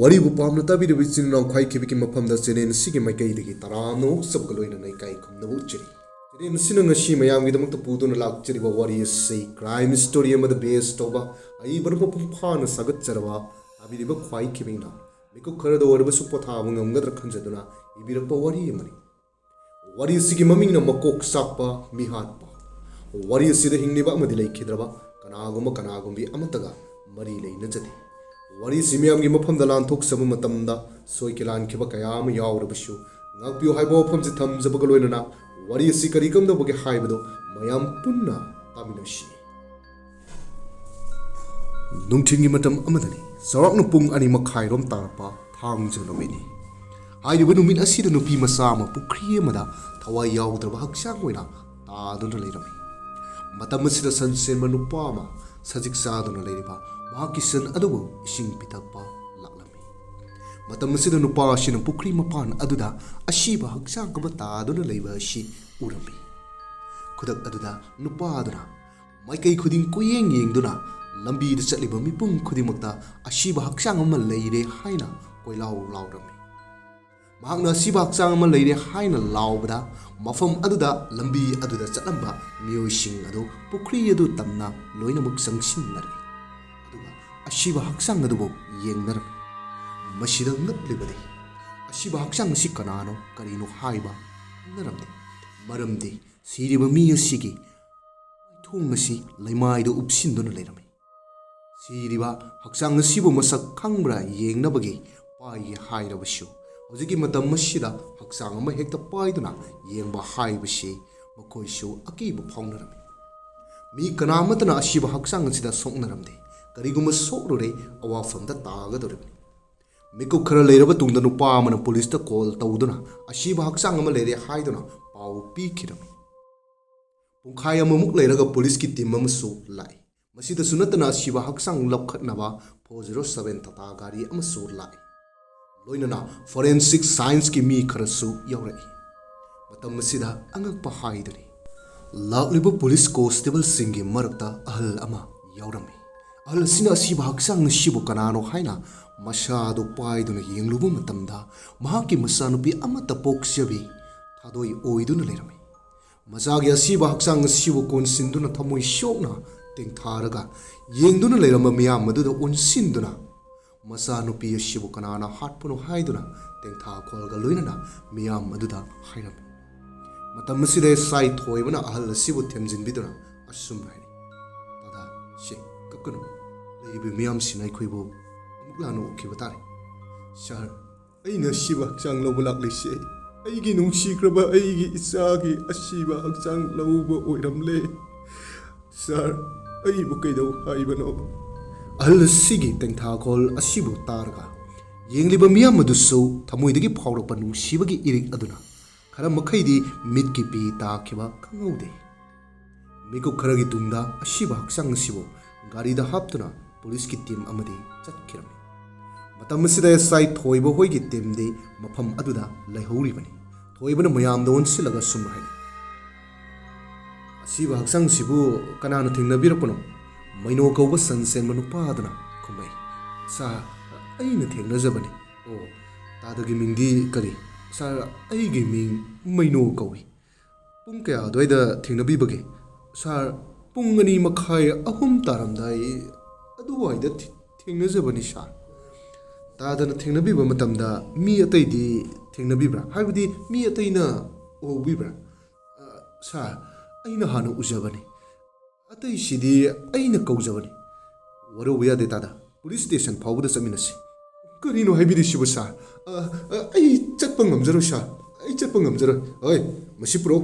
Waribu pamna tabi de vicin na khwai khibi ki mafam da chenen sigi mai kai digi tarano sab galoina nai kai khum na uchiri chenen sina ngasi mayam gi damak pudu na lak chiri ba wari sei crime story am da base toba ai bar pum pha na sagat charwa abi de ba khwai khibi na miko khara da warba su potha bang ngam gadra khanjaduna ibira pa wari mani wari sigi maming na makok sakpa mihat pa wari sida hingni ba amadi lai khidraba kanagumbi amataga mari lai na jati wari simiyam gi mafam da lan thok sabu matamda soi kilan khiba kayam yawrabashu ngakpiyo haibo pham ji tham jabaga loinana wari si kari kam da boge haibado mayam punna taminashi nungthingi matam amadani saraknu pung ani makhai rom tarpa thang janomini hairiba numin asida nupi masa ma pukri amada thawai yawdraba haksang oina taduna leirami matam asida sansen manupa ma sajik saduna leiriba Mahakisan adubo ising pitakpa laklami. Matam asida nupa asina pukri mapan aduda ashiba haksang kamata aduna leiba ashi urami. Kudak aduda nupa aduna maikai khuding kuyeng yengduna lambi da chatliba mipung khudimakta ashiba haksang ama leire haina koilau laurami. Mahakna ashiba haksang ama leire haina laubada mafam aduda lambi aduda chatlamba miyoising adu pukri adu tamna loinamak sangsinari. Ashiba haksang adubo yengnaram masida ngaplibadi ashiba haksang si kanano karino haiba naramdi maramdi siriba mi asigi thung asi laimai do upsinduna leirami siriba haksang asibo masak khangbra yengnabagi pai hairabashu hojiki matam masida haksang ama hekta paiduna yengba haibashi makoisu akiba phaunarami mi kanamatana ashiba haksang asida soknaramdi Kariguma sokure awafam da taga doribni. Miko khara leiraba tungda nupa amana police ta call tawduna ashiba haksang ama leire haiduna pau pi khirami. Pungkhai amamuk leiraga police ki team amasu lai. Masida sunatana ashiba haksang lapkhatnaba 407 tata gari amasu lai. Loinana forensic science ki mi kharasu yaurai. Matam masida angakpa haidani. Lakliba police constable singi marakta ahal ama yaurami. Ahal sina asiba haksang nasibo kanano haina masado paiduna yenglubu matamda mahaki masanupi amata poksyabi thadoi oiduna leirami masagi asiba haksang nasibo konsinduna thamoi shokna tengtharaga yengduna leirama miyam maduda onsinduna masanupi asibo kanana hatpuno haiduna tengtha kholga loinana miyam maduda hairami matam maside sai thoibana ahal asibo themjinbiduna asum haini tada she kakano Ibu miyam sinai kuibu amuklano kibatari. Sir, aina shiba haksang lawba laklise. Aigi nungsikraba aigi isagi ashiba haksang lawba oiramle. Sir, aibu kaidau haibano. Ahal sigi tengtha kol ashibu targa. Yengliba miyam maduso thamoidagi phawrakpa nungsibagi irik aduna. Khara makhaidi mitki pi takiba khangaude. Miko kharagi tungda ashiba haksang asibo garida haptuna police ki team amadi chatkirami matam asida sai thoiba hoi ki team de mafam aduda laihori bani thoibana mayam da onsilaga sumrai asiba haksang sibu kanana thingnabirakono maino kauba sansen manupa aduna khumai sa aina thingnajabani o tadagi mingdi kari sa aigi ming maino kawi pung kaya doida thingnabibage sa pung ani makhai ahum taramdai aduwaida thingnajabani sa tadana thingnabiba matamda mi ataidi thingnabibra haibadi mi ataina obibra sa aina hanu ujabani atai sidi aina kaujabani waro yade tada police station phawda chaminasi karino haibidi sibu sa ai chatpa ngamjaro sa ai chatpa ngamjaro oi masi pro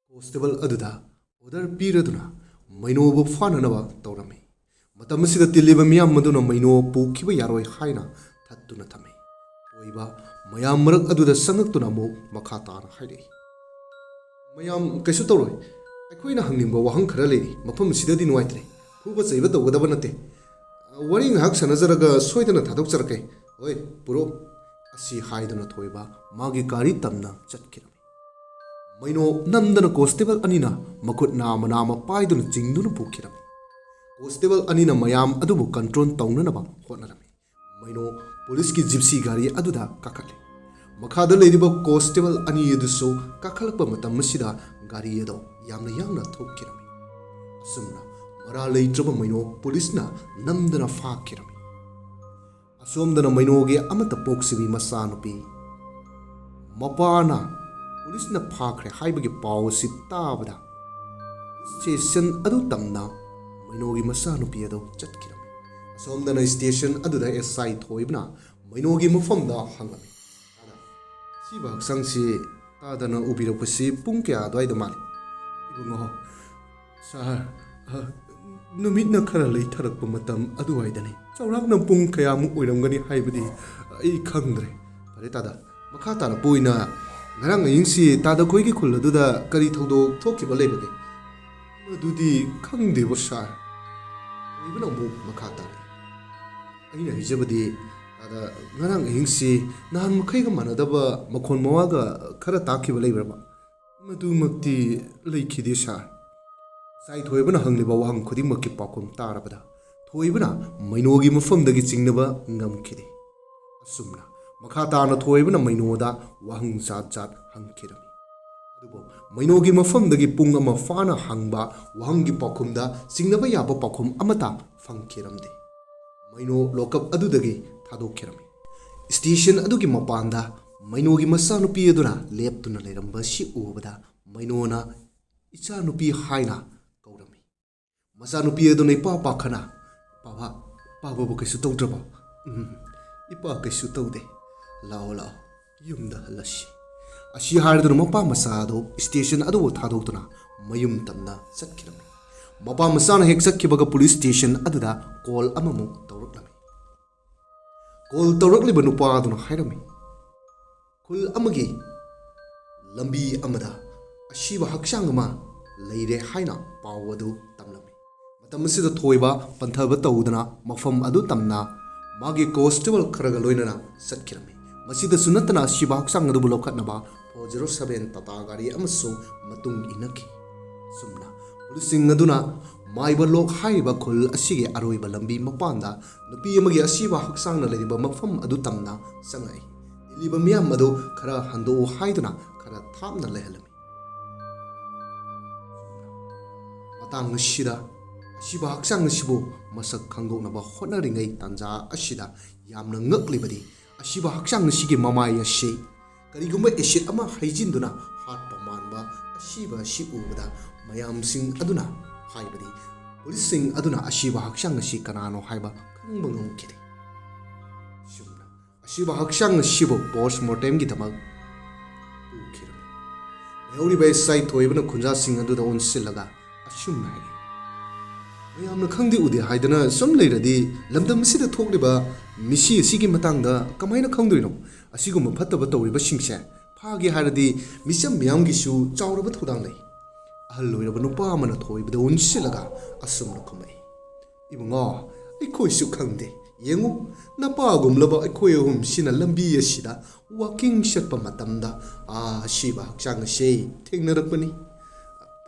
constable aduda order piraduna maino bu fananaba tawrami matam asida tiliba miyam maduna maino pukhiba yaroi haina thattuna thame oiba mayam marak aduda sangaktuna mo makha tara haidei mayam kaisu tawroi aikoina hangningba wahang khara leiri mafam sidadi nuaitre phuba chaiba tawgadaba nate wari ngahak sanajaraga soidana thadok charake oi puro asi haiduna thoiba magi gari tamna chatkirami maino namdana constable anina makut nama nama paiduna jingduna pukhirami constable anina mayam adubu control taunanaba hotnarami ꯃꯩꯅꯣ ꯄꯨꯂꯤꯁꯀꯤ gypsy ꯒꯥꯔꯤ ꯑꯗꯨꯗ ꯀꯥꯈꯠꯂꯤ ꯃꯈꯥꯗ ꯂꯩꯔꯤꯕ constable ꯑꯅꯤ ꯑꯗꯨꯁꯨ ꯀꯥꯈꯠꯂꯛꯄ ꯃꯇꯝ ꯑꯁꯤꯗ ꯒꯥꯔꯤ ꯑꯗꯨ ꯌꯥꯝꯅ ꯌꯥꯡꯅ ꯊꯧꯈꯤꯔꯝꯃꯤ ꯑꯁꯨꯝꯅ ꯃꯔꯥ ꯂꯩꯇ꯭ꯔꯕ ꯃꯩꯅꯣ ꯄꯨꯂꯤꯁꯅ ꯅꯝꯗꯅ ꯐꯥꯈꯤꯔꯝꯃꯤ ꯑꯁꯣꯝꯗꯅ ꯃꯩꯅꯣꯒꯤ ꯑꯃꯠꯇ ꯄꯣꯛꯆꯕꯤ ꯃꯆꯥꯅꯨꯄꯤ ꯃꯄꯥꯅ ꯄꯨꯂꯤꯁꯅ ꯐꯥꯈ꯭ꯔꯦ ꯍꯥꯏꯕꯒꯤ ꯄꯥꯎ ꯑꯁꯤ ꯇꯥꯕꯗ ꯁ꯭ꯇꯦꯁꯟ ꯑꯗꯨ ꯇꯝꯅ ꯃꯩꯅꯣꯒꯤ ꯃꯆꯥꯅꯨꯄꯤ ꯑꯗꯨ ꯆꯠꯈꯤꯔꯝꯃꯤ ꯑꯁꯣꯝꯗꯅ ꯁ꯭ꯇꯦꯁꯟ ꯑꯗꯨꯗ ꯑꯦꯁꯥꯏ ꯊꯣꯏꯕꯅ ꯃꯩꯅꯣꯒꯤ ꯃꯐꯝꯗ ꯍꯪꯂꯝꯃꯤ ꯁꯤꯕ ꯍꯛꯆꯥꯡꯁꯤ ꯇꯥꯗꯅ ꯎꯕꯤꯔꯛꯄꯁꯤ ꯄꯨꯡ ꯀꯌꯥ ꯑꯗꯨꯋꯥꯏꯗ ꯃꯥꯜꯂꯤ ꯏꯕꯨꯡꯉꯣ ꯁꯥꯔ ꯅꯨꯃꯤꯠꯅ ꯈꯔ ꯂꯩꯊꯔꯛꯄ ꯃꯇꯝ ꯑꯗꯨꯋꯥꯏꯗꯅꯤ ꯆꯥꯎꯔꯥꯛꯅ ꯄꯨꯡ ꯀꯌꯥꯃꯨꯛ ꯑꯣꯏꯔꯝꯒꯅꯤ ꯍꯥꯏꯕꯗꯤ ꯑꯩ ꯈꯪꯗ꯭ꯔꯦ ꯐꯔꯦ ꯇꯥꯗ ꯃꯈꯥ ꯇꯥꯔꯛꯄ ꯑꯣꯏꯅ ꯉꯔꯥꯡ ꯑꯍꯤꯡꯁꯤ ꯇꯥꯗ ꯈꯣꯏꯒꯤ ꯈꯨꯜ ꯑꯗꯨꯗ ꯀꯔꯤ ꯊꯧꯗꯣꯛ ꯊꯣꯛꯈꯤꯕ ꯂꯩꯕꯒꯦ ꯃꯗꯨꯗꯤ ꯈꯪꯗꯦꯕ ꯁꯥꯔ ꯊꯣꯏꯕꯅ ꯑꯃꯨꯛ ꯃꯈꯥ ꯇꯥꯔꯛꯏ ꯑꯩꯅ ꯍꯥꯏꯖꯕꯗꯤ ꯇꯥꯗ ꯉꯔꯥꯡ ꯑꯍꯤꯡꯁꯤ ꯅꯍꯥꯟ ꯃꯈꯩꯒ ꯃꯥꯟꯅꯗꯕ ꯃꯈꯣꯟ ꯃꯋꯥꯒ ꯈꯔ ꯇꯥꯈꯤꯕ ꯂꯩꯕ꯭ꯔꯕ ꯃꯗꯨꯃꯛꯇꯤ ꯂꯩꯈꯤꯗꯦ ꯁꯥꯔ ꯉꯁꯥꯏ ꯊꯣꯏꯕꯅ ꯍꯪꯂꯤꯕ ꯋꯥꯍꯪ ꯈꯨꯗꯤꯡꯃꯛꯀꯤ ꯄꯥꯎꯈꯨꯝ ꯇꯥꯔꯕꯗ ꯊꯣꯏꯕꯅ ꯃꯩꯅꯣꯒꯤ ꯃꯐꯝꯗꯒꯤ ꯆꯤꯡꯅꯕ ꯉꯝꯈꯤꯗꯦ ꯑꯁꯨꯝꯅ ꯃꯈꯥ ꯇꯥꯅ ꯊꯣꯏꯕꯅ ꯃꯩꯅꯣꯗ ꯋꯥꯍꯪ ꯖꯥꯠ ꯖꯥꯠ ꯍꯪꯈꯤꯔꯝꯃꯤ ꯑꯗꯨꯕꯨ ꯃꯩꯅꯣꯒꯤ ꯃꯐꯝꯗꯒꯤ ꯄꯨꯡ ꯑꯃ ꯐꯥꯅ ꯍꯪꯕ ꯋꯥꯍꯪꯒꯤ ꯄꯥꯎꯈꯨꯝꯗ ꯆꯤꯡꯅꯕ ꯌꯥꯕ ꯄꯥꯎꯈꯨꯝ ꯑꯃꯠꯇ ꯐꯪꯈꯤꯔꯝꯗꯦ ꯃꯩꯅꯣ ꯂꯣꯀꯞ ꯑꯗꯨꯗꯒꯤ ꯊꯥꯗꯣꯛꯈꯤꯔꯝꯃꯤ ꯁ꯭ꯇꯦꯁꯟ ꯑꯗꯨꯒꯤ ꯃꯄꯥꯟꯗ ꯃꯩꯅꯣꯒꯤ ꯃꯆꯥꯅꯨꯄꯤ ꯑꯗꯨꯅ ꯂꯦꯞꯇꯨꯅ ꯂꯩꯔꯝꯕꯁꯤ ꯎꯕꯗ ꯃꯩꯅꯣꯅ ꯏꯆꯥꯅꯨꯄꯤ ꯍꯥꯏꯅ ꯀꯧꯔꯝꯃꯤ ꯃꯆꯥꯅꯨꯄꯤ ꯑꯗꯨꯅ ꯏꯄꯥ ꯄꯥꯈꯅ ꯄꯥꯕꯕꯨ ꯀꯩꯁꯨ ꯇꯧꯗ꯭ꯔꯕꯣ ꯏꯄꯥ ꯀꯩꯁꯨ ꯇꯧꯗꯦ ꯂꯥꯛꯑꯣ ꯂꯥꯛꯑꯣ ꯌꯨꯝꯗ ꯍꯜꯂꯁꯤ ꯑꯁꯤ ꯍꯥꯏꯔꯗꯨꯅ ꯃꯄꯥ ꯃꯆꯥ ꯑꯗꯨ ꯁ꯭ꯇꯦꯁꯟ ꯑꯗꯨꯕꯨ ꯊꯥꯗꯣꯛꯇꯨꯅ ꯃꯌꯨꯝ ꯇꯝꯅ ꯆꯠꯈꯤꯔꯝꯃꯤ ꯃꯄꯥ ꯃꯆꯥꯅ ꯍꯦꯛ ꯆꯠꯈꯤꯕꯒ ꯄꯨꯂꯤꯁ ꯁ꯭ꯇꯦꯁꯟ ꯑꯗꯨꯗ ꯀꯣꯜ ꯑꯃꯃꯨꯛ ꯇꯧꯔꯛꯂꯝꯃꯤ ꯀꯣꯜ ꯇꯧꯔꯛꯂꯤꯕ ꯅꯨꯄꯥ ꯑꯗꯨꯅ ꯍꯥꯏꯔꯝꯃꯤ ꯈꯨꯜ ꯑꯃꯒꯤ ꯂꯝꯕꯤ ꯑꯃꯗ ꯑꯁꯤꯕ ꯍꯛꯆꯥꯡ ꯑꯃ ꯂꯩꯔꯦ ꯍꯥꯏꯅ ꯄꯥꯎ ꯑꯗꯨ ꯇꯝꯂꯝꯃꯤ ꯃꯇꯝ ꯑꯁꯤꯗ ꯊꯣꯏꯕ ꯄꯟꯊꯕ ꯇꯧꯗꯨꯅ ꯃꯐꯝ ꯑꯗꯨ ꯇꯝꯅ ꯃꯥꯒꯤ ꯀꯣꯟꯁꯇꯦꯕꯜ ꯈꯔꯒ ꯂꯣꯏꯅꯅ ꯆꯠꯈꯤꯔꯝꯃꯤ ꯃꯁꯤꯗꯁꯨ ꯅꯠꯇꯅ ꯑꯁꯤꯕ ꯍꯛꯆꯥꯡ ꯑꯗꯨꯕꯨ ꯂꯧꯈꯠꯅꯕ 407 ꯇꯥꯇꯥ ꯒꯥꯔꯤ ꯑꯃꯁꯨ ꯃꯇꯨꯡ ꯏꯟꯅꯈꯤ ꯁꯨꯝꯅ ꯄꯨꯂꯤꯁꯁꯤꯡ ꯑꯗꯨꯅ ꯃꯥꯏꯕ ꯂꯣꯛ ꯍꯥꯏꯔꯤꯕ ꯈꯨꯜ ꯑꯁꯤꯒꯤ ꯑꯔꯣꯏꯕ ꯂꯝꯕꯤ ꯃꯄꯥꯟꯗ ꯅꯨꯄꯤ ꯑꯃꯒꯤ ꯑꯁꯤꯕ ꯍꯛꯆꯥꯡꯅ ꯂꯩꯔꯤꯕ ꯃꯐꯝ ꯑꯗꯨ ꯇꯝꯅ ꯆꯪꯉꯛꯏ ꯏꯜꯂꯤꯕ ꯃꯤꯌꯥꯝ ꯑꯗꯨ ꯈꯔ ꯍꯟꯗꯣꯛꯎ ꯍꯥꯏꯗꯨꯅ ꯈꯔ ꯊꯥꯞꯅ ꯂꯩꯍꯜꯂꯝꯃꯤ ꯃꯇꯥꯡ ꯑꯁꯤꯗ ꯑꯁꯤꯕ ꯍꯛꯆꯥꯡ ꯑꯁꯤꯕꯨ ꯃꯁꯛ ꯈꯪꯗꯣꯛꯅꯕ ꯍꯣꯠꯅꯔꯤꯉꯩ ꯇꯥꯟꯖꯥ ꯑꯁꯤꯗ ꯌꯥꯝꯅ ꯉꯛꯂꯤꯕꯗꯤ ꯑꯁꯤꯕ ꯍꯛꯆꯥꯡ ꯑꯁꯤꯒꯤ ꯃꯃꯥꯏ ꯑꯁꯤ ꯀꯔꯤꯒꯨꯝꯕ ꯑꯦꯁꯤꯠ ꯑꯃ ꯍꯩꯖꯤꯟꯗꯨꯅ ꯍꯥꯠꯄ ꯃꯥꯟꯕ ꯑꯁꯤꯕ ꯑꯁꯤ ꯎꯕꯗ ꯃꯌꯥꯝꯁꯤꯡ ꯑꯗꯨꯅ ꯍꯥꯏꯕꯗꯤ ꯄꯨꯂꯤꯁꯁꯤꯡ ꯑꯗꯨꯅ ꯑꯁꯤꯕ ꯍꯛꯆꯥꯡ ꯑꯁꯤ ꯀꯅꯥꯅꯣ ꯍꯥꯏꯕ ꯈꯪꯕ ꯉꯝꯈꯤꯗꯦ ꯁꯨꯝꯅ ꯑꯁꯤꯕ ꯍꯛꯆꯥꯡ ꯑꯁꯤꯕꯨ ꯄꯣꯁꯠꯃꯣꯔꯇꯦꯝꯒꯤꯗꯃꯛ ꯄꯨꯈꯤꯔꯝꯃꯤ ꯂꯩꯍꯧꯔꯤꯕ ꯑꯦꯁꯥꯏ ꯊꯣꯏꯕꯅ ꯈꯨꯟꯖꯥꯁꯤꯡ ꯑꯗꯨꯗ ꯑꯣꯟꯁꯤꯜꯂꯒ ꯑꯁꯨꯝꯅ ꯍꯥꯏꯔꯤ ꯃꯌꯥꯝꯅ ꯈꯪꯗꯦ ꯎꯗꯦ ꯍꯥꯏꯗꯅ ꯁꯨꯝ ꯂꯩꯔꯗꯤ ꯂꯝꯗꯝ ꯑꯁꯤꯗ ꯊꯣꯛꯂꯤꯕ ꯃꯤꯁꯤ ꯑꯁꯤꯒꯤ ꯃꯇꯥꯡꯗ ꯀꯃꯥꯏꯅ ꯈꯪꯗꯣꯏꯅꯣ ꯑꯁꯤꯒꯨꯝꯕ ꯐꯠꯇꯕ ꯇꯧꯔꯤꯕꯁꯤꯡꯁꯦ ꯐꯥꯒꯦ ꯍꯥꯏꯔꯗꯤ ꯃꯤꯆꯝ ꯃꯤꯌꯥꯝꯒꯤꯁꯨ ꯆꯥꯎꯔꯕ ꯊꯧꯗꯥꯡ ꯂꯩ ꯑꯍꯜ ꯑꯣꯏꯔꯕ ꯅꯨꯄꯥ ꯑꯃꯅ ꯊꯣꯏꯕꯗ ꯑꯣꯟꯁꯤꯜꯂꯒ ꯑꯁꯨꯝꯅ ꯈꯨꯝꯃꯛꯏ ꯏꯕꯨꯡꯉꯣ ꯑꯩꯈꯣꯏꯁꯨ ꯈꯪꯗꯦ ꯌꯦꯡꯉꯨ ꯅꯄꯥꯒꯨꯝꯂꯕ ꯑꯩꯈꯣꯏ ꯑꯍꯨꯝꯁꯤꯅ ꯂꯝꯕꯤ ꯑꯁꯤꯗ ꯋꯥꯀꯤꯡ ꯆꯠꯄ ꯃꯇꯝꯗ ꯑꯁꯤꯕ ꯍꯛꯆꯥꯡ ꯑꯁꯤ ꯊꯦꯡꯅꯔꯛꯄꯅꯤ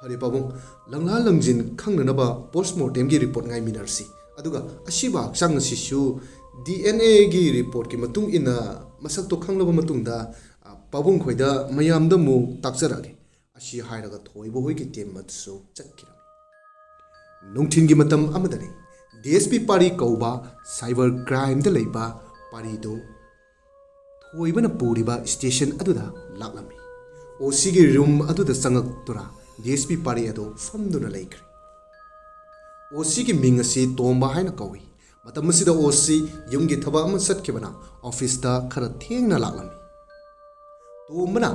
ꯐꯔꯦ ꯄꯥꯕꯨꯡ ꯂꯪꯂꯥ ꯂꯪꯖꯤꯟ ꯈꯪꯅꯅꯕ ꯄꯣꯁꯠꯃꯣꯔꯇꯦꯝꯒꯤ ꯔꯤꯄꯣꯔꯠ ꯉꯥꯏꯃꯤꯟꯅꯔꯁꯤ ꯑꯗꯨꯒ ꯑꯁꯤꯕ ꯍꯛꯆꯥꯡ ꯑꯁꯤꯁꯨ DNA ꯒꯤ ꯔꯤꯄꯣꯔꯠꯀꯤ ꯃꯇꯨꯡ ꯏꯟꯅ ꯃꯁꯛꯇꯣ ꯈꯪꯂꯕ ꯃꯇꯨꯡꯗ ꯄꯥꯕꯨꯡ ꯈꯣꯏꯗ ꯃꯌꯥꯝꯗ ꯑꯃꯨꯛ ꯇꯥꯛꯆꯔꯛꯑꯒꯦ ꯑꯁꯤ ꯍꯥꯏꯔꯒ ꯊꯣꯏꯕ ꯍꯣꯏꯒꯤ ꯇꯤꯝ ꯑꯗꯨꯁꯨ ꯆꯠꯈꯤꯔꯝꯃꯤ ꯅꯨꯡꯊꯤꯟꯒꯤ ꯃꯇꯝ ꯑꯃꯗꯅꯤ DSP ꯄꯥꯔꯤ ꯀꯧꯕ ꯁꯥꯏꯕꯔ ꯀ꯭ꯔꯥꯏꯝꯗ ꯂꯩꯕ ꯄꯥꯔꯤꯗꯨ ꯊꯣꯏꯕꯅ ꯄꯨꯔꯤꯕ ꯁ꯭ꯇꯦꯁꯟ ꯑꯗꯨꯗ ꯂꯥꯛꯂꯝꯃꯤ OCꯒꯤ ꯔꯨꯝ ꯑꯗꯨꯗ ꯆꯪꯉꯛꯇꯨꯅ DSP ꯄꯥꯔꯤ ꯑꯗꯨ ꯐꯝꯗꯨꯅ ꯂꯩꯈ꯭ꯔꯦ OCꯒꯤ ꯃꯤꯡ ꯑꯁꯤ ꯇꯣꯝꯕ ꯍꯥꯏꯅ ꯀꯧꯏ ꯃꯇꯝ ꯑꯁꯤꯗ OC ꯌꯨꯝꯒꯤ ꯊꯕꯛ ꯑꯃ ꯆꯠꯈꯤꯕꯅ ꯑꯣꯐꯤꯁꯇ ꯈꯔ ꯊꯦꯡꯅ ꯂꯥꯛꯂꯝꯃꯤ ꯇꯣꯝꯕꯅ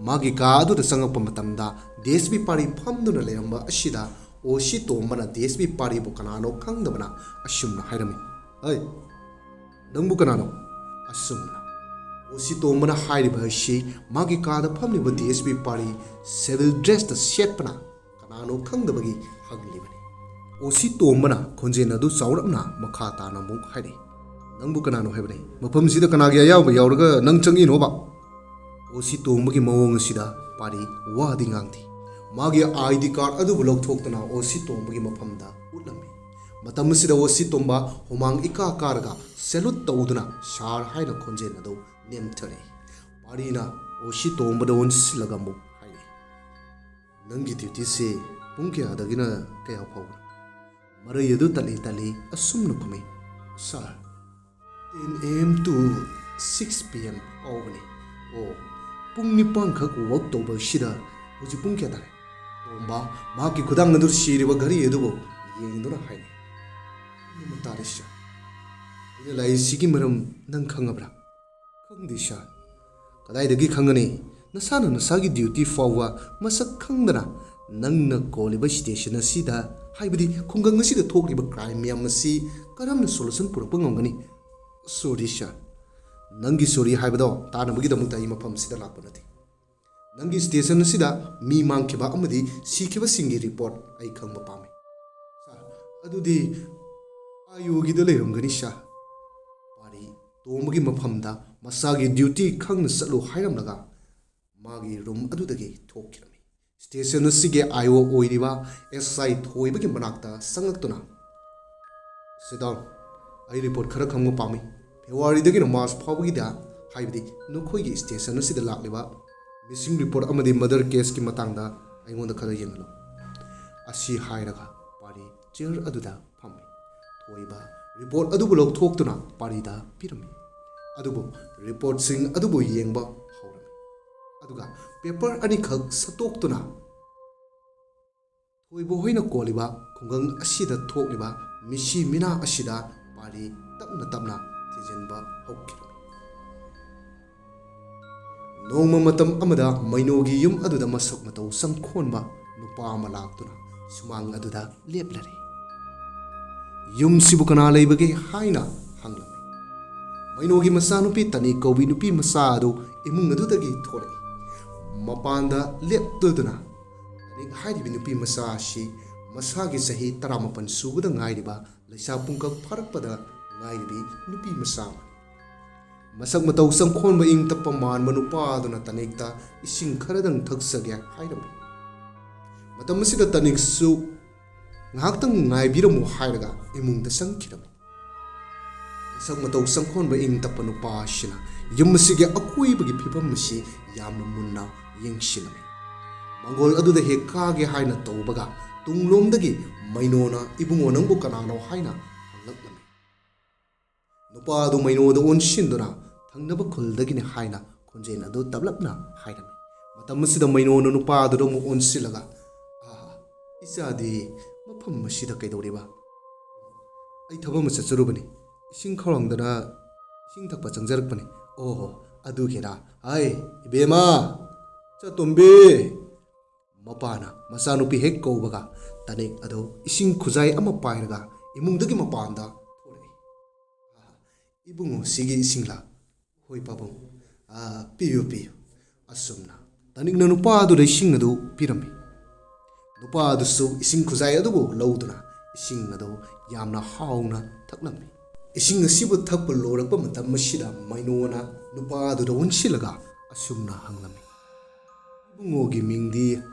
ꯃꯥꯒꯤ ꯀꯥ ꯑꯗꯨꯗ ꯆꯪꯉꯛꯄ ꯃꯇꯝꯗ DSP ꯄꯥꯔꯤ ꯐꯝꯗꯨꯅ ꯂꯩꯔꯝꯕ ꯑꯁꯤꯗ OC ꯇꯣꯝꯕꯅ DSP ꯄꯥꯔꯤꯕꯨ ꯀꯅꯥꯅꯣ ꯈꯪꯗꯕꯅ ꯑꯁꯨꯝꯅ ꯍꯥꯏꯔꯝꯃꯤ ꯑꯩ ꯅꯪꯕꯨ ꯀꯅꯥꯅꯣ ꯑꯁꯨꯝꯅ OC ꯇꯣꯝꯕꯅ ꯍꯥꯏꯔꯤꯕ ꯑꯁꯤ ꯃꯥꯒꯤ ꯀꯥꯗ ꯐꯝꯂꯤꯕ DSP ꯄꯥꯔꯤ ꯁꯤꯚꯤꯜ ꯗ꯭ꯔꯦꯁꯇ ꯁꯦꯠꯄꯅ ꯀꯅꯥꯅꯣ ꯈꯪꯗꯕꯒꯤ ꯍꯪꯂꯤꯕꯅꯤ OC ꯇꯣꯝꯕꯅ ꯈꯣꯟꯖꯦꯜ ꯑꯗꯨ ꯆꯥꯎꯔꯞꯅ ꯃꯈꯥ ꯇꯥꯅ ꯑꯃꯨꯛ ꯍꯥꯏꯔꯛꯏ ꯅꯪꯕꯨ ꯀꯅꯥꯅꯣ ꯍꯥꯏꯕꯅꯤ ꯃꯐꯝꯁꯤꯗ ꯀꯅꯥꯒꯤ ꯑꯌꯥꯎꯕ ꯌꯥꯎꯔꯒ ꯅꯪ ꯆꯪꯉꯤꯅꯣꯕ OC ꯇꯣꯝꯕꯒꯤ ꯃꯑꯣꯡ ꯑꯁꯤꯗ ꯄꯥꯔꯤ ꯋꯥꯗꯤ ꯉꯥꯡꯗꯦ ꯃꯥꯒꯤ ID ꯀꯥꯔꯗ ꯑꯗꯨꯕꯨ ꯂꯧꯊꯣꯛꯇꯨꯅ OC ꯇꯣꯝꯕꯒꯤ ꯃꯐꯝꯗ ꯎꯠꯂꯝꯃꯤ ꯃꯇꯝ ꯑꯁꯤꯗ ꯋꯥꯁꯤ ꯇꯣꯝꯕ ꯍꯨꯃꯥꯡ ꯏꯀꯥ ꯀꯥꯔꯒ ꯁꯦꯂꯨꯠ ꯇꯧꯗꯨꯅ ꯁꯥꯔ ꯍꯥꯏꯅ ꯈꯣꯟꯖꯦꯜ ꯑꯗꯨ ꯅꯦꯝꯊꯔꯛꯏ꯫ ꯄꯥꯔꯤꯅ ꯋꯥꯁꯤ ꯇꯣꯝꯕꯗ ꯑꯣꯟꯁꯤꯜꯂꯒ ꯑꯃꯨꯛ ꯍꯥꯏꯔꯛꯏ, ꯅꯪꯒꯤ ꯗ꯭ꯌꯨꯇꯤꯁꯤ ꯄꯨꯡ ꯀꯌꯥꯗꯒꯤꯅ ꯀꯌꯥ ꯐꯥꯎꯕꯅꯣ? ꯃꯔꯩ ꯑꯗꯨ ꯇꯠꯂꯤ ꯑꯁꯨꯝꯅ ꯈꯨꯝꯃꯤ, ꯁꯥꯔ 10 AM to 6 PM ꯐꯥꯎꯕꯅꯤ꯫ ꯑꯣ, ꯄꯨꯡ 9 ꯈꯛ ꯋꯥꯛ ꯇꯧꯕ ꯑꯁꯤꯗ ꯍꯧꯖꯤꯛ ꯄꯨꯡ ꯀꯌꯥ ꯇꯥꯔꯦ? ꯇꯣꯝꯕ ꯃꯍꯥꯛꯀꯤ ꯈꯨꯗꯥꯡ ꯑꯗꯨ ꯁꯤꯔꯤꯕ ꯘꯔꯤ ꯑꯗꯨꯕꯨ ꯌꯦꯡꯗꯨꯅ ꯍꯥꯏꯔꯛꯏ, ꯄꯨꯡ ꯇꯥꯔꯦ ꯁꯥꯔ꯫ ꯑꯩꯅ ꯂꯥꯛꯏꯁꯤꯒꯤ ꯃꯔꯝ ꯅꯪ ꯈꯪꯉꯕ꯭ꯔꯥ? ꯈꯪꯗꯦ ꯁꯥꯔ꯫ ꯀꯗꯥꯏꯗꯒꯤ ꯈꯪꯒꯅꯤ? ꯅꯁꯥꯅ ꯅꯁꯥꯒꯤ ꯗ꯭ꯌꯨꯇꯤ ꯐꯥꯎꯕ ꯃꯁꯛ ꯈꯪꯗꯅ ꯅꯪꯅ ꯀꯣꯜꯂꯤꯕ ꯁ꯭ꯇꯦꯁꯟ ꯑꯁꯤꯗ, ꯍꯥꯏꯕꯗꯤ ꯈꯨꯡꯒꯪ ꯑꯁꯤꯗ ꯊꯣꯛꯂꯤꯕ ꯀ꯭ꯔꯥꯏꯝ ꯃꯌꯥꯝ ꯑꯁꯤ ꯀꯔꯝꯅ ꯁꯣꯂꯨꯁꯟ ꯄꯨꯔꯛꯄ ꯉꯝꯒꯅꯤ? ꯁꯣꯔꯤ ꯁꯥꯔ꯫ ꯅꯪꯒꯤ ꯁꯣꯔꯤ ꯍꯥꯏꯕꯗꯣ ꯇꯥꯅꯕꯒꯤꯗꯃꯛꯇ ꯑꯩ ꯃꯐꯝ ꯑꯁꯤꯗ ꯂꯥꯛꯄ ꯅꯠꯇꯦ꯫ ꯅꯪꯒꯤ ꯁ꯭ꯇꯦꯁꯟ ꯑꯁꯤꯗ ꯃꯤ ꯃꯥꯡꯈꯤꯕ ꯑꯃꯗꯤ ꯁꯤꯈꯤꯕꯁꯤꯡꯒꯤ ꯔꯤꯄꯣꯔꯠ ꯑꯩ ꯈꯪꯕ ꯄꯥꯝꯃꯤ꯫ ꯁꯥꯔ, ꯑꯗꯨꯗꯤ ꯑꯥꯏꯑꯣꯒꯤꯗ ꯂꯩꯔꯝꯒꯅꯤ ꯁꯥꯔ꯫ ꯄꯥꯔꯤ ꯇꯣꯝꯕꯒꯤ ꯃꯐꯝꯗ ꯃꯁꯥꯒꯤ ꯗ꯭ꯌꯨꯇꯤ ꯈꯪꯅ ꯆꯠꯂꯨ ꯍꯥꯏꯔꯝꯂꯒ ꯃꯥꯒꯤ ꯔꯨꯝ ꯑꯗꯨꯗꯒꯤ ꯊꯣꯛꯈꯤꯔꯝꯃꯤ꯫ ꯁ꯭ꯇꯦꯁꯟ ꯑꯁꯤꯒꯤ ꯑꯥꯏꯑꯣ ꯑꯣꯏꯔꯤꯕ SI ꯊꯣꯏꯕꯒꯤ ꯃꯅꯥꯛꯇ ꯆꯪꯂꯛꯇꯨꯅ, ꯁꯤꯠ ꯗꯥꯎꯟ, ꯑꯩ ꯔꯤꯄꯣꯔꯠ ꯈꯔ ꯈꯪꯕ ꯄꯥꯝꯃꯤ꯫ ꯐꯦꯕ꯭ꯔꯨꯋꯥꯔꯤꯗꯒꯤꯅ ꯃꯥꯔꯆ ꯐꯥꯎꯕꯒꯤꯗ, ꯍꯥꯏꯕꯗꯤ ꯅꯈꯣꯏꯒꯤ ꯁ꯭ꯇꯦꯁꯟ ꯑꯁꯤꯗ ꯂꯥꯛꯂꯤꯕ ꯃꯤꯁꯤꯡ ꯔꯤꯄꯣꯔꯠ ꯑꯃꯗꯤ ꯃꯔꯗꯔ ꯀꯦꯁꯀꯤ ꯃꯇꯥꯡꯗ ꯑꯩꯉꯣꯟꯗ ꯈꯔ ꯌꯦꯡꯍꯜꯂꯨ꯫ ꯑꯁꯤ ꯍꯥꯏꯔꯒ ꯄꯥꯔꯤ ꯆꯤꯌꯔ ꯑꯗꯨꯗ ꯐꯝꯃꯤ꯫ ꯊꯣꯏꯕ ꯔꯤꯄꯣꯔꯠ ꯑꯗꯨꯕꯨ ꯂꯧꯊꯣꯛꯇꯨꯅ ꯄꯥꯔꯤꯗ ꯄꯤꯔꯝꯃꯤ꯫ ꯑꯗꯨꯕꯨ ꯔꯤꯄꯣꯔꯠꯁꯤꯡ ꯑꯗꯨꯕꯨ ꯌꯦꯡꯕ ꯍꯧꯔꯝꯃꯤ꯫ ꯑꯗꯨꯒ ꯄꯦꯄꯔ ꯑꯅꯤꯈꯛ ꯁꯠꯇꯣꯛꯇꯨꯅ ꯊꯣꯏꯕ ꯍꯣꯏꯅ ꯀꯣꯜꯂꯤꯕ ꯈꯨꯡꯒꯪ ꯑꯁꯤꯗ ꯊꯣꯛꯂꯤꯕ ꯃꯤꯁꯤ ꯃꯤꯅꯥ ꯑꯁꯤꯗ ꯄꯥꯔꯤ ꯇꯞꯅ ꯇꯞꯅ ꯊꯤꯖꯤꯟꯕ ꯍꯧꯈꯤꯔꯝꯃꯤ꯫ ꯅꯣꯡꯃ ꯃꯇꯝ ꯑꯃꯗ ꯃꯩꯅꯣꯒꯤ ꯌꯨꯝ ꯑꯗꯨꯗ ꯃꯁꯛ ꯃꯇꯧ ꯆꯪꯈꯣꯟꯕ ꯅꯨꯄꯥ ꯑꯃ ꯂꯥꯛꯇꯨꯅ ꯁꯨꯃꯥꯡ ꯑꯗꯨꯗ ꯂꯦꯞꯂꯔꯦ꯫ ꯌꯨꯝꯁꯤꯕꯨ ꯀꯅꯥ ꯂꯩꯕꯒꯦ ꯍꯥꯏꯅ ꯍꯪꯂꯝꯃꯤ꯫ ꯃꯩꯅꯣꯒꯤ ꯃꯆꯥꯅꯨꯄꯤ ꯇꯅꯤ ꯀꯧꯕꯤ ꯅꯨꯄꯤ ꯃꯆꯥ ꯑꯗꯨ ꯏꯃꯨꯡ ꯑꯗꯨꯗꯒꯤ ꯊꯣꯔꯛꯏ꯫ ꯃꯄꯥꯟꯗ ꯂꯦꯞꯇꯨꯅ ꯇꯅꯤꯛ ꯍꯥꯏꯔꯤꯕ ꯅꯨꯄꯤ ꯃꯆꯥ ꯑꯁꯤ ꯃꯁꯥꯒꯤ ꯆꯍꯤ 19 ꯁꯨꯕꯗ ꯉꯥꯏꯔꯤꯕ ꯂꯩꯁꯥ ꯄꯨꯡꯀꯛ ꯐꯥꯔꯛꯄꯗ ꯉꯥꯏꯔꯤꯕꯤ ꯅꯨꯄꯤ ꯃꯆꯥ ꯑꯃꯅꯤ꯫ ꯃꯁꯛ ꯃꯇꯧ ꯆꯪꯈꯣꯟꯕ ꯏꯪ ꯇꯞꯄ ꯃꯥꯟꯕ ꯅꯨꯄꯥ ꯑꯗꯨꯅ ꯇꯅꯤꯛꯇ ꯏꯁꯤꯡ ꯈꯔꯗꯪ ꯊꯛꯆꯒꯦ ꯍꯥꯏꯔꯝꯃꯤ꯫ ꯃꯇꯝ ꯑꯁꯤꯗ ꯇꯅꯤꯛꯁꯨ ꯉꯥꯏꯍꯥꯛꯇꯪ ꯉꯥꯏꯕꯤꯔꯝꯃꯨ ꯍꯥꯏꯔꯒ ꯏꯃꯨꯡꯗ ꯆꯪꯈꯤꯔꯝꯃꯤ꯫ ꯃꯁꯛ ꯃꯇꯧ ꯆꯪꯈꯣꯟꯕ ꯏꯪ ꯇꯞꯄ ꯅꯨꯄꯥ ꯑꯁꯤꯅ ꯌꯨꯝ ꯑꯁꯤꯒꯤ ꯑꯀꯣꯏꯕꯒꯤ ꯐꯤꯕꯝ ꯑꯁꯤ ꯌꯥꯝꯅ ꯃꯨꯟꯅ ꯌꯦꯡꯁꯤꯜꯂꯝꯃꯤ꯫ ꯃꯪꯒꯣꯜ ꯑꯗꯨꯗ ꯍꯦꯛ ꯀꯥꯒꯦ ꯍꯥꯏꯅ ꯇꯧꯕꯒ ꯇꯨꯡꯂꯣꯝꯗꯒꯤ ꯃꯩꯅꯣꯅ ꯏꯕꯨꯡꯉꯣ ꯅꯪꯕꯨ ꯀꯅꯥꯅꯣ ꯍꯥꯏꯅ ꯍꯪꯂꯛꯂꯝꯃꯤ꯫ ꯅꯨꯄꯥ ꯑꯗꯨ ꯃꯩꯅꯣꯗ ꯑꯣꯟꯁꯤꯟꯗꯨꯅ ꯊꯪꯅꯕ ꯈꯨꯜꯗꯒꯤꯅꯤ ꯍꯥꯏꯅ ꯈꯣꯟꯖꯦꯜ ꯑꯗꯨ ꯇꯞꯂꯞꯅ ꯍꯥꯏꯔꯝꯃꯤ꯫ ꯃꯇꯝ ꯑꯁꯤꯗ ꯃꯩꯅꯣꯅ ꯅꯨꯄꯥ ꯑꯗꯨꯗ ꯑꯃꯨꯛ ꯑꯣꯟꯁꯤꯜꯂꯒ, ꯏꯆꯥꯗꯤ ꯃꯐꯝ ꯑꯁꯤꯗ ꯀꯩꯗꯧꯔꯤꯕ? ꯑꯩ ꯊꯕꯛ ꯑꯃ ꯆꯠꯆꯔꯨꯕꯅꯤ, ꯏꯁꯤꯡ ꯈꯧꯔꯥꯡꯗꯅ ꯏꯁꯤꯡ ꯊꯛꯄ ꯆꯪꯖꯔꯛꯄꯅꯤ꯫ ꯑꯣꯍꯣ, ꯑꯗꯨꯒꯤꯔꯥ? ꯍꯥꯏ ꯏꯕꯦꯝꯃ, ꯆꯇꯣꯝꯕꯤ! ꯃꯄꯥꯅ ꯃꯆꯥꯅꯨꯄꯤ ꯍꯦꯛ ꯀꯧꯕꯒ ꯇꯅꯤꯛ ꯑꯗꯨ ꯏꯁꯤꯡ ꯈꯨꯖꯥꯏ ꯑꯃ ꯄꯥꯏꯔꯒ ꯏꯃꯨꯡꯗꯒꯤ ꯃꯄꯥꯟꯗ ꯊꯣꯔꯛꯏ꯫ ꯏꯕꯨꯡꯉꯣ, ꯁꯤꯒꯤ ꯏꯁꯤꯡꯂꯥ? ꯍꯣꯏ ꯄꯥꯕꯨꯡ, ꯄꯤꯌꯨ ꯄꯤꯌꯨ꯫ ꯑꯁꯨꯝꯅ ꯇꯅꯤꯛꯅ ꯅꯨꯄꯥ ꯑꯗꯨꯗ ꯏꯁꯤꯡ ꯑꯗꯨ ꯄꯤꯔꯝꯃꯤ꯫ ꯅꯨꯄꯥ ꯑꯗꯨꯁꯨ ꯏꯁꯤꯡ ꯈꯨꯖꯥꯏ ꯑꯗꯨꯕꯨ ꯂꯧꯗꯨꯅ ꯏꯁꯤꯡ ꯑꯗꯨ ꯌꯥꯝꯅ ꯍꯥꯎꯅ ꯊꯛꯂꯝꯃꯤ꯫ ꯏꯁꯤꯡ ꯑꯁꯤꯕꯨ ꯊꯛꯄ ꯂꯣꯏꯔꯛꯄ ꯃꯇꯝ ꯑꯁꯤꯗ ꯃꯩꯅꯣꯅ ꯅꯨꯄꯥ ꯑꯗꯨꯗ ꯑꯣꯟꯁꯤꯜꯂꯒ ꯑꯁꯨꯝꯅ ꯍꯪꯂꯝꯃꯤ, ꯏꯕꯨꯡꯉꯣꯒꯤ ꯃꯤꯡꯗꯤ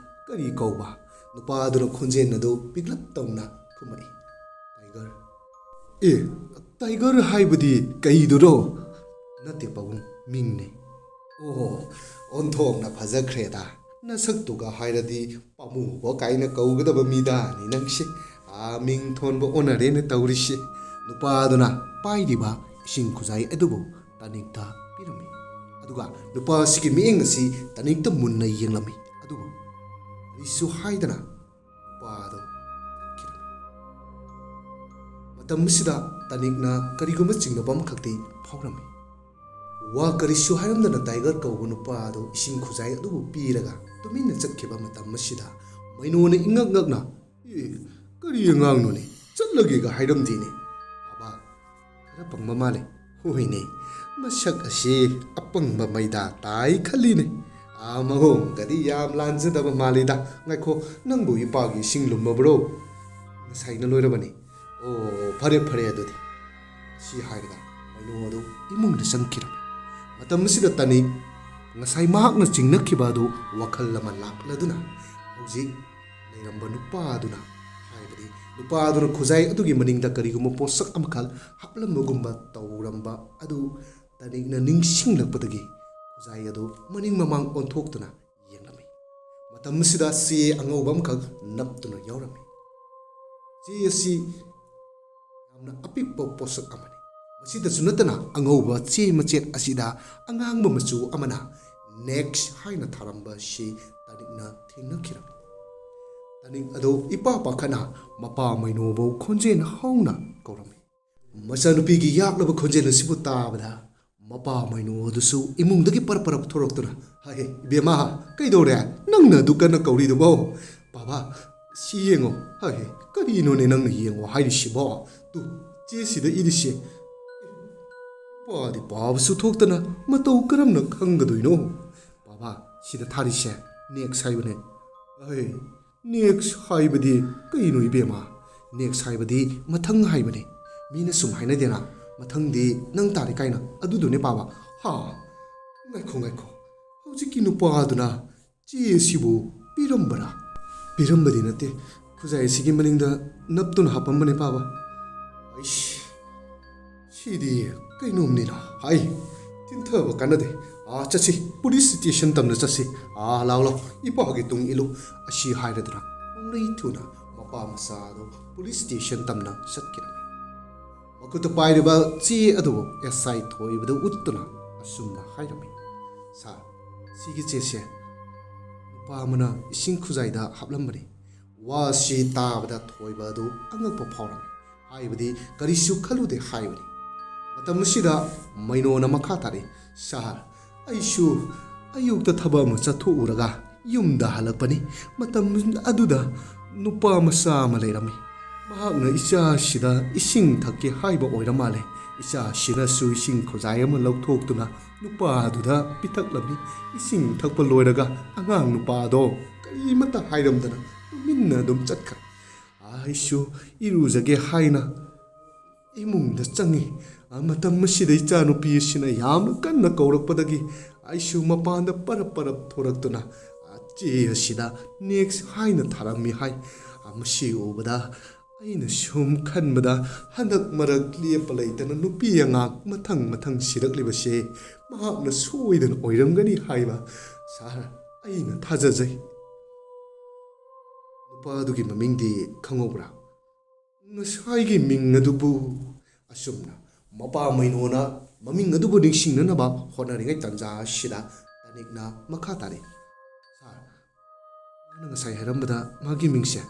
ꯀꯔꯤ ꯀꯧꯕ? ꯅꯨꯄꯥ ꯑꯗꯨꯅ ꯈꯣꯟꯖꯦꯜ ꯑꯗꯨ ꯄꯤꯛꯂꯞ ꯇꯧꯅ ꯈꯨꯝꯃꯛꯏ, ꯇꯥꯏꯒꯔ꯫ ꯇꯥꯏꯒꯔ ꯍꯥꯏꯕꯗꯤ ꯀꯩꯗꯨꯔꯣ? ꯅꯠꯇꯦ ꯄꯥꯕꯨꯡ, ꯃꯤꯡꯅꯦ꯫ ꯑꯣ, ꯑꯣꯟꯊꯣꯛꯅ ꯐꯖꯈ꯭ꯔꯦꯗ, ꯅꯁꯛꯇꯨꯒ ꯍꯥꯏꯔꯗꯤ ꯄꯥꯃꯨꯕ ꯀꯥꯏꯅ ꯀꯧꯒꯗꯕ ꯃꯤꯗꯥꯅꯤ ꯅꯪꯁꯦ꯫ ꯃꯤꯡ ꯊꯣꯟꯕ ꯑꯣꯟꯅꯔꯦꯅ ꯇꯧꯔꯤꯁꯦ꯫ ꯅꯨꯄꯥ ꯑꯗꯨꯅ ꯄꯥꯏꯔꯤꯕ ꯏꯁꯤꯡ ꯈꯨꯖꯥꯏ ꯑꯗꯨꯕꯨ ꯇꯅꯤꯛꯇ ꯄꯤꯔꯝꯃꯤ꯫ ꯑꯗꯨꯒ ꯅꯨꯄꯥ ꯑꯁꯤꯒꯤ ꯃꯤꯠꯌꯦꯡ ꯑꯁꯤ ꯇꯅꯤꯛꯇ ꯃꯨꯟꯅ ꯌꯦꯡꯂꯝꯃꯤ꯫ ꯑꯗꯨꯕꯨ ꯀꯔꯤꯁꯨ ꯍꯥꯏꯗꯅ ꯅꯨꯄꯥ ꯑꯗꯨ ꯆꯠꯈꯤꯔꯝꯃꯤ꯫ ꯃꯇꯝ ꯑꯁꯤꯗ ꯇꯅꯤꯛꯅ ꯀꯔꯤꯒꯨꯝꯕ ꯆꯤꯡꯅꯕ ꯑꯃꯈꯛꯇꯤ ꯐꯥꯎꯔꯝꯃꯤ꯫ ꯋꯥ ꯀꯔꯤꯁꯨ ꯍꯥꯏꯔꯝꯗꯅ ꯇꯥꯏꯒꯔ ꯀꯧꯕ ꯅꯨꯄꯥ ꯑꯗꯨ ꯏꯁꯤꯡ ꯈꯨꯖꯥꯏ ꯑꯗꯨꯕꯨ ꯄꯤꯔꯒ ꯇꯨꯃꯤꯟꯅ ꯆꯠꯈꯤꯕ ꯃꯇꯝ ꯑꯁꯤꯗ ꯃꯩꯅꯣꯅ ꯏꯉꯛ ꯉꯛꯅ, ꯀꯔꯤ ꯑꯉꯥꯡꯅꯣꯅꯦ, ꯆꯠꯂꯒꯦꯒ ꯍꯥꯏꯔꯝꯗꯦꯅꯦ? ꯕꯥꯕꯥ, ꯈꯔ ꯄꯪꯕ ꯃꯥꯜꯂꯦ꯫ ꯍꯣꯏꯅꯦ, ꯃꯁꯛ ꯑꯁꯤ ꯑꯄꯪꯕ ꯃꯩꯗꯥ ꯇꯥꯏ ꯈꯜꯂꯤꯅꯦ꯫ ꯃꯑꯣꯡꯒꯗꯤ ꯌꯥꯝ ꯂꯥꯟꯖꯗꯕ ꯃꯥꯜꯂꯤꯗ꯫ ꯉꯥꯏꯈꯣ, ꯅꯪꯕꯨ ꯏꯄꯥꯒꯤ ꯏꯁꯤꯡ ꯂꯨꯝꯃꯕ꯭ꯔꯣ? ꯉꯁꯥꯏꯅ ꯂꯣꯏꯔꯕꯅꯤ꯫ ꯑꯣ, ꯐꯔꯦ ꯐꯔꯦ ꯑꯗꯨꯗꯤ꯫ ꯁꯤ ꯍꯥꯏꯔꯒ ꯃꯩꯅꯣ ꯑꯗꯨ ꯏꯃꯨꯡꯗ ꯆꯪꯈꯤꯔꯝꯃꯤ꯫ ꯃꯇꯝ ꯑꯁꯤꯗ ꯇꯅꯤꯛ ꯉꯁꯥꯏ ꯃꯍꯥꯛꯅ ꯆꯤꯡꯅꯈꯤꯕ ꯑꯗꯨ ꯋꯥꯈꯜ ꯑꯃ ꯂꯥꯛꯂꯗꯨꯅ ꯍꯧꯖꯤꯛ ꯂꯩꯔꯝꯕ ꯅꯨꯄꯥ ꯑꯗꯨꯅ, ꯍꯥꯏꯕꯗꯤ नुपादुना खुजाई अदुगी मनिंगदा करिगुम पोसक अमखल हपलमगुम्बा तौरंबा अदु तनिगना निंगसिंगलकपदगी खुजाई अदु मनिंग ममांग ओंथोक्तुना येंगलमी मतमसिदा चे अंगौबा अमखल नप्तुना यावरमी चे असि यामना अपिकपा पोसक अमनि मसिदसु नतना अंगौबा चे मचेत असिदा अंगांगबा मचु अमना नेक्स्ट हाइना थारंबा शे तनिगना थेंगनखिरम तनिंग अदो इपा पाखना मपा मैनोबो खोंजेन हौना कौरमी मचानुपी की याकलब खोंजेन सिबु ताबदा मपा मैनो दुसु इमुंगदगी परपरप थोरक्तुना हाय बेमा कइदोरे नंगना दुकन कौरीदुबो बाबा सी येंगो हाय करिनोने नंगना येंगो हाइरिसिबो तु चेसिदा इदिसे पादी पाबसु थोक्तना मतौ करमना खंगदुइनो बाबा सिदा थारिसे नेक्स्ट हाइबने हाय नेक्स्ट हाइबदी कइनो इबेमा नेक्स्ट हाइबदी मथंग हाइबने मीना सुम हाइनदेना मथंगदी नंग तारि काइना अदुदुने बाबा हा ngaikhो हौजिकि नुपादुना चेसिबु पिरंबदी नते खुजाई सिगी मनिंगदा नप्तुन हापंबने बाबा आइश सिदी कइनोमनिना हाय तिनथब कानदे चसी पुलिस स्टेशन तमना चसी लाओ लाओ इपागी तुंग इलु असी हाइरदना ओंगलई थुना मपा मसादो पुलिस स्टेशन तमना सत्किरमी मकुत पाइरबा चे अदो एसआई थोइबदा उत्तुना असुमना हाइरमी सा सिगी चेसे नुपामना इसिंग खुजाइदा हापलंबनी वा सि ताबदा थोइबा अदो अंगप फावरमी हाइबदी करिसु खलुदे हाइबनी मतमसिदा मैनोना मखा तारे सहार आइसु अयुक्ता थबम चथोउरगा युमदा हलपनी मतम अदुदा नुपा मसा अमा लेरमी महाकना इचा सिदा इसिंग थक्के हाइबा ओइरा माले इचा सिनासु इसिंग खोजाय अमा लौथोक्तुना नुपा अदुदा पिथक्लमी इसिंग थक्पा लोइरगा अंगांग नुपादो करिमता हाइरमदना तुमिन्ना दुम चटखा आइसु इरुजगे हाइना इमुंगदा चंगी मतम मसिदा इचा नुपी सिना यामना कन्ना कौरकपदगी आइसु मपानदा परप थोरक्तुना चे असिदा नेक्स्ट हाइना थारमी हाइ मसि उबदा अइना सुम खनबदा हंदक मरक लेप लैतना नुपी अंगाक मथंग सिरकलिबसे महाकना सोइदन ओइरमगनी हाइबा सार अइना थाजजै नुपादुगी ममिंगदी खंगोब्रा ngसाइगी मिंग अदुबु असुमना मपा मैनोना ममिंग अदुबु निंगसिंगनबा होनरिङै तंजा सिदा तनिकना मखा तारे सार माना ngसाइ हरमबदा मागी मिंगसे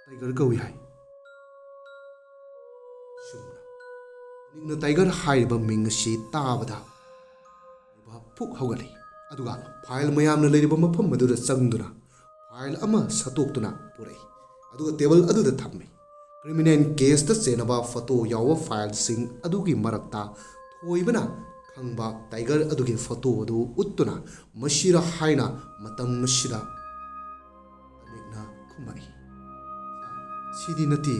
टाइगर कौइ हाइ सुमना निंगना टाइगर हाइबा मिंग सि ताबदा बा फुक हौगली अदुगा फाइल मयामना लेरिबा मफम मदुदा चंगदुना फाइल अमा सतोक्तुना पुरै अदुगा टेबल अदुदा थम्मे क्रिमिनल केस ता चेनबा फोटो यावा फाइल सिंग अदुगी मरक्ता थोइबना खंबा टाइगर अदुगी फोटो अदु उत्तुना मसिरा हाइना मतम मसिरा तनिगना खुमाई सिदी नती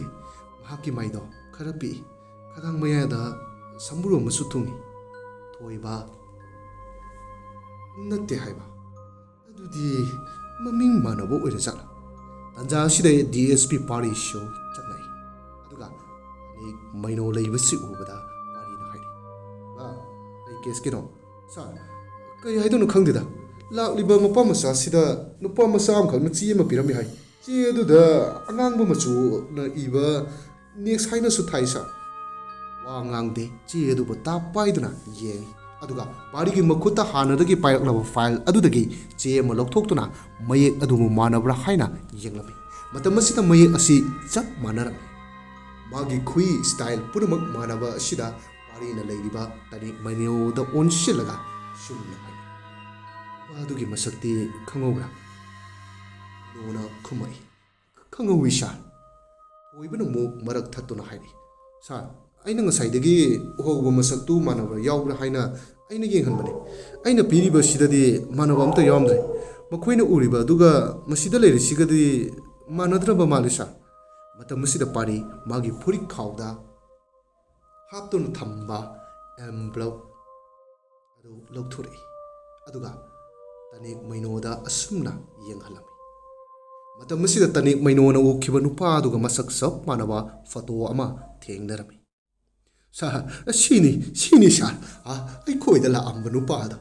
महाकी माइदो खरपी खगांग मयादा संबुरो मसु थुंगी थोइबा नते हाइबा अदुदी ममिंग मानबो ओइरा जाला तंजा सिदा डीएसपी पार्टी शो चनाई अदुगा मैनो लेबसि उबदा पारीना हाइदि बा कई केस केनो सर कई हाइदोनो खंगदिदा लाक्लिबा मपा मसा सिदा नुपा मसा अम खल मची अमा पिरमि हाइ चे अदुदा अंगांगबो मचु ना इबा नेक्स्ट हाइना सु थाइ सर वा ngang चे अदुबो ता पाइदना येंगी अदुगा पारीगी मखुता हानदगी पायरक्लबा फाइल अदुदगी चे अमा लौथोक्तुना मयेक अदुमु मानब्रा हाइना येंगलमी मतम असिदा मयेक असी चप मानरम मागी खुई स्टाइल पुनमक मानबा असिदा पारीना लेरिबा तनिक मैनोदा ओनसिलगा सुमना हाइ अदुगी मसक्ति खंगौब्रा नोना खुमाई खंगौवी सार ओइबना मो मरक थत्तुना हाइरि सार अइना ngसाइदगी ओहोबो मसक्तु मानब्रा यावब्रा हाइना अइना येंगहनबने अइना पिरिबा सिददी मानबा अमता यावमद्रे मखोइना उरिबा दुगा मसिदा लेरिसिगदी मानद्रबा माले सार मतम मसिदा पारी मागी फुरी खावदा हापतुन थम्बा एम्ब्लॉप अदु लौथुरे अदुगा तनिक मैनोदा असुमना येंगहलमी ꯃꯇꯝ ꯑꯁꯤꯗ ꯇꯅꯤꯛ ꯃꯩꯅꯣꯅ ꯎꯈꯤꯕ ꯅꯨꯄꯥ ꯑꯗꯨꯒ ꯃꯁꯛ ꯆꯞ ꯃꯥꯟꯅꯕ ꯐꯣꯇꯣ ꯑꯃ ꯊꯦꯡꯅꯔꯝꯃꯤ꯫ ꯁꯥꯔ, ꯁꯤꯅꯤ ꯁꯥꯔ, ꯑꯩꯈꯣꯏꯗ ꯂꯥꯛꯑꯝꯕ ꯅꯨꯄꯥꯗꯣ꯫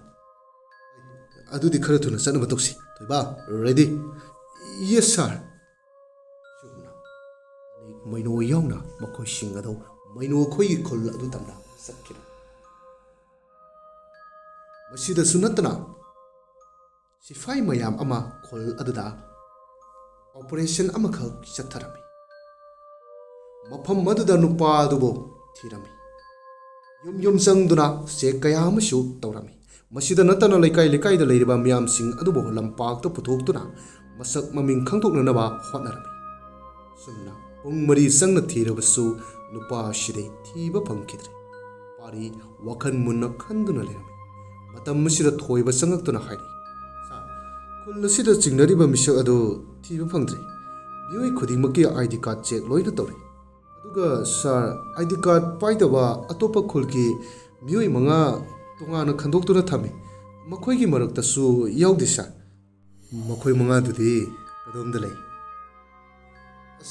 ꯑꯗꯨꯗꯤ ꯈꯔ ꯊꯨꯅ ꯆꯠꯅꯕ ꯇꯧꯁꯤ꯫ ꯊꯣꯏꯕ, ꯔꯦꯗꯤ? ꯌꯦꯁ ꯁꯥꯔ꯫ ꯆꯨꯝꯅ ꯇꯅꯤꯛ ꯃꯩꯅꯣ ꯌꯥꯎꯅ ꯃꯈꯣꯏꯁꯤꯡ ꯑꯗꯨ ꯃꯩꯅꯣ ꯑꯩꯈꯣꯏꯒꯤ ꯈꯨꯜ ꯑꯗꯨ ꯇꯝꯅ ꯆꯠꯈꯤꯔꯝꯃꯤ꯫ ꯃꯁꯤꯗꯁꯨ ꯅꯠꯇꯅ ꯁꯤꯐꯥꯏ ꯃꯌꯥꯝ ꯑꯃ ꯈꯨꯜ ꯑꯗꯨꯗ ꯑꯣꯄꯔꯦꯁꯟ ꯑꯃꯈꯛ ꯆꯠꯊꯔꯝꯃꯤ꯫ ꯃꯐꯝ ꯑꯗꯨꯗ ꯅꯨꯄꯥ ꯑꯗꯨꯕꯨ ꯊꯤꯔꯝꯃꯤ꯫ ꯌꯨꯝ ꯌꯨꯝ ꯆꯪꯗꯨꯅ ꯆꯦꯛ ꯀꯌꯥ ꯑꯃꯁꯨ ꯇꯧꯔꯝꯃꯤ꯫ ꯃꯁꯤꯗ ꯅꯠꯇꯅ ꯂꯩꯀꯥꯏ ꯂꯩꯀꯥꯏꯗ ꯂꯩꯔꯤꯕ ꯃꯤꯌꯥꯝꯁꯤꯡ ꯑꯗꯨꯕꯨ ꯂꯝꯄꯥꯛꯇ ꯄꯨꯊꯣꯛꯇꯨꯅ ꯃꯁꯛ ꯃꯃꯤꯡ ꯈꯪꯗꯣꯛꯅꯅꯕ ꯍꯣꯠꯅꯔꯝꯃꯤ꯫ ꯁꯨꯝꯅ ꯄꯨꯡ 4 ꯆꯪꯅ ꯊꯤꯔꯕꯁꯨ ꯅꯨꯄꯥ ꯑꯁꯤꯗꯤ ꯊꯤꯕ ꯐꯪꯈꯤꯗ꯭ꯔꯦ꯫ ꯄꯥꯔꯤ ꯋꯥꯈꯜ ꯃꯨꯟꯅ ꯈꯟꯗꯨꯅ ꯂꯩꯔꯝꯃꯤ꯫ ꯃꯇꯝ ꯑꯁꯤꯗ ꯊꯣꯏꯕ ꯆꯪꯉꯛꯇꯨꯅ ꯍꯥꯏꯔꯤ, ꯁꯥꯔ, ꯈꯨꯜ ꯑꯁꯤꯗ ꯆꯤꯡꯅꯔꯤꯕ ꯃꯤꯁꯛ ꯑꯗꯨ ꯊꯤꯕ ꯐꯪꯗ꯭ꯔꯤ꯫ ꯃꯤꯑꯣꯏ ꯈꯨꯗꯤꯡꯃꯛꯀꯤ ID ꯀꯥꯔꯗ ꯆꯦꯛ ꯂꯣꯏꯅ ꯇꯧꯔꯦ꯫ ꯑꯗꯨꯒ ꯁꯥꯔ, ID ꯀꯥꯔꯗ ꯄꯥꯏꯗꯕ ꯑꯇꯣꯞꯄ ꯈꯨꯜꯒꯤ ꯃꯤꯑꯣꯏ 5 ꯇꯣꯉꯥꯟꯅ ꯈꯟꯗꯣꯛꯇꯨꯅ ꯊꯝꯃꯤ꯫ ꯃꯈꯣꯏꯒꯤ ꯃꯔꯛꯇꯁꯨ ꯌꯥꯎꯗꯦ ꯁꯥꯔ꯫ ꯃꯈꯣꯏ 5ꯗꯨꯗꯤ ꯀꯗꯣꯝꯗ ꯂꯩ?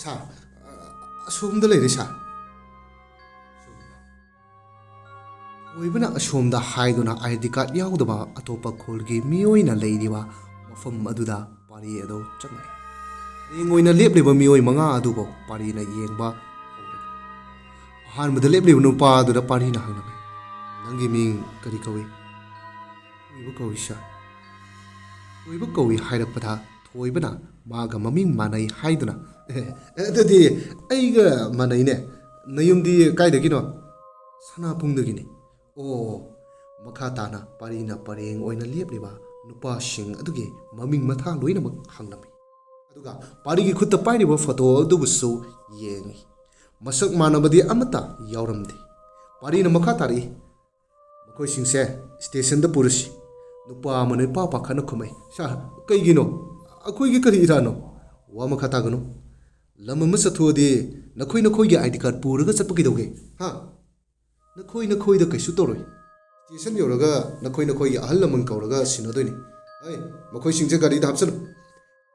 ꯁꯥꯔ, ꯑꯁꯣꯝꯗ ꯂꯩꯔꯦ ꯁꯥꯔ꯫ ꯊꯣꯏꯕꯅ ꯑꯁꯣꯝꯗ ꯍꯥꯏꯗꯨꯅ ID ꯀꯥꯔꯗ ꯌꯥꯎꯗꯕ ꯑꯇꯣꯞꯄ ꯈꯨꯜꯒꯤ ꯃꯤꯑꯣꯏꯅ ꯂꯩꯔꯤꯕ ꯃꯐꯝ ꯑꯗꯨꯗ ꯄꯥꯔꯤ ꯑꯗꯨ ꯆꯪꯉꯛꯏ꯫ ꯍꯌꯦꯡ ꯑꯣꯏꯅ ꯂꯦꯞꯂꯤꯕ ꯃꯤꯑꯣꯏ 5 ꯑꯗꯨꯕꯨ ꯄꯥꯔꯤꯅ ꯌꯦꯡꯕ ꯍꯧꯔꯛꯏ꯫ ꯑꯍꯥꯟꯕꯗ ꯂꯦꯞꯂꯤꯕ ꯅꯨꯄꯥ ꯑꯗꯨꯗ ꯄꯥꯔꯤꯅ ꯍꯪꯂꯝꯃꯤ, ꯅꯪꯒꯤ ꯃꯤꯡ ꯀꯔꯤ ꯀꯧꯏ? ꯊꯣꯏꯕ ꯀꯧꯏ ꯁꯥꯔ꯫ ꯊꯣꯏꯕ ꯀꯧꯏ ꯍꯥꯏꯔꯛꯄꯗ ꯊꯣꯏꯕꯅ ꯃꯥꯒ ꯃꯃꯤꯡ ꯃꯥꯟꯅꯩ ꯍꯥꯏꯗꯨꯅ, ꯑꯗꯨꯗꯤ ꯑꯩꯒ ꯃꯥꯟꯅꯩꯅꯦ꯫ ꯅꯌꯨꯝꯗꯤ ꯀꯥꯏꯗꯒꯤꯅꯣ? ꯁꯅꯥꯄꯨꯡꯗꯒꯤꯅꯤ꯫ ꯑꯣ꯫ ꯃꯈꯥ ꯇꯥꯅ ꯄꯥꯔꯤꯅ ꯄꯔꯦꯡ ꯑꯣꯏꯅ ꯂꯦꯞꯂꯤꯕ ꯅꯨꯄꯥꯁꯤꯡ ꯑꯗꯨꯒꯤ ꯃꯃꯤꯡ ꯃꯊꯥ ꯂꯣꯏꯅꯃꯛ ꯍꯪꯂꯝꯃꯤ꯫ ꯑꯗꯨꯒ ꯄꯥꯔꯤꯒꯤ ꯈꯨꯠꯇ ꯄꯥꯏꯔꯤꯕ ꯐꯣꯇꯣ ꯑꯗꯨꯕꯨꯁꯨ ꯌꯦꯡꯉꯤ꯫ ꯃꯁꯛ ꯃꯥꯟꯅꯕꯗꯤ ꯑꯃꯠꯇ ꯌꯥꯎꯔꯝꯗꯦ꯫ ꯄꯥꯔꯤꯅ ꯃꯈꯥ ꯇꯥꯔꯛꯏ, ꯃꯈꯣꯏꯁꯤꯡꯁꯦ ꯁ꯭ꯇꯦꯁꯟꯗ ꯄꯨꯔꯁꯤ꯫ ꯅꯨꯄꯥ ꯑꯃꯅ ꯏꯄꯥ ꯄꯥꯈꯠꯅ ꯈꯨꯝꯃꯛꯏ, ꯁꯥꯔ, ꯀꯩꯒꯤꯅꯣ? ꯑꯩꯈꯣꯏꯒꯤ ꯀꯔꯤ ꯏꯔꯥꯟꯅꯣ? ꯋꯥ ꯃꯈꯥ ꯇꯥꯒꯅꯨ꯫ ꯂꯝ ꯑꯃ ꯆꯠꯊꯣꯛꯑꯗꯤ ꯅꯈꯣꯏꯒꯤ ID ꯀꯥꯔꯗ ꯄꯨꯔꯒ ꯆꯠꯄ ꯀꯩꯗꯧꯒꯦ? ꯅꯈꯣꯏꯗ ꯀꯩꯁꯨ ꯇꯧꯔꯣꯏ꯫ ꯁ꯭ꯇꯦꯁꯟ ꯌꯧꯔꯒ ꯅꯈꯣꯏꯒꯤ ꯑꯍꯜ ꯂꯃꯟ ꯀꯧꯔꯒ ꯁꯤꯟꯅꯗꯣꯏꯅꯤ꯫ ꯃꯈꯣꯏꯁꯤꯡꯁꯦ ꯒꯥꯔꯤꯗ ꯍꯥꯞꯆꯜꯂꯨ꯫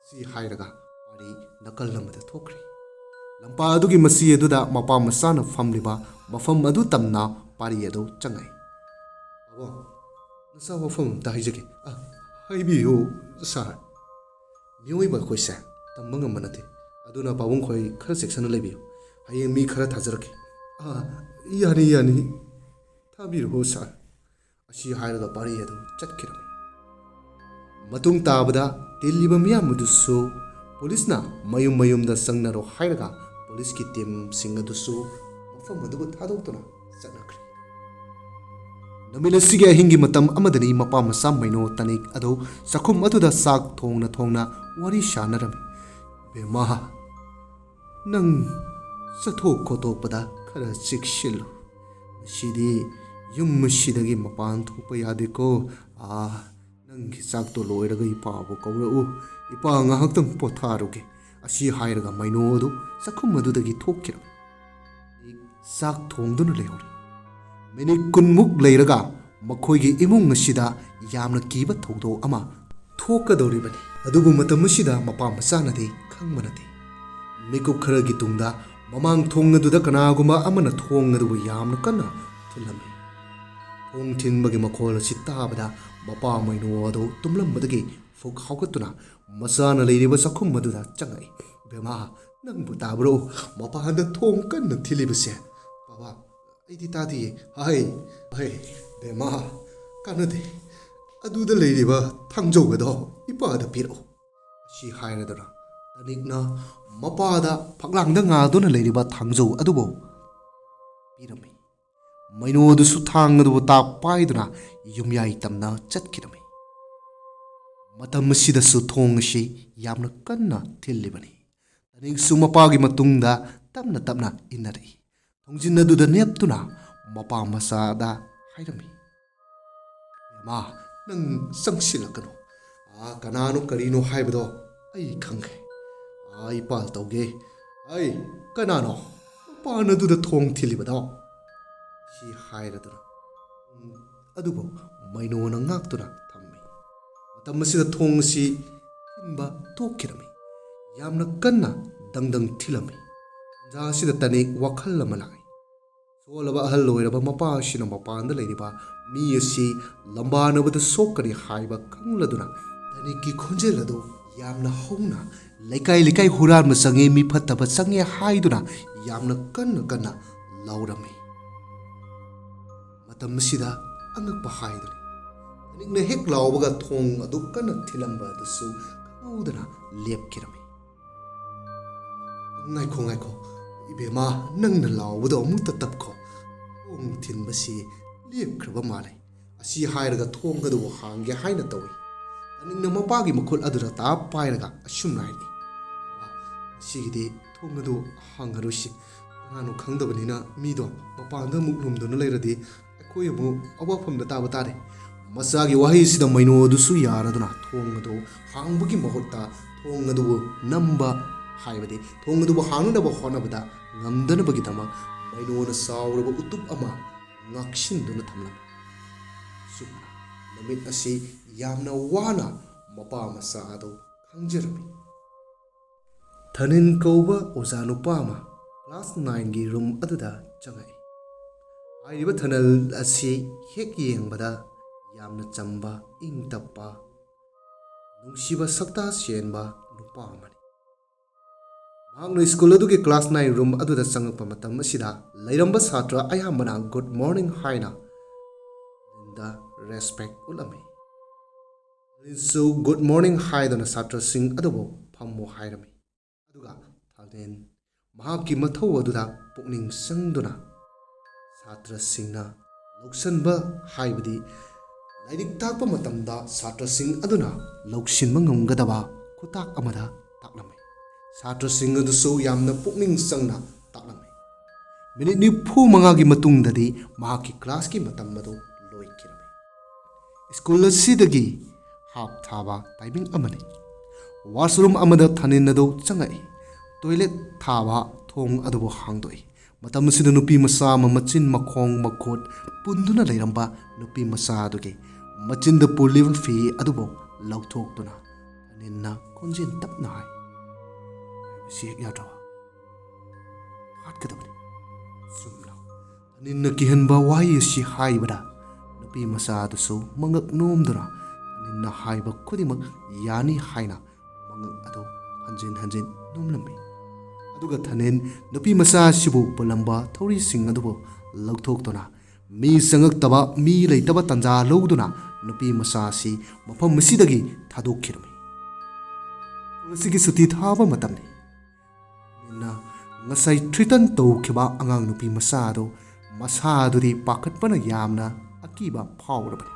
ꯁꯤ ꯍꯥꯏꯔꯒ ꯄꯥꯔꯤ ꯅꯥꯀꯜ ꯑꯃꯗ ꯊꯣꯛꯈ꯭ꯔꯦ꯫ ꯂꯝꯄꯥꯛ ꯑꯗꯨꯒꯤ ꯃꯆꯤ ꯑꯗꯨꯗ ꯃꯄꯥ ꯃꯆꯥꯅ ꯐꯝꯂꯤꯕ ꯃꯐꯝ ꯑꯗꯨ ꯇꯝꯅ ꯄꯥꯔꯤ ꯑꯗꯨ ꯆꯪꯉꯛꯏ꯫ ꯄꯥꯕꯨꯡ, ꯅꯆꯥ ꯋꯥꯐꯝ ꯑꯝꯇ ꯍꯥꯏꯖꯒꯦ꯫ ꯍꯥꯏꯕꯤꯌꯨ ꯁꯥꯔ꯫ ꯃꯤꯑꯣꯏꯕ ꯑꯩꯈꯣꯏꯁꯦ ꯇꯝꯕ ꯉꯝꯕ ꯅꯠꯇꯦ꯫ ꯑꯗꯨꯅ ꯄꯥꯕꯨꯡ ꯈꯣꯏ ꯈꯔ ꯆꯦꯛꯁꯤꯟꯅ ꯂꯩꯕꯤꯌꯨ꯫ ꯍꯌꯦꯡ ꯃꯤ ꯈꯔ ꯊꯥꯖꯔꯛꯀꯦ꯫ ꯌꯥꯅꯤ, ꯊꯥꯕꯤꯔꯛꯑꯣ ꯁꯥꯔ꯫ ꯑꯁꯤ ꯍꯥꯏꯔꯒ ꯄꯥꯔꯤ ꯑꯗꯨ ꯆꯠꯈꯤꯔꯝꯃꯤ꯫ ꯃꯇꯨꯡ ꯇꯥꯕꯗ ꯇꯤꯜꯂꯤꯕ ꯃꯤꯌꯥꯝ ꯑꯗꯨꯁꯨ ꯄꯨꯂꯤꯁꯅ ꯃꯌꯨꯝ ꯃꯌꯨꯝꯗ ꯆꯪꯅꯔꯣ ꯍꯥꯏꯔꯒ ꯄꯨꯂꯤꯁꯀꯤ ꯇꯤꯝꯁꯤꯡ ꯑꯗꯨꯁꯨ ꯃꯐꯝ ꯑꯗꯨꯕꯨ ꯊꯥꯗꯣꯛꯇꯨꯅ ꯆꯠꯅꯈ꯭ꯔꯦ꯫ ꯅꯨꯃꯤꯠ ꯑꯁꯤꯒꯤ ꯑꯍꯤꯡꯒꯤ ꯃꯇꯝ ꯑꯃꯗꯅꯤ ꯃꯄꯥ ꯃꯆꯥ ꯃꯩꯅꯣ ꯇꯅꯤꯛ ꯑꯗꯨ ꯆꯥꯛꯈꯨꯝ ꯑꯗꯨꯗ ꯆꯥꯛ ꯊꯣꯡꯅ ꯋꯥꯔꯤ ꯁꯥꯅꯔꯝꯃꯤ꯫ ꯕꯦꯝꯃ, ꯅꯪ ꯆꯠꯊꯣꯛ ꯈꯣꯠꯇꯣꯛꯄꯗ ꯈꯔ ꯆꯦꯛꯁꯤꯜꯂꯨ꯫ ꯉꯁꯤꯗꯤ ꯌꯨꯝ ꯑꯁꯤꯗꯒꯤ ꯃꯄꯥꯟ ꯊꯣꯛꯄ ꯌꯥꯗꯦꯀꯣ꯫ ꯅꯪꯒꯤ ꯆꯥꯛꯇꯣ ꯂꯣꯏꯔꯒ ꯏꯄꯥꯕꯨ ꯀꯧꯔꯛꯎ꯫ ꯏꯄꯥ ꯉꯥꯏꯍꯥꯛꯇꯪ ꯄꯣꯊꯥꯔꯨꯒꯦ꯫ ꯑꯁꯤ ꯍꯥꯏꯔꯒ ꯃꯩꯅꯣ ꯑꯗꯨ ꯆꯥꯛꯈꯨꯝ ꯑꯗꯨꯗꯒꯤ ꯊꯣꯛꯈꯤꯔꯝꯃꯤ꯫ ꯆꯥꯛ ꯊꯣꯡꯗꯨꯅ ꯂꯩꯍꯧꯔꯤ꯫ ꯃꯤꯅꯤꯠ 10ꯃꯨꯛ ꯂꯩꯔꯒ ꯃꯈꯣꯏꯒꯤ ꯏꯃꯨꯡ ꯑꯁꯤꯗ ꯌꯥꯝꯅ ꯀꯤꯕ ꯊꯧꯗꯣꯛ ꯑꯃ ꯊꯣꯛꯀꯗꯧꯔꯤꯕꯅꯤ꯫ ꯑꯗꯨꯕꯨ ꯃꯇꯝ ꯑꯁꯤꯗ ꯃꯄꯥ ꯃꯆꯥꯅꯗꯤ ꯈꯪꯕ ꯅꯠꯇꯦ꯫ ꯃꯤꯀꯨꯞ ꯈꯔꯒꯤ ꯇꯨꯡꯗ ꯃꯃꯥꯡ ꯊꯣꯡ ꯑꯗꯨꯗ ꯀꯅꯥꯒꯨꯝꯕ ꯑꯃꯅ ꯊꯣꯡ ꯑꯗꯨꯕꯨ ꯌꯥꯝꯅ ꯀꯟꯅ ꯊꯤꯜꯂꯝꯃꯤ꯫ ꯊꯣꯡ ꯊꯤꯟꯕꯒꯤ ꯃꯈꯣꯜ ꯑꯁꯤ ꯇꯥꯕꯗ ꯃꯄꯥ ꯃꯩꯅꯣ ꯑꯗꯨ ꯇꯨꯝꯂꯝꯕꯗꯒꯤ ꯐꯨꯛ ꯍꯧꯒꯠꯇꯨꯅ ꯃꯆꯥꯅ ꯂꯩꯔꯤꯕ ꯆꯥꯛꯈꯨꯝ ꯑꯗꯨꯗ ꯆꯪꯉꯛꯏ꯫ ꯕꯦꯝꯃ, ꯅꯪꯕꯨ ꯇꯥꯕ꯭ꯔꯣ? ꯃꯄꯥꯟꯗ ꯊꯣꯡ ꯀꯟꯅ ꯊꯤꯜꯂꯤꯕꯁꯦ꯫ ꯕꯥꯕꯥ, ꯑꯩꯗꯤ ꯇꯥꯗꯤꯌꯦ꯫ ꯕꯦꯝꯃ, ꯀꯥꯟꯅꯗꯦ꯫ ꯑꯗꯨꯗ ꯂꯩꯔꯤꯕ ꯊꯥꯡꯖꯧ ꯑꯗꯣ ꯏꯄꯥꯗ ꯄꯤꯔꯛꯎ꯫ ꯑꯁꯤ ꯍꯥꯏꯔꯗꯨꯅ ꯇꯅꯤꯛꯅ ꯃꯄꯥꯗ ꯐꯛꯂꯥꯡꯗ ꯉꯥꯗꯨꯅ ꯂꯩꯔꯤꯕ ꯊꯥꯡꯖꯧ ꯑꯗꯨꯕꯨ ꯄꯤꯔꯝꯃꯤ꯫ ꯃꯩꯅꯣ ꯑꯗꯨꯁꯨ ꯊꯥꯡ ꯑꯗꯨꯕꯨ ꯄꯥꯏꯗꯨꯅ ꯌꯨꯝꯌꯥꯏ ꯇꯝꯅ ꯆꯠꯈꯤꯔꯝꯃꯤ꯫ ꯃꯇꯝ ꯑꯁꯤꯗꯁꯨ ꯊꯣꯡ ꯑꯁꯤ ꯌꯥꯝꯅ ꯀꯟꯅ ꯊꯤꯜꯂꯤꯕꯅꯤ꯫ ꯇꯅꯤꯛꯁꯨ ꯃꯄꯥꯒꯤ ꯃꯇꯨꯡꯗ ꯇꯞꯅ ꯏꯟꯅꯔꯛꯏ꯫ ꯊꯣꯡꯖꯤꯟ ꯑꯗꯨꯗ ꯅꯦꯞꯇꯨꯅ ꯃꯄꯥ ꯃꯆꯥꯗ ꯍꯥꯏꯔꯝꯃꯤ, ꯕꯦꯝꯃ, ꯅꯪ ꯆꯪꯁꯤꯜꯂꯛꯀꯅꯨ꯫ ꯀꯅꯥꯅꯣ ꯀꯔꯤꯅꯣ ꯍꯥꯏꯕꯗꯣ ꯑꯩ ꯈꯪꯈ꯭ꯔꯦ꯫ ꯏꯄꯥ ꯇꯧꯒꯦ꯫ ꯀꯅꯥꯅꯣ ꯃꯄꯥꯟ ꯑꯗꯨꯗ ꯊꯣꯡ ꯊꯤꯜꯂꯤꯕꯗꯣ? ꯁꯤ ꯍꯥꯏꯔꯗꯨꯅ ꯑꯗꯨꯕꯨ ꯃꯩꯅꯣꯅ ꯉꯥꯛꯇꯨꯅ ꯊꯝꯃꯤ꯫ ꯃꯇꯝ ꯑꯁꯤꯗ ꯊꯣꯡ ꯑꯁꯤ ꯊꯤꯟꯕ ꯇꯣꯛꯈꯤꯔꯝꯃꯤ꯫ ꯌꯥꯝꯅ ꯀꯟꯅ ꯗꯪꯗꯪ ꯊꯤꯜꯂꯝꯃꯤ꯫ ꯇꯥꯟꯖꯥ ꯑꯁꯤꯗ ꯇꯅꯤꯛ ꯋꯥꯈꯜ ꯑꯃ ꯂꯥꯛꯏ꯫ ꯁꯣꯜꯂꯕ ꯑꯍꯜ ꯑꯣꯏꯔꯕ ꯃꯄꯥ ꯑꯁꯤꯅ ꯃꯄꯥꯟꯗ ꯂꯩꯔꯤꯕ ꯃꯤ ꯑꯁꯤ ꯂꯝꯕꯥꯅꯕꯗ ꯁꯣꯛꯀꯅꯤ ꯍꯥꯏꯕ ꯈꯪꯂꯗꯨꯅ ꯇꯅꯤꯛꯀꯤ ꯈꯣꯟꯖꯦꯜ ꯑꯗꯨ ꯌꯥꯝꯅ ꯍꯧꯅ ꯂꯩꯀꯥꯏ ꯂꯩꯀꯥꯏ ꯍꯨꯔꯥꯟꯕ ꯆꯪꯉꯦ ꯃꯤ ꯐꯠꯇꯕ ꯆꯪꯉꯦ ꯍꯥꯏꯗꯨꯅ ꯌꯥꯝꯅ ꯀꯟꯅ ꯀꯟꯅ ꯂꯥꯎꯔꯝꯃꯤ꯫ ꯃꯇꯝ ꯑꯁꯤꯗ ꯑꯉꯛꯄ ꯍꯥꯏꯗꯨꯅꯤ ꯇꯅꯤꯛꯅ ꯍꯦꯛ ꯂꯥꯎꯕꯒ ꯊꯣꯡ ꯑꯗꯨ ꯀꯟꯅ ꯊꯤꯜꯂꯝꯕ ꯑꯗꯨꯁꯨ ꯈꯪꯍꯧꯗꯅ ꯂꯦꯞꯈꯤꯔꯝꯃꯤ꯫ ꯉꯥꯏꯈꯣ ꯉꯥꯏꯈꯣ ꯏꯕꯦꯝꯃ, ꯅꯪꯅ ꯂꯥꯎꯕꯗꯣ ꯑꯃꯨꯛꯇ ꯇꯞꯈꯣ, ꯊꯣꯡ ꯊꯤꯟꯕꯁꯤ ꯂꯦꯞꯈ꯭ꯔꯕ ꯃꯥꯜꯂꯦ꯫ ꯑꯁꯤ ꯍꯥꯏꯔꯒ ꯊꯣꯡ ꯑꯗꯨꯕꯨ ꯍꯥꯡꯒꯦ ꯍꯥꯏꯅ ꯇꯧꯏ꯫ ꯇꯅꯤꯛꯅ ꯃꯄꯥꯒꯤ ꯃꯈꯨꯠ ꯑꯗꯨꯗ ꯇꯥꯞ ꯄꯥꯏꯔꯒ ꯑꯁꯨꯝꯅ ꯍꯥꯏꯔꯛꯏ, ꯉꯁꯤꯒꯤꯗꯤ ꯊꯣꯡ ꯑꯗꯨ ꯍꯥꯡꯉꯔꯣꯏꯁꯤ, ꯀꯅꯥꯅꯣ ꯈꯪꯗꯕꯅꯤꯅ ꯃꯤꯗꯣ ꯃꯄꯥꯟꯗ ꯑꯃꯨꯛ ꯂꯨꯝꯗꯨꯅ ꯂꯩꯔꯗꯤ ꯑꯩꯈꯣꯏ ꯑꯃꯨꯛ ꯑꯋꯥꯐꯝꯗ ꯇꯥꯕ ꯇꯥꯔꯦ꯫ ꯃꯆꯥꯒꯤ ꯋꯥꯍꯩꯁꯤꯗ ꯃꯩꯅꯣ ꯑꯗꯨꯁꯨ ꯌꯥꯔꯗꯨꯅ ꯊꯣꯡ ꯑꯗꯨ ꯍꯥꯡꯕꯒꯤ ꯃꯍꯨꯠꯇ ꯊꯣꯡ ꯑꯗꯨꯕꯨ ꯅꯝꯕ ꯍꯥꯏꯕꯗꯤ ꯊꯣꯡ ꯑꯗꯨꯕꯨ ꯍꯥꯡꯅꯅꯕ ꯍꯣꯠꯅꯕꯗ ꯉꯝꯗꯅꯕꯒꯤꯗꯃꯛ ꯃꯩꯅꯣꯅ ꯆꯥꯎꯔꯕ ꯎꯇꯨꯞ ꯑꯃ ꯉꯥꯛꯁꯤꯟꯗꯨꯅ ꯊꯝꯂꯝꯃꯤ꯫ ꯆꯨꯝꯅ ꯅꯨꯃꯤꯠ ꯑꯁꯤ ꯌꯥꯝꯅ ꯋꯥꯅ ꯃꯄꯥ ꯃꯆꯥ ꯑꯗꯨ ꯈꯪꯖꯔꯝꯃꯤ꯫ ꯊꯅꯤꯟ ꯀꯧꯕ ꯑꯣꯖꯥ ꯅꯨꯄꯥ ꯑꯃ ꯀ꯭ꯂꯥꯁ 9ꯒꯤ ꯔꯨꯝ ꯑꯗꯨꯗ ꯆꯪꯉꯛꯏ꯫ ꯍꯥꯏꯔꯤꯕ ꯊꯅꯤꯜ ꯑꯁꯤ ꯍꯦꯛ ꯌꯦꯡꯕꯗ ꯌꯥꯝꯅ ꯆꯝꯕ, ꯏꯪ ꯇꯞꯄ, ꯅꯨꯡꯁꯤꯕ ꯁꯛꯇꯥ ꯆꯦꯟꯕ ꯅꯨꯄꯥ ꯑꯃꯅꯤ꯫ ꯃꯍꯥꯛꯅ ꯁ꯭ꯀꯨꯜ ꯑꯗꯨꯒꯤ ꯀ꯭ꯂꯥꯁ 9 ꯔꯨꯝ ꯑꯗꯨꯗ ꯆꯪꯉꯛꯄ ꯃꯇꯝ ꯑꯁꯤꯗ ꯂꯩꯔꯝꯕ ꯁꯥꯇ꯭ꯔ ꯑꯌꯥꯝꯕꯅ ꯒꯨꯗ ꯃꯣꯔꯅꯤꯡ ꯍꯥꯏꯅ ꯂꯤꯟꯗ ꯔꯦꯁꯄꯦꯛ ꯎꯠꯂꯝꯃꯤ꯫ ꯂꯤꯟꯁꯨ ꯒꯨꯗ ꯃꯣꯔꯅꯤꯡ ꯍꯥꯏꯗꯨꯅ ꯁꯥꯇ꯭ꯔꯁꯤꯡ ꯑꯗꯨꯕꯨ ꯐꯝꯃꯨ ꯍꯥꯏꯔꯝꯃꯤ꯫ ꯑꯗꯨꯒ ꯊꯅꯤꯟ ꯃꯍꯥꯛꯀꯤ ꯃꯊꯧ ꯑꯗꯨꯗ ꯄꯨꯛꯅꯤꯡ ꯆꯪꯗꯨꯅ ꯁꯥꯇ꯭ꯔꯁꯤꯡꯅ ꯂꯧꯁꯟꯕ ꯍꯥꯏꯕꯗꯤ ꯂꯥꯏꯔꯤꯛ ꯇꯥꯛꯄ ꯃꯇꯝꯗ ꯁꯥꯇ꯭ꯔꯁꯤꯡ ꯑꯗꯨꯅ ꯂꯧꯁꯤꯟꯕ ꯉꯝꯒꯗꯕ ꯈꯨꯇꯥꯛ ꯑꯃꯗ ꯇꯥꯛꯂꯝꯃꯤ꯫ ꯁꯥꯇ꯭ꯔꯁꯤꯡ ꯑꯗꯨꯁꯨ ꯌꯥꯝꯅ ꯄꯨꯛꯅꯤꯡ ꯆꯪꯅ ꯇꯥꯛꯂꯝꯃꯤ꯫ ꯃꯤꯅꯤꯠ 45ꯒꯤ ꯃꯇꯨꯡꯗꯗꯤ ꯃꯍꯥꯛꯀꯤ ꯀ꯭ꯂꯥꯁꯀꯤ ꯃꯇꯝ ꯑꯗꯨ ꯂꯣꯏꯈꯤꯔꯝꯃꯤ꯫ ꯁ꯭ꯀꯨꯜ ꯑꯁꯤꯗꯒꯤ ꯍꯥꯞ ꯊꯥꯕ ꯇꯥꯏꯃꯤꯡ ꯑꯃꯅꯤ꯫ ꯋꯥꯁꯔꯨꯝ ꯑꯃꯗ ꯊꯅꯤꯟ ꯑꯗꯨ ꯆꯪꯉꯛꯏ꯫ ꯇꯣꯏꯂꯦꯠ ꯊꯥꯕ ꯊꯣꯡ ꯑꯗꯨꯕꯨ ꯍꯥꯡꯗꯣꯛꯏ꯫ ꯃꯇꯝ ꯑꯁꯤꯗ ꯅꯨꯄꯤ ꯃꯆꯥ ꯑꯃ ꯃꯆꯤꯟ ꯃꯈꯣꯡ ꯃꯈꯨꯠ ꯄꯨꯟꯗꯨꯅ ꯂꯩꯔꯝꯕ ꯅꯨꯄꯤ ꯃꯆꯥ ꯑꯗꯨꯒꯤ ꯃꯆꯤꯟꯗ ꯄꯨꯜꯂꯤꯕ ꯐꯤ ꯑꯗꯨꯕꯨ ꯂꯧꯊꯣꯛꯇꯨꯅ ꯊꯅꯤꯟꯅ ꯈꯣꯟꯖꯦꯜ ꯇꯞꯅ ꯍꯥꯏ, ꯍꯥꯏꯕꯁꯤ ꯍꯦꯛ ꯌꯥꯗ꯭ꯔꯕ? ꯍꯥꯠꯀꯗꯕꯅꯤ꯫ ꯆꯨꯝꯅ ꯊꯅꯤꯟꯅ ꯀꯤꯍꯟꯕ ꯋꯥꯍꯩ ꯑꯁꯤ ꯍꯥꯏꯕꯗ ꯅꯨꯄꯤ ꯃꯆꯥ ꯑꯗꯨꯁꯨ ꯃꯉꯛ ꯅꯣꯝꯗꯨꯅ ꯊꯅꯤꯟꯅ ꯍꯥꯏꯕ ꯈꯨꯗꯤꯡꯃꯛ ꯌꯥꯅꯤ ꯍꯥꯏꯅ ꯃꯉꯛ ꯑꯗꯨ ꯍꯟꯖꯤꯟ ꯍꯟꯖꯤꯟ ꯅꯣꯝꯂꯝꯃꯤ꯫ ꯑꯗꯨꯒ ꯊꯅꯤꯟ ꯅꯨꯄꯤ ꯃꯆꯥ ꯑꯁꯤꯕꯨ ꯄꯨꯜꯂꯝꯕ ꯊꯧꯔꯤꯁꯤꯡ ꯑꯗꯨꯕꯨ ꯂꯧꯊꯣꯛꯇꯨꯅ ꯃꯤ ꯆꯪꯉꯛꯇꯕ, ꯃꯤ ꯂꯩꯇꯕ ꯇꯥꯟꯖꯥ ꯂꯧꯗꯨꯅ ꯅꯨꯄꯤ ꯃꯆꯥ ꯑꯁꯤ ꯃꯐꯝ ꯑꯁꯤꯗꯒꯤ ꯊꯥꯗꯣꯛꯈꯤꯔꯝꯃꯤ꯫ ꯑꯁꯤꯒꯤ ꯁꯨꯇꯤ ꯊꯥꯕ ꯃꯇꯝꯅꯤ꯫ ꯊꯅꯤꯟꯅ ꯉꯁꯥꯏ ꯊ꯭ꯔꯤꯇꯟ ꯇꯧꯈꯤꯕ ꯑꯉꯥꯡ ꯅꯨꯄꯤ ꯃꯆꯥ ꯑꯗꯨ ꯃꯁꯥ ꯑꯗꯨꯗꯤ ꯄꯥꯈꯠꯄꯅ ꯌꯥꯝꯅ ꯑꯀꯤꯕ ꯐꯥꯎꯔꯕꯅꯤ꯫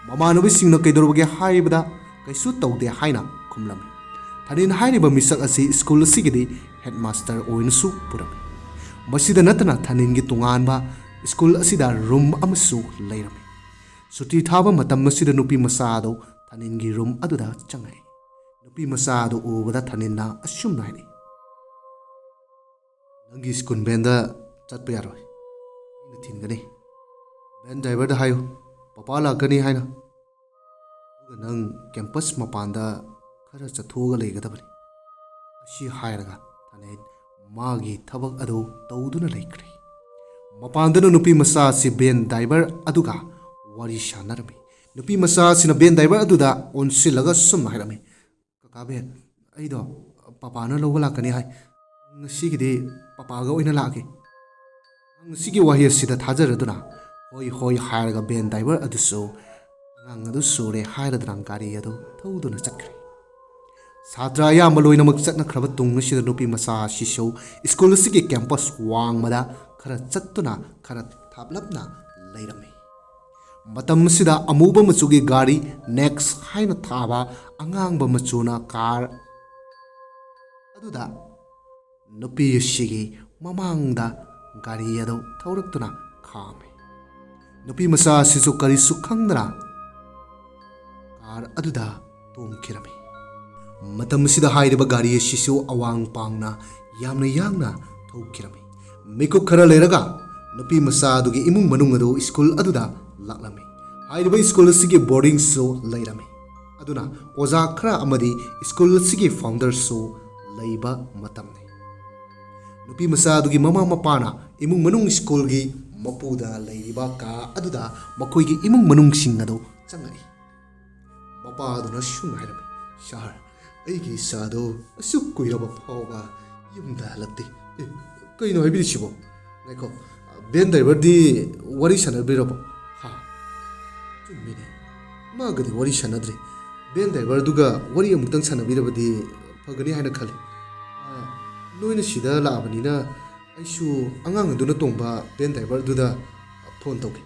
ꯃꯃꯥꯟꯅꯕꯁꯤꯡꯅ ꯀꯩꯗꯧꯔꯕꯒꯦ ꯍꯥꯏꯕꯗ ꯀꯩꯁꯨ ꯇꯧꯗꯦ ꯍꯥꯏꯅ ꯈꯨꯝꯂꯝꯃꯤ꯫ ꯊꯅꯤꯟ ꯍꯥꯏꯔꯤꯕ ꯃꯤꯁꯛ ꯑꯁꯤ ꯁ꯭ꯀꯨꯜ ꯑꯁꯤꯒꯤꯗꯤ ꯍꯦꯗꯃꯥꯁꯇꯔ ꯑꯣꯏꯅꯁꯨ ꯄꯨꯔꯝꯃꯤ꯫ ꯃꯁꯤꯗ ꯅꯠꯇꯅ ꯊꯅꯤꯟꯒꯤ ꯇꯣꯉꯥꯟꯕ ꯁ꯭ꯀꯨꯜ ꯑꯁꯤꯗ ꯔꯨꯝ ꯑꯃꯁꯨ ꯂꯩꯔꯝꯃꯤ꯫ ꯁꯨꯇꯤ ꯊꯥꯕ ꯃꯇꯝ ꯑꯁꯤꯗ ꯅꯨꯄꯤ ꯃꯆꯥ ꯑꯗꯨ ꯊꯅꯤꯟꯒꯤ ꯔꯨꯝ ꯑꯗꯨꯗ ꯆꯪꯉꯛꯏ꯫ ꯅꯨꯄꯤ ꯃꯆꯥ ꯑꯗꯨ ꯎꯕꯗ ꯊꯅꯤꯟꯅ ꯑꯁꯨꯝꯅ ꯍꯥꯏꯔꯛꯏ, ꯅꯪꯒꯤ ꯁ꯭ꯀꯨꯜ ꯚꯦꯟꯗ ꯆꯠꯄ ꯌꯥꯔꯣꯏ, ꯑꯩꯅ ꯊꯤꯟꯒꯅꯤ꯫ ꯚꯦꯟ ꯗ꯭ꯔꯥꯏꯚꯔꯗ ꯍꯥꯏꯌꯨ ꯄꯄꯥ ꯂꯥꯛꯀꯅꯤ ꯍꯥꯏꯅ, ꯑꯗꯨꯒ ꯅꯪ ꯀꯦꯝꯄꯁ ꯃꯄꯥꯟꯗ ꯈꯔ ꯆꯠꯊꯣꯛꯑꯒ ꯂꯩꯒꯗꯕꯅꯤ꯫ ꯑꯁꯤ ꯍꯥꯏꯔꯒ ꯊꯅꯤꯟ ꯃꯥꯒꯤ ꯊꯕꯛ ꯑꯗꯨ ꯇꯧꯗꯨꯅ ꯂꯩꯈ꯭ꯔꯦ꯫ ꯃꯄꯥꯟꯗꯅ ꯅꯨꯄꯤ ꯃꯆꯥ ꯑꯁꯤ ꯚꯦꯟ ꯗ꯭ꯔꯥꯏꯚꯔ ꯑꯗꯨꯒ ꯋꯥꯔꯤ ꯁꯥꯟꯅꯔꯝꯃꯤ꯫ ꯅꯨꯄꯤ ꯃꯆꯥ ꯑꯁꯤꯅ ꯚꯦꯟ ꯗ꯭ꯔꯥꯏꯚꯔ ꯑꯗꯨꯗ ꯑꯣꯟꯁꯤꯜꯂꯒ ꯁꯨꯝꯅ ꯍꯥꯏꯔꯝꯃꯤ, ꯀꯀꯥ ꯚꯦꯟ, ꯑꯩꯗꯣ ꯄꯄꯥꯅ ꯂꯧꯕ ꯂꯥꯛꯀꯅꯤ ꯍꯥꯏ, ꯉꯁꯤꯒꯤꯗꯤ ꯄꯄꯥꯒ ꯑꯣꯏꯅ ꯂꯥꯛꯑꯒꯦ꯫ ꯉꯁꯤꯒꯤ ꯋꯥꯍꯩ ꯑꯁꯤꯗ ꯊꯥꯖꯔꯗꯨꯅ ꯍꯣꯏ ꯍꯣꯏ ꯍꯥꯏꯔꯒ ꯚꯦꯟ ꯗ꯭ꯔꯥꯏꯚꯔ ꯑꯗꯨꯁꯨ ꯑꯉꯥꯡ ꯑꯗꯨ ꯁꯨꯔꯦ ꯍꯥꯏꯔꯗꯨꯅ ꯒꯥꯔꯤ ꯑꯗꯨ ꯊꯧꯗꯨꯅ ꯆꯠꯈ꯭ꯔꯦ꯫ ꯁꯥꯇ꯭ꯔ ꯑꯌꯥꯝꯕ ꯂꯣꯏꯅꯃꯛ ꯆꯠꯅꯈ꯭ꯔꯕ ꯇꯨꯡ ꯑꯁꯤꯗ ꯅꯨꯄꯤ ꯃꯆꯥ ꯑꯁꯤꯁꯨ ꯁ꯭ꯀꯨꯜ ꯑꯁꯤꯒꯤ ꯀꯦꯝꯄꯁ ꯋꯥꯡꯃꯗ ꯈꯔ ꯆꯠꯇꯨꯅ ꯈꯔ ꯊꯥꯞꯂꯞꯅ ꯂꯩꯔꯝꯃꯤ꯫ ꯃꯇꯝ ꯑꯁꯤꯗ ꯑꯃꯨꯕ ꯃꯆꯨꯒꯤ ꯒꯥꯔꯤ ꯅꯦꯛꯁ ꯍꯥꯏꯅ ꯊꯥꯕ ꯑꯉꯥꯡꯕ ꯃꯆꯨꯅ ꯀꯥꯔ ꯑꯗꯨꯗ ꯅꯨꯄꯤ ꯑꯁꯤꯒꯤ ꯃꯃꯥꯡꯗ ꯒꯥꯔꯤ ꯑꯗꯨ ꯊꯧꯔꯛꯇꯨꯅ ꯈꯥꯝꯃꯤ꯫ ꯅꯨꯄꯤ ꯃꯆꯥ ꯑꯁꯤꯁꯨ ꯀꯔꯤꯁꯨ ꯈꯪꯗꯅ ꯀꯥꯔ ꯑꯗꯨꯗ ꯇꯣꯡꯈꯤꯔꯝꯃꯤ꯫ ꯃꯇꯝ ꯑꯁꯤꯗ ꯍꯥꯏꯔꯤꯕ ꯒꯥꯔꯤ ꯑꯁꯤꯁꯨ ꯑꯋꯥꯡ ꯄꯥꯡꯅ ꯌꯥꯝꯅ ꯌꯥꯡꯅ ꯊꯧꯈꯤꯔꯝꯃꯤ꯫ ꯃꯤꯀꯨꯞ ꯈꯔ ꯂꯩꯔꯒ ꯅꯨꯄꯤ ꯃꯆꯥ ꯑꯗꯨꯒꯤ ꯏꯃꯨꯡ ꯃꯅꯨꯡ ꯑꯗꯨ ꯁ꯭ꯀꯨꯜ ꯑꯗꯨꯗ ꯂꯥꯛꯂꯝꯃꯤ꯫ ꯍꯥꯏꯔꯤꯕ ꯁ꯭ꯀꯨꯜ ꯑꯁꯤꯒꯤ ꯕꯣꯔꯗꯤꯡꯁꯨ ꯂꯩꯔꯝꯃꯤ꯫ ꯑꯗꯨꯅ ꯑꯣꯖꯥ ꯈꯔ ꯑꯃꯗꯤ ꯁ꯭ꯀꯨꯜ ꯑꯁꯤꯒꯤ ꯐꯥꯎꯟꯗꯔꯁꯨ ꯂꯩꯕ ꯃꯇꯝꯅꯤ ꯅꯨꯄꯤ ꯃꯆꯥꯗꯨꯒꯤ ꯃꯃꯥ ꯃꯄꯥꯅ ꯏꯃꯨꯡ ꯃꯅꯨꯡ ꯁ꯭ꯀꯨꯜꯒꯤ ꯃꯄꯨꯗ ꯂꯩꯔꯤꯕ ꯀꯥ ꯑꯗꯨꯗ ꯃꯈꯣꯏꯒꯤ ꯏꯃꯨꯡ ꯃꯅꯨꯡꯁꯤꯡ ꯑꯗꯨ ꯆꯪꯉꯛꯏ ꯃꯄꯥꯗꯨꯅ ꯁꯨꯝꯅ ꯍꯥꯏꯔꯝꯃꯤ ꯁꯥꯔ ꯑꯩꯒꯤ ꯏꯆꯥꯗꯣ ꯑꯁꯨꯛ ꯀꯨꯏꯔꯕ ꯐꯥꯎꯕ ꯌꯨꯝꯗ ꯍꯜꯂꯛꯇꯦ ꯀꯩꯅꯣ ꯍꯥꯏꯕꯤꯔꯤꯁꯤꯕꯣ ꯉꯥꯏꯈꯣ ꯚꯦꯟ ꯗ꯭ꯔꯥꯏꯚꯔꯗꯤ ꯋꯥꯔꯤ ꯁꯥꯟꯅꯕꯤꯔꯕꯣ ꯍꯥ ꯆꯨꯝꯃꯤꯅꯦ ꯃꯥꯒꯗꯤ ꯋꯥꯔꯤ ꯁꯥꯟꯅꯗ꯭ꯔꯤ ꯚꯦꯟ ꯗ꯭ꯔꯥꯏꯚꯔꯗꯨꯒ ꯋꯥꯔꯤ ꯑꯃꯨꯛꯇꯪ ꯁꯥꯟꯅꯕꯤꯔꯕꯗꯤ ꯐꯒꯅꯤ ꯍꯥꯏꯅ ꯈꯜꯂꯤ ꯅꯣꯏꯅ ꯁꯤꯗ ꯂꯥꯛꯑꯕꯅꯤꯅ ꯑꯩꯁꯨ ꯑꯉꯥꯡ ꯑꯗꯨꯅ ꯇꯣꯡꯕ ꯚꯦꯟ ꯗ꯭ꯔꯥꯏꯚꯔꯗꯨꯗ ꯐꯣꯟ ꯇꯧꯒꯦ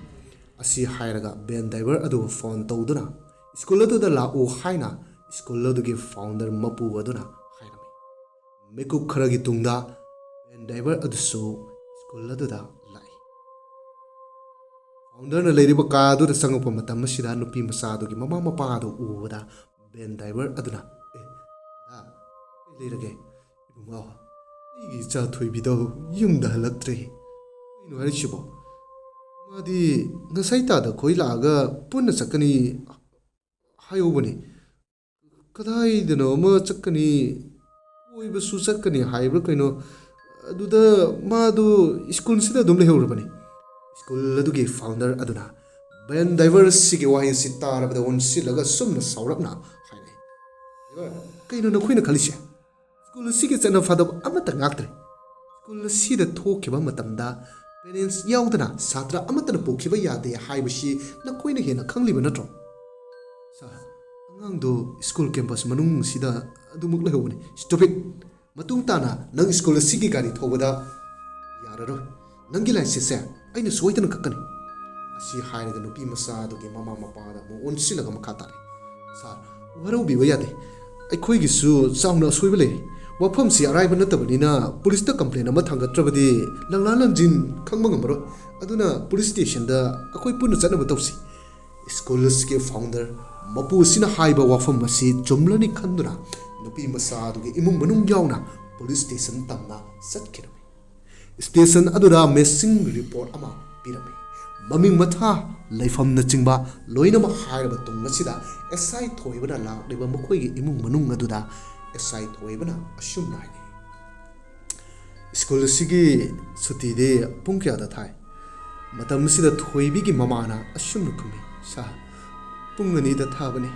ꯑꯁꯤ ꯍꯥꯏꯔꯒ ꯚꯦꯟ ꯗ꯭ꯔꯥꯏꯚꯔ ꯑꯗꯨ ꯐꯣꯟ ꯇꯧꯗꯨꯅ ꯁ꯭ꯀꯨꯜ ꯑꯗꯨꯗ ꯂꯥꯛꯎ ꯍꯥꯏꯅ ꯁ꯭ꯀꯨꯜ ꯑꯗꯨꯒꯤ ꯐꯥꯎꯟꯗꯔ ꯃꯄꯨ ꯑꯗꯨꯅ ꯍꯥꯏꯔꯝꯃꯤ ꯃꯤꯀꯨꯞ ꯈꯔꯒꯤ ꯇꯨꯡꯗ ꯚꯦꯟ ꯗ꯭ꯔꯥꯏꯚꯔ ꯑꯗꯨꯁꯨ ꯁ꯭ꯀꯨꯜ ꯑꯗꯨꯗ ꯂꯥꯛꯏ ꯐꯥꯎꯟꯗꯔꯅ ꯂꯩꯔꯤꯕ ꯀꯥ ꯑꯗꯨꯗ ꯆꯪꯉꯛꯄ ꯃꯇꯝ ꯑꯁꯤꯗ ꯅꯨꯄꯤ ꯃꯆꯥꯗꯨꯒꯤ ꯃꯃꯥ ꯃꯄꯥ ꯑꯗꯨ ꯎꯕꯗ ꯚꯦꯟ ꯗ꯭ꯔꯥꯏꯚꯔ ꯑꯗꯨꯅ ꯀꯩ ꯂꯩꯔꯒꯦ ꯏꯕꯨꯡꯉꯣ ꯑꯩꯒꯤ ꯏꯆꯥ ꯊꯣꯏꯕꯤꯗꯣ ꯌꯨꯝꯗ ꯍꯜꯂꯛꯇ꯭ꯔꯦ ꯀꯩꯅꯣ ꯍꯥꯏꯔꯤꯁꯤꯕꯣ ꯃꯥꯗꯤ ꯉꯁꯥꯏ ꯇꯥꯗ ꯑꯩꯈꯣꯏ ꯂꯥꯛꯑꯒ ꯄꯨꯟꯅ ꯆꯠꯀꯅꯤ ꯍꯥꯏꯍꯧꯕꯅꯤ ꯀꯗꯥꯏꯗꯅꯣ ꯑꯃ ꯆꯠꯀꯅꯤ ꯀꯣꯏꯕꯁꯨ ꯆꯠꯀꯅꯤ ꯍꯥꯏꯕ꯭ꯔꯥ ꯀꯩꯅꯣ ꯑꯗꯨꯗ ꯃꯥꯗꯣ ꯁ꯭ꯀꯨꯜꯁꯤꯗ ꯑꯗꯨꯝ ꯂꯩꯍꯧꯔꯕꯅꯤ ꯁ꯭ꯀꯨꯜ ꯑꯗꯨꯒꯤ ꯐꯥꯎꯟꯗꯔ ꯑꯗꯨꯅ ꯚꯦꯟ ꯗ꯭ꯔꯥꯏꯚꯔ ꯑꯁꯤꯒꯤ ꯋꯥꯍꯩ ꯑꯁꯤ ꯇꯥꯔꯕꯗ ꯑꯣꯟꯁꯤꯜꯂꯒ ꯁꯨꯝꯅ ꯁꯥꯎꯔꯞꯅ ꯍꯥꯏꯔꯛꯏ ꯀꯩꯅꯣ ꯅꯈꯣꯏꯅ ꯈꯜꯂꯤꯁꯦ ꯁ꯭ꯀꯨꯜ ꯑꯁꯤꯒꯤ ꯆꯠꯅ ꯐꯥꯗꯕ ꯑꯃꯠꯇ ꯉꯥꯛꯇ꯭ꯔꯦ ꯁ꯭ꯀꯨꯜ ꯑꯁꯤꯗ ꯊꯣꯛꯈꯤꯕ ꯃꯇꯝꯗ ꯄꯦꯔꯦꯟꯁ ꯌꯥꯎꯗꯅ ꯁꯥꯇ꯭ꯔ ꯑꯃꯠꯇꯅ ꯄꯨꯈꯤꯕ ꯌꯥꯗꯦ ꯍꯥꯏꯕꯁꯤ ꯅꯈꯣꯏꯅ ꯍꯦꯟꯅ ꯈꯪꯂꯤꯕ ꯅꯠꯇ꯭ꯔꯣ ꯁꯥꯔ ꯑꯉꯥꯡꯗꯣ ꯁ꯭ꯀꯨꯜ ꯀꯦꯝꯄꯁ ꯃꯅꯨꯡꯁꯤꯗ ꯑꯗꯨꯃꯛ ꯂꯩꯍꯧꯕꯅꯤ ꯁ꯭ꯇꯨꯄꯤꯗ ꯃꯇꯨꯡ ꯇꯥꯅ ꯅꯪ ꯁ꯭ꯀꯨꯜ ꯑꯁꯤꯒꯤ ꯒꯥꯔꯤ ꯊꯧꯕꯗ ꯌꯥꯔꯔꯣꯏ ꯅꯪꯒꯤ ꯂꯥꯏꯁꯦꯟꯁꯁꯦ ꯑꯩꯅ ꯁꯣꯏꯗꯅ ꯀꯛꯀꯅꯤ ꯑꯁꯤ ꯍꯥꯏꯔꯒ ꯅꯨꯄꯤ ꯃꯆꯥ ꯑꯗꯨꯒꯤ ꯃꯃꯥ ꯃꯄꯥꯗ ꯑꯃꯨꯛ ꯑꯣꯟꯁꯤꯜꯂꯒ ꯃꯈꯥ ꯇꯥꯔꯦ ꯁꯥꯔ ꯋꯥꯔꯧꯕꯤꯕ ꯌꯥꯗꯦ ꯑꯩꯈꯣꯏꯒꯤꯁꯨ ꯆꯥꯎꯅ ꯑꯁꯣꯏꯕ ꯂꯩ ꯋꯥꯐꯝꯁꯤ ꯑꯔꯥꯏꯕ ꯅꯠꯇꯕꯅꯤꯅ ꯄꯨꯂꯤꯁꯇ ꯀꯝꯄ꯭ꯂꯦꯟ ꯑꯃ ꯊꯥꯡꯒꯠꯇ꯭ꯔꯕꯗꯤ ꯂꯪꯂꯥ ꯂꯪꯖꯤꯟ ꯈꯪꯕ ꯉꯝꯃꯔꯣꯏ ꯑꯗꯨꯅ ꯄꯨꯂꯤꯁ ꯁ꯭ꯇꯦꯁꯟꯗ ꯑꯩꯈꯣꯏ ꯄꯨꯟꯅ ꯆꯠꯅꯕ ꯇꯧꯁꯤ ꯁ꯭ꯀꯨꯜ ꯑꯁꯤꯒꯤ ꯐꯥꯎꯟꯗꯔ ꯃꯄꯨ ꯑꯁꯤꯅ ꯍꯥꯏꯕ ꯋꯥꯐꯝ ꯑꯁꯤ ꯆꯨꯝꯂꯅꯤ ꯈꯟꯗꯨꯅ ꯅꯨꯄꯤ ꯃꯆꯥ ꯑꯗꯨꯒꯤ ꯏꯃꯨꯡ ꯃꯅꯨꯡ ꯌꯥꯎꯅ ꯄꯨꯂꯤꯁ ꯁ꯭ꯇꯦꯁꯟ ꯇꯝꯅ ꯆꯠꯈꯤꯔꯝꯃꯤ ꯁ꯭ꯇꯦꯁꯟ ꯑꯗꯨꯗ ꯃꯤꯁꯤꯡ ꯔꯤꯄꯣꯔꯠ ꯑꯃ ꯄꯤꯔꯝꯃꯤ ꯃꯃꯤꯡ ꯃꯊꯥ ꯂꯩꯐꯝꯅꯆꯤꯡꯕ ꯂꯣꯏꯅꯃꯛ ꯍꯥꯏꯔꯕ ꯇꯨꯡ ꯑꯁꯤꯗ ꯑꯦꯁ ꯑꯥꯏ ꯊꯣꯏꯕꯅ ꯂꯥꯛꯂꯤꯕ ꯃꯈꯣꯏꯒꯤ ꯏꯃꯨꯡ ꯃꯅꯨꯡ ꯑꯗꯨꯗ ꯑꯦꯁ ꯑꯥꯏ ꯊꯣꯏꯕꯅ ꯑꯁꯨꯝꯅ ꯍꯥꯏꯔꯤ ꯁ꯭ꯀꯨꯜ ꯑꯁꯤꯒꯤ ꯁꯨꯇꯤꯗꯤ ꯄꯨꯡ ꯀꯌꯥꯗ ꯊꯥꯏ ꯃꯇꯝ ꯑꯁꯤꯗ ꯊꯣꯏꯕꯤꯒꯤ ꯃꯃꯥꯅ ꯑꯁꯨꯝꯅ ꯈꯨꯝꯃꯤ ꯁꯥꯔ ꯄꯨꯡ 2ꯗ ꯊꯥꯕꯅꯤ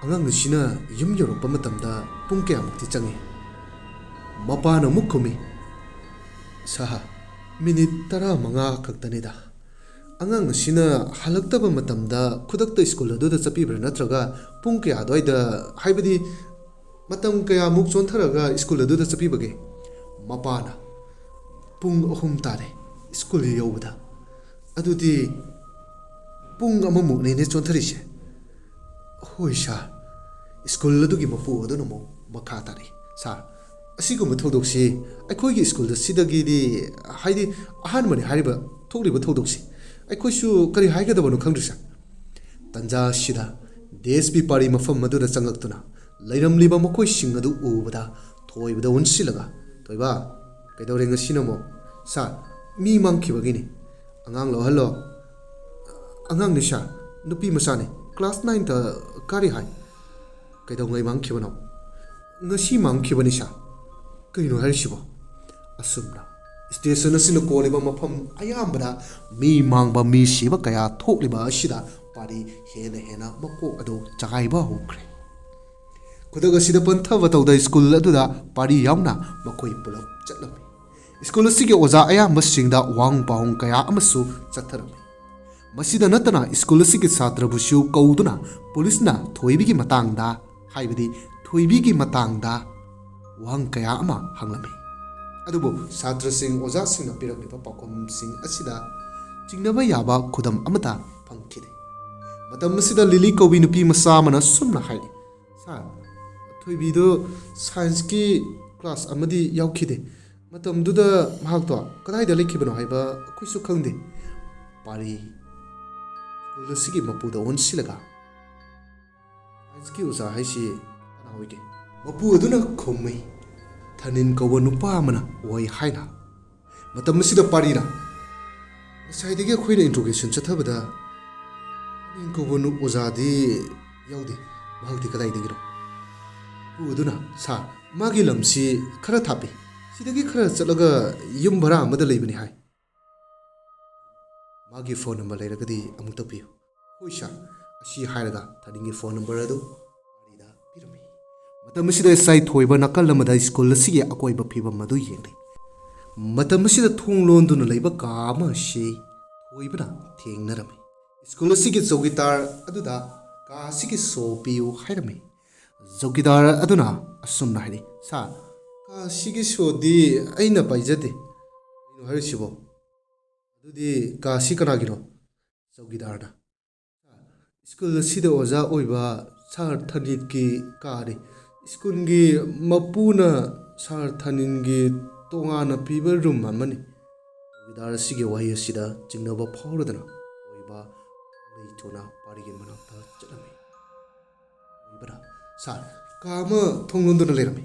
ꯑꯉꯥꯡ ꯑꯁꯤꯅ ꯌꯨꯝ ꯌꯧꯔꯛꯄ ꯃꯇꯝꯗ ꯄꯨꯡ ꯀꯌꯥꯃꯨꯛꯇꯤ ꯆꯪꯏ ꯃꯄꯥꯅ ꯑꯃꯨꯛ ꯈꯨꯝꯃꯤ ꯁꯥꯔ ꯃꯤꯅꯤꯠ 15 ꯈꯛꯇꯅꯤꯗ ꯑꯉꯥꯡ ꯑꯁꯤꯅ ꯍꯜꯂꯛꯇꯕ ꯃꯇꯝꯗ ꯈꯨꯗꯛꯇ ꯁ꯭ꯀꯨꯜ ꯑꯗꯨꯗ ꯆꯠꯄꯤꯕ꯭ꯔꯥ ꯅꯠꯇ꯭ꯔꯒ ꯄꯨꯡ ꯀꯌꯥ ꯑꯗꯨꯋꯥꯏꯗ ꯍꯥꯏꯕꯗꯤ ꯃꯇꯝ ꯀꯌꯥꯃꯨꯛ ꯆꯣꯟꯊꯔꯒ ꯁ꯭ꯀꯨꯜ ꯑꯗꯨꯗ ꯆꯠꯄꯤꯕꯒꯦ ꯃꯄꯥꯅ ꯄꯨꯡ 3 ꯇꯥꯔꯦ ꯁ꯭ꯀꯨꯜ ꯌꯧꯕꯗ ꯑꯗꯨꯗꯤ ꯄꯨꯡ ꯑꯃꯃꯨꯛꯅꯤꯅꯦ ꯆꯣꯟꯊꯔꯤꯁꯦ ꯍꯣꯏ ꯁꯥꯔ ꯁ꯭ꯀꯨꯜ ꯑꯗꯨꯒꯤ ꯃꯄꯨ ꯑꯗꯨꯅ ꯑꯃꯨꯛ ꯃꯈꯥ ꯇꯥꯔꯤ ꯁꯥꯔ ꯑꯁꯤꯒꯨꯝꯕ ꯊꯧꯗꯣꯛꯁꯤ ꯑꯩꯈꯣꯏꯒꯤ ꯁ꯭ꯀꯨꯜ ꯑꯁꯤꯗꯒꯤꯗꯤ ꯍꯥꯏꯗꯤ ꯑꯍꯥꯟꯕꯅꯤ ꯍꯥꯏꯔꯤꯕ ꯊꯣꯛꯂꯤꯕ ꯊꯧꯗꯣꯛꯁꯤ ꯑꯩꯈꯣꯏꯁꯨ ꯀꯔꯤ ꯍꯥꯏꯒꯗꯕꯅꯣ ꯈꯪꯗ꯭ꯔꯤ ꯁꯥꯔ ꯇꯟꯖꯥ ꯑꯁꯤꯗ ꯗꯤ.ꯑꯦꯁ.ꯄꯤ ꯄꯥꯔꯤ ꯃꯐꯝ ꯑꯗꯨꯗ ꯆꯪꯉꯛꯇꯨꯅ ꯂꯩꯔꯝꯂꯤꯕ ꯃꯈꯣꯏꯁꯤꯡ ꯑꯗꯨ ꯎꯕꯗ ꯊꯣꯏꯕꯗ ꯑꯣꯟꯁꯤꯜꯂꯒ ꯊꯣꯏꯕ ꯀꯩꯗꯧꯔꯦ ꯉꯁꯤꯅ ꯑꯃꯨꯛ ꯁꯥꯔ ꯃꯤ ꯃꯥꯡꯈꯤꯕꯒꯤꯅꯤ ꯑꯉꯥꯡ ꯂꯧꯍꯜꯂꯣ ꯑꯉꯥꯡꯅꯤ ꯁꯥꯔ ꯅꯨꯄꯤ ꯃꯆꯥꯅꯤ ꯀ꯭ꯂꯥꯁ 9ꯗ ꯀꯥꯔꯤ ꯍꯥꯏ ꯀꯩꯗꯧꯉꯩ ꯃꯥꯡꯈꯤꯕꯅꯣ ꯉꯁꯤ ꯃꯥꯡꯈꯤꯕꯅꯤ ꯁꯥꯔ ꯀꯩꯅꯣ ꯍꯥꯏꯔꯤꯁꯤꯕꯣ ꯑꯁꯨꯝꯅ ꯁ꯭ꯇꯦꯁꯟ ꯑꯁꯤꯅ ꯀꯣꯜꯂꯤꯕ ꯃꯐꯝ ꯑꯌꯥꯝꯕꯗ ꯃꯤ ꯃꯥꯡꯕ ꯃꯤ ꯁꯤꯕ ꯀꯌꯥ ꯊꯣꯛꯂꯤꯕ ꯑꯁꯤꯗ ꯄꯥꯔꯤ ꯍꯦꯟꯅ ꯃꯀꯣꯛ ꯑꯗꯨ ꯆꯒꯥꯏꯕ ꯍꯧꯈ꯭ꯔꯦ ꯈꯨꯗꯛ ꯑꯁꯤꯗ ꯄꯟꯊꯕ ꯇꯧꯗ ꯁ꯭ꯀꯨꯜ ꯑꯗꯨꯗ ꯄꯥꯔꯤ ꯌꯥꯎꯅ ꯃꯈꯣꯏ ꯄꯨꯂꯞ ꯆꯠꯂꯝꯃꯤ ꯁ꯭ꯀꯨꯜ ꯑꯁꯤꯒꯤ ꯑꯣꯖꯥ ꯑꯌꯥꯝꯕꯁꯤꯡꯗ ꯋꯥꯍꯪ ꯄꯥꯎꯍꯪ ꯀꯌꯥ ꯑꯃꯁꯨ ꯆꯠꯊꯔꯝꯃꯤ ꯃꯁꯤꯗ ꯅꯠꯇꯅ ꯁ꯭ꯀꯨꯜ ꯑꯁꯤꯒꯤ ꯁꯥꯇ꯭ꯔꯕꯨꯁꯨ ꯀꯧꯗꯨꯅ ꯄꯨꯂꯤꯁꯅ ꯊꯣꯏꯕꯤꯒꯤ ꯃꯇꯥꯡꯗ ꯍꯥꯏꯕꯗꯤ ꯊꯣꯏꯕꯤꯒꯤ ꯃꯇꯥꯡꯗ ꯋꯥꯍꯪ ꯀꯌꯥ ꯑꯃ ꯍꯪꯂꯝꯃꯤ ꯑꯗꯨꯕꯨ ꯁꯥꯇ꯭ꯔꯁꯤꯡ ꯑꯣꯖꯥꯁꯤꯡꯅ ꯄꯤꯔꯛꯂꯤꯕ ꯄꯥꯎꯈꯨꯝꯁꯤꯡ ꯑꯁꯤꯗ ꯆꯤꯡꯅꯕ ꯌꯥꯕ ꯈꯨꯗꯝ ꯑꯃꯠꯇ ꯐꯪꯈꯤꯗꯦ ꯃꯇꯝ ꯑꯁꯤꯗ ꯂꯤꯂꯤ ꯀꯧꯕꯤ ꯅꯨꯄꯤ ꯃꯆꯥ ꯑꯃꯅ ꯁꯨꯝꯅ ꯍꯥꯏꯔꯤ ꯁꯥꯔ ꯊꯣꯏꯕꯤꯗꯣ ꯁꯥꯏꯟꯁꯀꯤ ꯀ꯭ꯂꯥꯁ ꯑꯃꯗꯤ ꯌꯥꯎꯈꯤꯗꯦ ꯃꯇꯝꯗꯨꯗ ꯃꯍꯥꯛꯇꯣ ꯀꯗꯥꯏꯗ ꯂꯩꯈꯤꯕꯅꯣ ꯍꯥꯏꯕ ꯑꯩꯈꯣꯏꯁꯨ ꯈꯪꯗꯦ ꯄꯥꯔꯤ ꯁ꯭ꯀꯨꯜ ꯑꯁꯤꯒꯤ ꯃꯄꯨꯗ ꯑꯣꯟꯁꯤꯜꯂꯒ ꯁꯥꯏꯟꯁꯀꯤ ꯑꯣꯖꯥ ꯍꯥꯏꯁꯤ ꯀꯅꯥ ꯑꯣꯏꯒꯦ ꯃꯄꯨ ꯑꯗꯨꯅ ꯈꯨꯝꯃꯤ ꯊꯅꯤꯟ ꯀꯧꯕ ꯅꯨꯄꯥ ꯑꯃꯅ ꯑꯣꯏ ꯍꯥꯏꯅ ꯃꯇꯝ ꯑꯁꯤꯗ ꯄꯥꯔꯤꯅ ꯉꯁꯥꯏꯗꯒꯤ ꯑꯩꯈꯣꯏꯅ ꯏꯟꯇ꯭ꯔꯣꯒꯦꯁꯟ ꯆꯠꯊꯕꯗ ꯊꯅꯤꯟ ꯀꯧꯕ ꯑꯣꯖꯥꯗꯤ ꯌꯥꯎꯗꯦ ꯃꯍꯥꯛꯇꯤ ꯀꯗꯥꯏꯗꯒꯤꯅꯣ ꯃꯄꯨ ꯑꯗꯨꯅ ꯁꯥꯔ ꯃꯥꯒꯤ ꯂꯝꯁꯤ ꯈꯔ ꯊꯥꯞꯄꯤ ꯁꯤꯗꯒꯤ ꯈꯔ ꯆꯠꯂꯒ ꯌꯨꯝ ꯚꯔꯥ ꯑꯃꯗ ꯂꯩꯕꯅꯤ ꯍꯥꯏ ꯃꯥꯒꯤ ꯐꯣꯟ ꯅꯝꯕꯔ ꯂꯩꯔꯒꯗꯤ ꯑꯃꯨꯛꯇ ꯄꯤꯌꯨ ꯍꯣꯏ ꯁꯥꯔ ꯑꯁꯤ ꯍꯥꯏꯔꯒ ꯊꯥꯅꯤꯟꯒꯤ ꯐꯣꯟ ꯅꯝꯕꯔ ꯑꯗꯨ ꯄꯥꯔꯤꯗ ꯄꯤꯔꯝꯃꯤ ꯃꯇꯝ ꯑꯁꯤꯗ ꯆꯥꯏꯊꯣꯏꯕ ꯅꯥꯀꯜ ꯑꯃꯗ ꯁ꯭ꯀꯨꯜ ꯑꯁꯤꯒꯤ ꯑꯀꯣꯏꯕ ꯐꯤꯕꯝ ꯑꯗꯨ ꯌꯦꯡꯂꯤ ꯃꯇꯝ ꯑꯁꯤꯗ ꯊꯣꯡ ꯂꯣꯟꯗꯨꯅ ꯂꯩꯕ ꯀꯥ ꯑꯃ ꯑꯁꯤ ꯊꯣꯏꯕꯅ ꯊꯦꯡꯅꯔꯝꯃꯤ ꯁ꯭ꯀꯨꯜ ꯑꯁꯤꯒꯤ ꯆꯧꯀꯤꯗꯥꯔ ꯑꯗꯨꯗ ꯀꯥ ꯑꯁꯤꯒꯤ ꯁꯣ ꯄꯤꯌꯨ ꯍꯥꯏꯔꯝꯃꯤ ꯆꯧꯀꯤꯗꯥꯔ ꯑꯗꯨꯅ ꯑꯁꯨꯝꯅ ꯍꯥꯏꯔꯤ ꯁꯥꯔ ꯀꯥ ꯑꯁꯤꯒꯤ ꯁꯣꯗꯤ ꯑꯩꯅ ꯄꯥꯏꯖꯗꯦ ꯀꯩꯅꯣ ꯍꯥꯏꯔꯤꯁꯤꯕꯣ ꯑꯗꯨꯗꯤ ꯀꯥ ꯑꯁꯤ ꯀꯅꯥꯒꯤꯅꯣ ꯆꯧꯀꯤꯗꯥꯔꯅ ꯁ꯭ꯀꯨꯜ ꯑꯁꯤꯗ ꯑꯣꯖꯥ ꯑꯣꯏꯕ ꯁꯥꯔ ꯊꯅꯤꯠꯀꯤ ꯀꯥꯅꯤ ꯁ꯭ꯀꯨꯜꯒꯤ ꯃꯄꯨꯅ ꯁꯥꯔ ꯊꯅꯤꯟꯒꯤ ꯇꯣꯉꯥꯟꯅ ꯄꯤꯕ ꯔꯨꯝ ꯑꯃꯅꯤ ꯆꯧꯀꯤꯗꯥꯔ ꯑꯁꯤꯒꯤ ꯋꯥꯍꯩ ꯑꯁꯤꯗ ꯆꯤꯡꯅꯕ ꯐꯥꯎꯔꯗꯅ ꯑꯣꯏꯕ ꯂꯩꯊꯣꯅ ꯄꯥꯔꯤꯒꯤ ꯃꯅꯥꯛꯇ ꯆꯠꯂꯝꯃꯤ ꯑꯣꯏꯕꯅ ꯁꯥꯔ ꯀꯥ ꯑꯃ ꯊꯣꯡ ꯂꯣꯟꯗꯨꯅ ꯂꯩꯔꯝꯃꯤ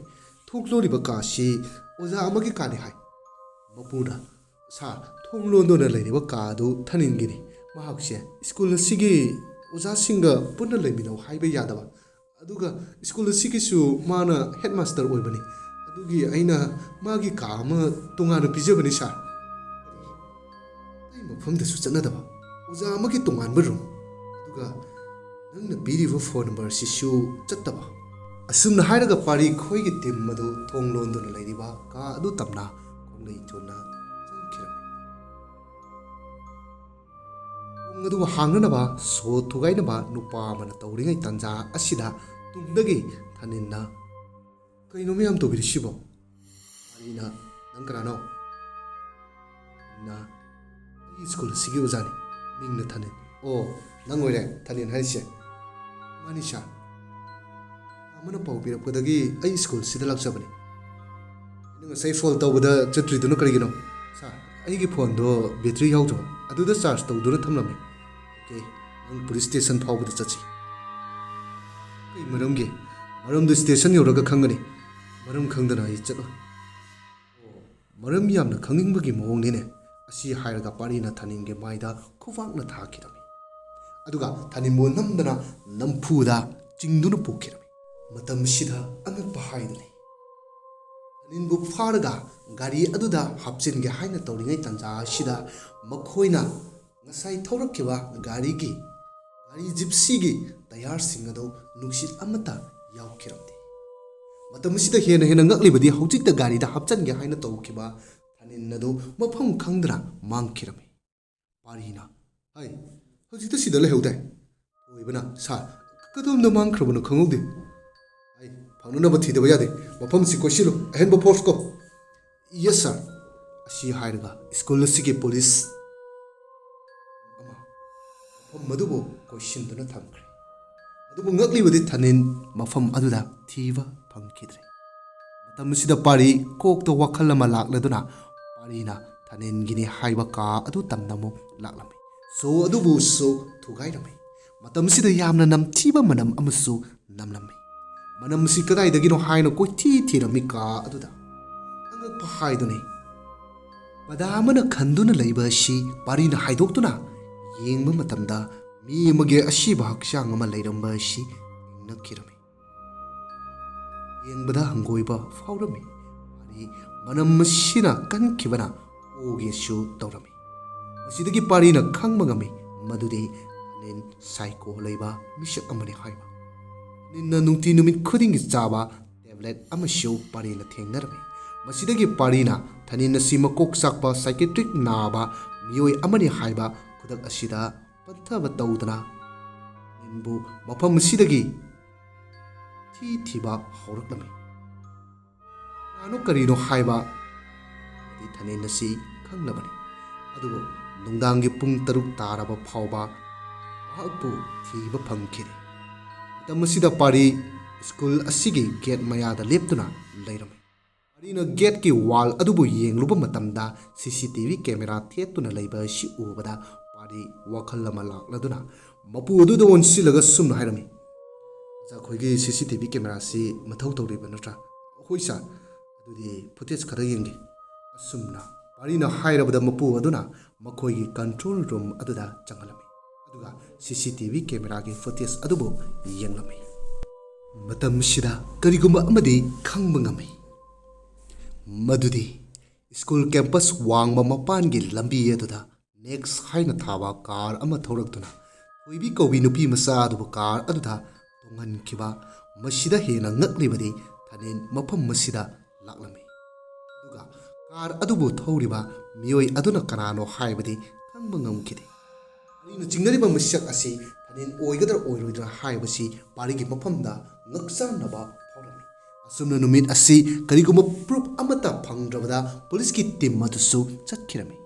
ꯊꯣꯡ ꯂꯣꯟꯂꯤꯕ ꯀꯥ ꯑꯁꯤ ꯑꯣꯖꯥ ꯑꯃꯒꯤ ꯀꯥꯅꯤ ꯍꯥꯏ ꯃꯄꯨꯅ ꯁꯥꯔ ꯊꯣꯡ ꯂꯣꯟꯗꯨꯅ ꯂꯩꯔꯤꯕ ꯀꯥ ꯑꯗꯨ ꯊꯅꯤꯟꯒꯤꯅꯤ ꯃꯍꯥꯛꯁꯦ ꯁ꯭ꯀꯨꯜ ꯑꯁꯤꯒꯤ ꯑꯣꯖꯥꯁꯤꯡꯒ ꯄꯨꯟꯅ ꯂꯩꯃꯤꯟꯅꯧ ꯍꯥꯏꯕ ꯌꯥꯗꯕ ꯑꯗꯨꯒ ꯁ꯭ꯀꯨꯜ ꯑꯁꯤꯒꯤꯁꯨ ꯃꯥꯅ ꯍꯦꯠ ꯃꯥꯁꯇꯔ ꯑꯣꯏꯕꯅꯤ ꯑꯗꯨꯒꯤ ꯑꯩꯅ ꯃꯥꯒꯤ ꯀꯥ ꯑꯃ ꯇꯣꯉꯥꯟꯅ ꯄꯤꯖꯕꯅꯤ ꯁꯥꯔ ꯑꯩ ꯃꯐꯝꯗꯁꯨ ꯆꯠꯅꯗꯕ ꯑꯣꯖꯥ ꯑꯃꯒꯤ ꯇꯣꯉꯥꯟꯕ ꯔꯨꯝ ꯑꯗꯨꯒ ꯅꯪꯅ ꯄꯤꯔꯤꯕ ꯐꯣꯟ ꯅꯝꯕꯔꯁꯤꯁꯨ ꯆꯠꯇꯕ ꯑꯁꯨꯝꯅ ꯍꯥꯏꯔꯒ ꯄꯥꯔꯤ ꯈꯣꯏꯒꯤ ꯇꯤꯝ ꯑꯗꯨ ꯊꯣꯡ ꯂꯣꯟꯗꯨꯅ ꯂꯩꯔꯤꯕ ꯀꯥ ꯑꯗꯨ ꯇꯝꯅ ꯈꯣꯡꯂꯩ ꯆꯣꯟꯅ ꯆꯪꯈꯤꯔꯝꯃꯤ ꯊꯣꯡ ꯑꯗꯨ ꯍꯥꯡꯅꯅꯕ ꯁꯣ ꯊꯨꯒꯥꯏꯅꯕ ꯅꯨꯄꯥ ꯑꯃꯅ ꯇꯧꯔꯤꯉꯩ ꯇꯥꯟꯖꯥ ꯑꯁꯤꯗ ꯇꯨꯡꯗꯒꯤ ꯊꯅꯤꯟꯅ ꯀꯩꯅꯣ ꯃꯌꯥꯝ ꯇꯧꯕꯤꯔꯤꯁꯤꯕꯣ ꯄꯥꯔꯤꯅ ꯅꯪ ꯀꯅꯥꯅꯣ ꯅ ꯑꯩ ꯁ꯭ꯀꯨꯜ ꯑꯁꯤꯒꯤ ꯑꯣꯖꯥꯅꯤ ꯃꯤꯡꯅ ꯊꯅꯤꯟ ꯑꯣ ꯅꯪ ꯑꯣꯏꯔꯦ ꯊꯅꯤꯟ ꯍꯥꯏꯔꯤꯁꯦ ꯃꯥꯅꯤ ꯁꯥꯔ ꯑꯃꯅ ꯄꯥꯎ ꯄꯤꯔꯛꯄꯗꯒꯤ ꯑꯩ ꯁ꯭ꯀꯨꯜꯁꯤꯗ ꯂꯥꯛꯆꯕꯅꯤ ꯑꯩꯅ ꯉꯁꯥꯏ ꯐꯣꯟ ꯇꯧꯕꯗ ꯆꯠꯇ꯭ꯔꯤꯗꯨꯅ ꯀꯔꯤꯒꯤꯅꯣ ꯁꯥꯔ ꯑꯩꯒꯤ ꯐꯣꯟꯗꯣ ꯕꯦꯇ꯭ꯔꯤ ꯌꯥꯎꯗ꯭ꯔꯕ ꯑꯗꯨꯗ ꯆꯥꯔꯖ ꯇꯧꯗꯨꯅ ꯊꯝꯂꯝꯃꯤ ꯑꯣꯀꯦ ꯅꯪ ꯄꯨꯂꯤꯁ ꯁ꯭ꯇꯦꯁꯟ ꯐꯥꯎꯕꯗ ꯆꯠꯁꯤ ꯀꯩ ꯃꯔꯝꯒꯤ ꯃꯔꯝꯗꯨ ꯁ꯭ꯇꯦꯁꯟ ꯌꯧꯔꯒ ꯈꯪꯒꯅꯤ ꯃꯔꯝ ꯈꯪꯗꯅ ꯑꯩ ꯆꯠꯂꯣꯏ ꯑꯣ ꯃꯔꯝ ꯌꯥꯝꯅ ꯈꯪꯅꯤꯡꯕꯒꯤ ꯃꯑꯣꯡꯅꯤꯅꯦ ꯑꯁꯤ ꯍꯥꯏꯔꯒ ꯄꯥꯔꯤꯅ ꯊꯅꯤꯟꯒꯤ ꯃꯥꯏꯗ ꯈꯨꯕꯥꯛꯅ ꯊꯥꯈꯤꯔꯝꯃꯤ ꯑꯗꯨꯒ ꯊꯅꯤꯟꯕꯨ ꯅꯝꯗꯅ ꯅꯝꯐꯨꯗ ꯆꯤꯡꯗꯨꯅ ꯄꯨꯈꯤꯔꯝꯃꯤ ꯃꯇꯝꯁꯤꯗ ꯑꯉꯛꯄ ꯍꯥꯏꯗꯨꯅꯤ ꯊꯅꯤꯟꯕꯨ ꯐꯥꯔꯒ ꯒꯥꯔꯤ ꯑꯗꯨꯗ ꯍꯥꯞꯆꯤꯟꯒꯦ ꯍꯥꯏꯅ ꯇꯧꯔꯤꯉꯩ ꯇꯥꯟꯖꯥ ꯑꯁꯤꯗ ꯃꯈꯣꯏꯅ ꯉꯁꯥꯏ ꯊꯧꯔꯛꯈꯤꯕ ꯒꯥꯔꯤ ꯖꯤꯞꯁꯤꯒꯤ ꯇꯌꯥꯔꯁꯤꯡ ꯑꯗꯨ ꯅꯨꯡꯁꯤꯠ ꯑꯃꯠꯇ ꯌꯥꯎꯈꯤꯔꯝꯗꯦ ꯃꯇꯝ ꯑꯁꯤꯗ ꯍꯦꯟꯅ ꯉꯛꯂꯤꯕꯗꯤ ꯍꯧꯖꯤꯛꯇ ꯒꯥꯔꯤꯗ ꯍꯥꯞꯆꯤꯟꯒꯦ ꯍꯥꯏꯅ ꯇꯧꯈꯤꯕ ꯊꯅꯤꯟ ꯑꯗꯨ ꯃꯐꯝ ꯈꯪꯗꯅ ꯃꯥꯡꯈꯤꯔꯝꯃꯤ ꯄꯥꯔꯤꯅ ꯍꯥꯏ ꯍꯧꯖꯤꯛꯇ ꯁꯤꯗ ꯂꯩꯍꯧꯗꯦ ꯑꯣꯏꯕꯅ ꯁꯥꯔ ꯀꯗꯣꯝꯗ ꯃꯥꯡꯈ꯭ꯔꯕꯅꯣ ꯈꯪꯍꯧꯗꯦ ꯑꯩ ꯐꯪꯅꯅꯕ ꯊꯤꯗꯕ ꯌꯥꯗꯦ ꯃꯐꯝꯁꯤ ꯀꯣꯏꯁꯤꯜꯂꯨ ꯑꯍꯦꯟꯕ ꯐꯣꯔꯁ ꯀꯣ ꯌꯦꯁ ꯁꯥꯔ ꯑꯁꯤ ꯍꯥꯏꯔꯒ ꯁ꯭ꯀꯨꯜ ꯑꯁꯤꯒꯤ ꯄꯨꯂꯤꯁ ꯑꯃ ꯃꯐꯝ ꯑꯗꯨꯕꯨ ꯀꯣꯏꯁꯤꯟꯗꯨꯅ ꯊꯝꯈ꯭ꯔꯦ ꯑꯗꯨꯕꯨ ꯉꯛꯂꯤꯕꯗꯤ ꯊꯅꯤꯟ ꯃꯐꯝ ꯑꯗꯨꯗ ꯊꯤꯕ ꯐꯪꯈꯤꯗ꯭ꯔꯦ ꯃꯇꯝ ꯑꯁꯤꯗ ꯄꯥꯔꯤ ꯀꯣꯛꯇ ꯋꯥꯈꯜ ꯑꯃ ꯂꯥꯛꯂꯗꯨꯅ ꯄꯥꯔꯤꯅ ꯊꯅꯤꯟꯒꯤꯅꯤ ꯍꯥꯏꯕ ꯀꯥ ꯑꯗꯨ ꯇꯝꯅ ꯑꯃꯨꯛ ꯂꯥꯛꯂꯝꯃꯤ ꯁꯣ ꯑꯗꯨꯕꯨꯁꯨ ꯊꯨꯒꯥꯏꯔꯝꯃꯤ ꯃꯇꯝꯁꯤꯗ ꯌꯥꯝꯅ ꯅꯝꯊꯤꯕ ꯃꯅꯝ ꯑꯃꯁꯨ ꯅꯝꯂꯝꯃꯤ ꯃꯅꯝ ꯑꯁꯤ ꯀꯗꯥꯏꯗꯒꯤꯅꯣ ꯍꯥꯏꯅ ꯀꯣꯏꯊꯤ ꯊꯤꯔꯝꯃꯤ ꯀꯥ ꯑꯗꯨꯗ ꯑꯉꯛꯄ ꯍꯥꯏꯗꯨꯅꯤ ꯄꯗꯥ ꯑꯃꯅ ꯈꯟꯗꯨꯅ ꯂꯩꯕ ꯑꯁꯤ ꯄꯥꯔꯤꯅ ꯍꯥꯏꯗꯣꯛꯇꯨꯅ ꯌꯦꯡꯕ ꯃꯇꯝꯗ ꯃꯤ ꯑꯃꯒꯤ ꯑꯁꯤꯕ ꯍꯛꯆꯥꯡ ꯑꯃ ꯂꯩꯔꯝꯕ ꯑꯁꯤ ꯉꯛꯈꯤꯔꯝꯃꯤ ꯌꯦꯡꯕꯗ ꯍꯪꯒꯣꯏꯕ ꯐꯥꯎꯔꯝꯃꯤ ꯄꯥꯔꯤ ꯃꯅꯝ ꯑꯁꯤꯅ ꯀꯟꯈꯤꯕꯅ ꯑꯣꯒꯦꯁꯨ ꯇꯧꯔꯝꯃꯤ ꯃꯁꯤꯗꯒꯤ ꯄꯥꯔꯤꯅ ꯈꯪꯕ ꯉꯝꯃꯤ ꯃꯗꯨꯗꯤ ꯊꯅꯤꯟ ꯁꯥꯏꯀꯣ ꯂꯩꯕ ꯃꯤꯁꯛ ꯑꯃꯅꯤ ꯍꯥꯏꯕ ꯊꯅꯤꯟꯅ ꯅꯨꯡꯇꯤ ꯅꯨꯃꯤꯠ ꯈꯨꯗꯤꯡꯒꯤ ꯆꯥꯕ ꯇꯦꯕ꯭ꯂꯦꯠ ꯑꯃꯁꯨ ꯄꯥꯔꯤꯅ ꯊꯦꯡꯅꯔꯝꯃꯤ ꯃꯁꯤꯗꯒꯤ ꯄꯥꯔꯤꯅ ꯊꯅꯤꯟ ꯑꯁꯤ ꯃꯀꯣꯛ ꯆꯥꯛꯄ ꯁꯥꯏꯀꯦꯇ꯭ꯔꯤꯛ ꯅꯥꯕ ꯃꯤꯑꯣꯏ ꯑꯃꯅꯤ ꯍꯥꯏꯕ ꯈꯨꯗꯛ ꯑꯁꯤꯗ ꯄꯟꯊꯕ ꯇꯧꯗꯅ ꯊꯅꯤꯟꯕꯨ ꯃꯐꯝ ꯑꯁꯤꯗꯒꯤ ꯊꯤꯕ ꯍꯧꯔꯛꯂꯝꯃꯤ ꯀꯅꯥꯅꯣ ꯀꯔꯤꯅꯣ ꯍꯥꯏꯕ ꯊꯅꯤꯟ ꯑꯁꯤ ꯈꯪꯂꯕꯅꯤ ꯑꯗꯨꯕꯨ ꯅꯨꯡꯗꯥꯡꯒꯤ ꯄꯨꯡ 6 ꯇꯥꯔꯕ ꯐꯥꯎꯕ ꯃꯍꯥꯛꯄꯨ ꯊꯤꯕ ꯐꯪꯈꯤꯗꯦ ꯃꯇꯝ ꯑꯁꯤꯗ ꯄꯥꯔꯤ ꯁ꯭ꯀꯨꯜ ꯑꯁꯤꯒꯤ ꯒꯦꯠ ꯃꯌꯥꯗ ꯂꯦꯞꯇꯨꯅ ꯂꯩꯔꯝꯃꯤ ꯄꯥꯔꯤꯅ ꯒꯦꯠꯀꯤ ꯋꯥꯜ ꯑꯗꯨꯕꯨ ꯌꯦꯡꯂꯨꯕ ꯃꯇꯝꯗ CCTV ꯀꯦꯃꯦꯔꯥ ꯊꯦꯠꯇꯨꯅ ꯂꯩꯕ ꯑꯁꯤ ꯎꯕꯗ ꯄꯥꯔꯤ ꯋꯥꯈꯜ ꯑꯃ ꯂꯥꯛꯂꯗꯨꯅ ꯃꯄꯨ ꯑꯗꯨꯗ ꯑꯣꯟꯁꯤꯜꯂꯒ ꯁꯨꯝꯅ ꯍꯥꯏꯔꯝꯃꯤ ꯑꯩꯈꯣꯏꯒꯤ CCTV ꯀꯦꯃꯦꯔꯥꯁꯤ ꯃꯊꯧ ꯇꯧꯔꯤꯕ ꯅꯠꯇ꯭ꯔꯥ ꯍꯣꯏ ꯁꯥꯔ ꯑꯗꯨꯗꯤ ꯐꯨꯇꯦꯖ ꯈꯔ ꯌꯦꯡꯒꯦ ꯑꯁꯨꯝꯅ ꯄꯥꯔꯤꯅ ꯍꯥꯏꯔꯕꯗ ꯃꯄꯨ ꯑꯗꯨꯅ ꯃꯈꯣꯏꯒꯤ ꯀꯟꯇ꯭ꯔꯣꯜ ꯔꯨꯝ ꯑꯗꯨꯗ ꯆꯪꯍꯜꯂꯝꯃꯤ ꯑꯗꯨꯒ CCTV ꯀꯦꯃꯦꯔꯥꯒꯤ ꯐꯨꯇꯦꯖ ꯑꯗꯨꯕꯨ ꯌꯦꯡꯂꯝꯃꯤ ꯃꯇꯝꯁꯤꯗ ꯀꯔꯤꯒꯨꯝꯕ ꯑꯃꯗꯤ ꯈꯪꯕ ꯉꯝꯃꯤ ꯃꯗꯨꯗꯤ ꯁ꯭ꯀꯨꯜ ꯀꯦꯝꯄꯁ ꯋꯥꯡꯃ ꯃꯄꯥꯟꯒꯤ ꯂꯝꯕꯤ ꯑꯗꯨꯗ ꯅꯦꯛꯁ ꯍꯥꯏꯅ ꯊꯥꯕ ꯀꯥꯔ ꯑꯃ ꯊꯧꯔꯛꯇꯨꯅ ꯊꯣꯏꯕꯤ ꯀꯧꯕꯤ ꯅꯨꯄꯤ ꯃꯆꯥ ꯑꯗꯨꯕꯨ ꯀꯥꯔ ꯑꯗꯨꯗ ꯇꯣꯡꯍꯟꯈꯤꯕ ꯃꯁꯤꯗ ꯍꯦꯟꯅ ꯉꯛꯂꯤꯕꯗꯤ ꯊꯅꯦꯟ ꯃꯐꯝ ꯑꯁꯤꯗ ꯂꯥꯛꯂꯝꯃꯤ ꯑꯗꯨꯒ ꯀꯥꯔ ꯑꯗꯨꯕꯨ ꯊꯧꯔꯤꯕ ꯃꯤꯑꯣꯏ ꯑꯗꯨꯅ ꯀꯅꯥꯅꯣ ꯍꯥꯏꯕꯗꯤ ꯈꯪꯕ ꯉꯝꯈꯤꯗꯦ ꯄꯥꯔꯤꯅ ꯆꯤꯡꯅꯔꯤꯕ ꯃꯤꯁꯛ ꯑꯁꯤ ꯊꯅꯦꯟ ꯑꯣꯏꯒꯗ꯭ꯔꯥ ꯑꯣꯏꯔꯣꯏꯗ꯭ꯔꯥ ꯍꯥꯏꯕꯁꯤ ꯄꯥꯔꯤꯒꯤ ꯃꯐꯝꯗ ꯉꯛꯆꯥꯟꯅꯕ ꯐꯥꯎꯔꯝꯃꯤ ꯑꯁꯨꯝꯅ ꯅꯨꯃꯤꯠ ꯑꯁꯤ ꯀꯔꯤꯒꯨꯝꯕ ꯄ꯭ꯔꯨꯐ ꯑꯃꯠꯇ ꯐꯪꯗ꯭ꯔꯕꯗ ꯄꯨꯂꯤꯁꯀꯤ ꯇꯤꯝ ꯑꯗꯨꯁꯨ ꯆꯠꯈꯤꯔꯝꯃꯤ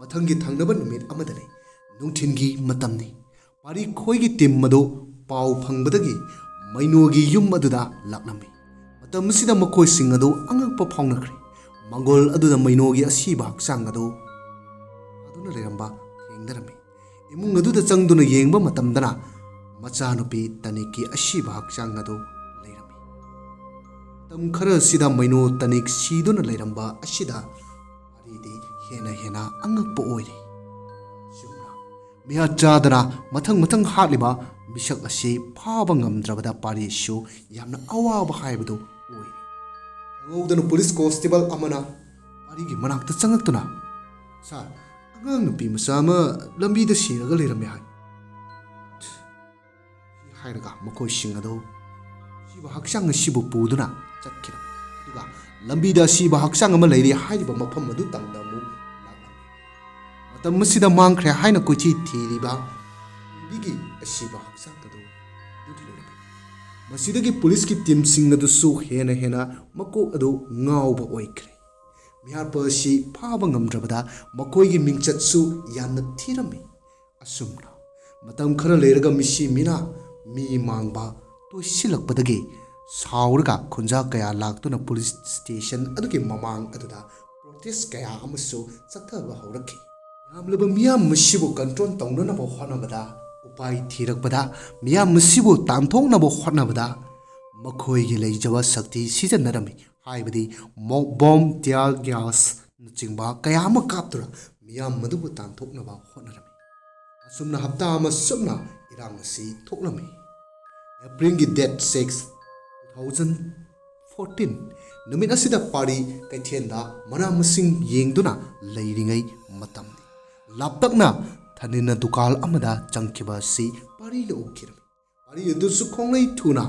ꯃꯊꯪꯒꯤ ꯊꯪꯅꯕ ꯅꯨꯃꯤꯠ ꯑꯃꯗꯅꯤ ꯅꯨꯡꯊꯤꯟꯒꯤ ꯃꯇꯝꯅꯤ ꯄꯥꯔꯤ ꯈꯣꯏꯒꯤ ꯇꯤꯝ ꯑꯗꯨ ꯄꯥꯎ ꯐꯪꯕꯗꯒꯤ ꯃꯩꯅꯣꯒꯤ ꯌꯨꯝ ꯑꯗꯨꯗ ꯂꯥꯛꯂꯝꯃꯤ ꯃꯇꯝ ꯑꯁꯤꯗ ꯃꯈꯣꯏꯁꯤꯡ ꯑꯗꯨ ꯑꯉꯛꯄ ꯐꯥꯎꯅꯈ꯭ꯔꯦ ꯃꯪꯒꯣꯜ ꯑꯗꯨꯗ ꯃꯩꯅꯣꯒꯤ ꯑꯁꯤꯕ ꯍꯛꯆꯥꯡ ꯑꯗꯨ ꯑꯗꯨꯅ ꯂꯩꯔꯝꯕ ꯊꯦꯡꯅꯔꯝꯃꯤ ꯏꯃꯨꯡ ꯑꯗꯨꯗ ꯆꯪꯗꯨꯅ ꯌꯦꯡꯕ ꯃꯇꯝꯗꯅ ꯃꯆꯥꯅꯨꯄꯤ ꯇꯅꯤꯛꯀꯤ ꯑꯁꯤꯕ ꯍꯛꯆꯥꯡ ꯑꯗꯨ ꯂꯩꯔꯝꯃꯤ ꯃꯇꯝ ꯈꯔꯁꯤꯗ ꯃꯩꯅꯣ ꯇꯅꯤꯛ ꯁꯤꯗꯨꯅ ꯂꯩꯔꯝꯕ ꯑꯁꯤꯗ ꯄꯥꯔꯤꯗꯤ ꯍꯦꯟꯅ ꯑꯉꯛꯄ ꯑꯣꯏꯔꯤ ꯆꯨꯝꯅ ꯃꯤꯍꯥꯠ ꯆꯥꯗꯅ ꯃꯊꯪ ꯍꯥꯠꯂꯤꯕ ꯃꯤꯁꯛ ꯑꯁꯤ ꯐꯥꯕ ꯉꯝꯗ꯭ꯔꯕꯗ ꯄꯥꯔꯤꯁꯨ ꯌꯥꯝꯅ ꯑꯋꯥꯕ ꯍꯥꯏꯕꯗꯨ ꯑꯣꯏꯔꯤ ꯈꯪꯍꯧꯗꯅ ꯄꯨꯂꯤꯁ ꯀꯣꯟꯁꯇꯦꯕꯜ ꯑꯃꯅ ꯄꯥꯔꯤꯒꯤ ꯃꯅꯥꯛꯇ ꯆꯪꯉꯛꯇꯨꯅ ꯁꯥꯔ ꯑꯉꯥꯡ ꯅꯨꯄꯤ ꯃꯆꯥ ꯑꯃ ꯂꯝꯕꯤꯗ ꯁꯤꯔꯒ ꯂꯩꯔꯝꯃꯦ ꯍꯥꯏꯔꯒ ꯃꯈꯣꯏꯁꯤꯡ ꯑꯗꯨ ꯑꯁꯤꯕ ꯍꯛꯆꯥꯡ ꯑꯁꯤꯕꯨ ꯄꯨꯗꯨꯅ ꯆꯠꯈꯤꯔꯝꯃꯤ ꯑꯗꯨꯒ ꯂꯝꯕꯤꯗ ꯑꯁꯤꯕ ꯍꯛꯆꯥꯡ ꯑꯃ ꯂꯩꯔꯤ ꯍꯥꯏꯔꯤꯕ ꯃꯐꯝ ꯑꯗꯨ ꯇꯝꯅ ꯑꯃꯨꯛ ꯂꯥꯛꯂꯝꯃꯤ ꯃꯇꯝ ꯑꯁꯤꯗ ꯃꯥꯡꯈ꯭ꯔꯦ ꯍꯥꯏꯅ ꯀꯣꯏꯊꯤ ꯊꯤꯔꯤꯕ ꯅꯨꯄꯤꯒꯤ ꯑꯁꯤꯕ ꯍꯛꯆꯥꯡ ꯑꯗꯨ ꯑꯗꯨꯗ ꯂꯩꯔꯝꯃꯤ ꯃꯁꯤꯗꯒꯤ ꯄꯨꯂꯤꯁꯀꯤ ꯇꯤꯝꯁꯤꯡ ꯑꯗꯨꯁꯨ ꯍꯦꯟꯅ ꯃꯀꯣꯛ ꯑꯗꯨ ꯉꯥꯎꯕ ꯑꯣꯏꯈ꯭ꯔꯦ ꯃꯤꯍꯥꯠꯄ ꯑꯁꯤ ꯐꯥꯕ ꯉꯝꯗ꯭ꯔꯕꯗ ꯃꯈꯣꯏꯒꯤ ꯃꯤꯡꯆꯠꯁꯨ ꯌꯥꯝꯅ ꯊꯤꯔꯝꯃꯤ ꯑꯁꯨꯝꯅ ꯃꯇꯝ ꯈꯔ ꯂꯩꯔꯒ ꯃꯤꯁꯤ ꯃꯤꯅꯥ ꯃꯤ ꯃꯥꯡꯕ ꯇꯣꯏꯁꯤꯜꯂꯛꯄꯗꯒꯤ ꯁꯥꯎꯔꯒ ꯈꯨꯟꯖꯥ ꯀꯌꯥ ꯂꯥꯛꯇꯨꯅ ꯄꯨꯂꯤꯁ ꯁ꯭ꯇꯦꯁꯟ ꯑꯗꯨꯒꯤ ꯃꯃꯥꯡ ꯑꯗꯨꯗ ꯄ꯭ꯔꯣꯇꯦꯁ ꯀꯌꯥ ꯑꯃꯁꯨ ꯆꯠꯊꯕ ꯍꯧꯔꯛꯈꯤ ꯌꯥꯝꯂꯕ ꯃꯤꯌꯥꯝ ꯑꯁꯤꯕꯨ ꯀꯟꯇ꯭ꯔꯣꯜ ꯇꯧꯅꯅꯕ ꯍꯣꯠꯅꯕꯗ ꯎꯄꯥꯏ ꯊꯤꯔꯛꯄꯗ ꯃꯤꯌꯥꯝ ꯑꯁꯤꯕꯨ ꯇꯥꯟꯊꯣꯛꯅꯕ ꯍꯣꯠꯅꯕꯗ ꯃꯈꯣꯏꯒꯤ ꯂꯩꯖꯕ ꯁꯛꯇꯤ ꯁꯤꯖꯤꯟꯅꯔꯝꯃꯤ ꯍꯥꯏꯕꯗꯤ ꯕꯣꯝ ꯇꯤꯌꯥꯔ ꯒ꯭ꯌꯥꯁꯅꯆꯤꯡꯕ ꯀꯌꯥ ꯑꯃ ꯀꯥꯞꯇꯨꯅ ꯃꯤꯌꯥꯝ ꯑꯗꯨꯕꯨ ꯇꯥꯟꯊꯣꯛꯅꯕ ꯍꯣꯠꯅꯔꯝꯃꯤ ꯑꯁꯨꯝꯅ ꯍꯞꯇꯥ ꯑꯃ ꯆꯨꯞꯅ ꯏꯔꯥꯡ ꯑꯁꯤ ꯊꯣꯛꯂꯝꯃꯤ ꯑꯦꯄ꯭ꯔꯤꯜꯒꯤ ꯗꯦꯠ 6, 2014 ꯅꯨꯃꯤꯠ ꯑꯁꯤꯗ ꯄꯥꯔꯤ ꯀꯩꯊꯦꯜꯗ ꯃꯅꯥ ꯃꯁꯤꯡ ꯌꯦꯡꯗꯨꯅ ꯂꯩꯔꯤꯉꯩ ꯃꯇꯝꯅꯤ ꯂꯥꯞꯇꯛꯅ ꯊꯅꯤꯟꯅ ꯗꯨꯀꯥꯟ ꯑꯃꯗ ꯆꯪꯈꯤꯕ ꯑꯁꯤ ꯄꯥꯔꯤꯅ ꯎꯈꯤꯔꯝꯃꯤ ꯄꯥꯔꯤ ꯑꯗꯨꯁꯨ ꯈꯣꯡꯂꯩ ꯊꯨꯅ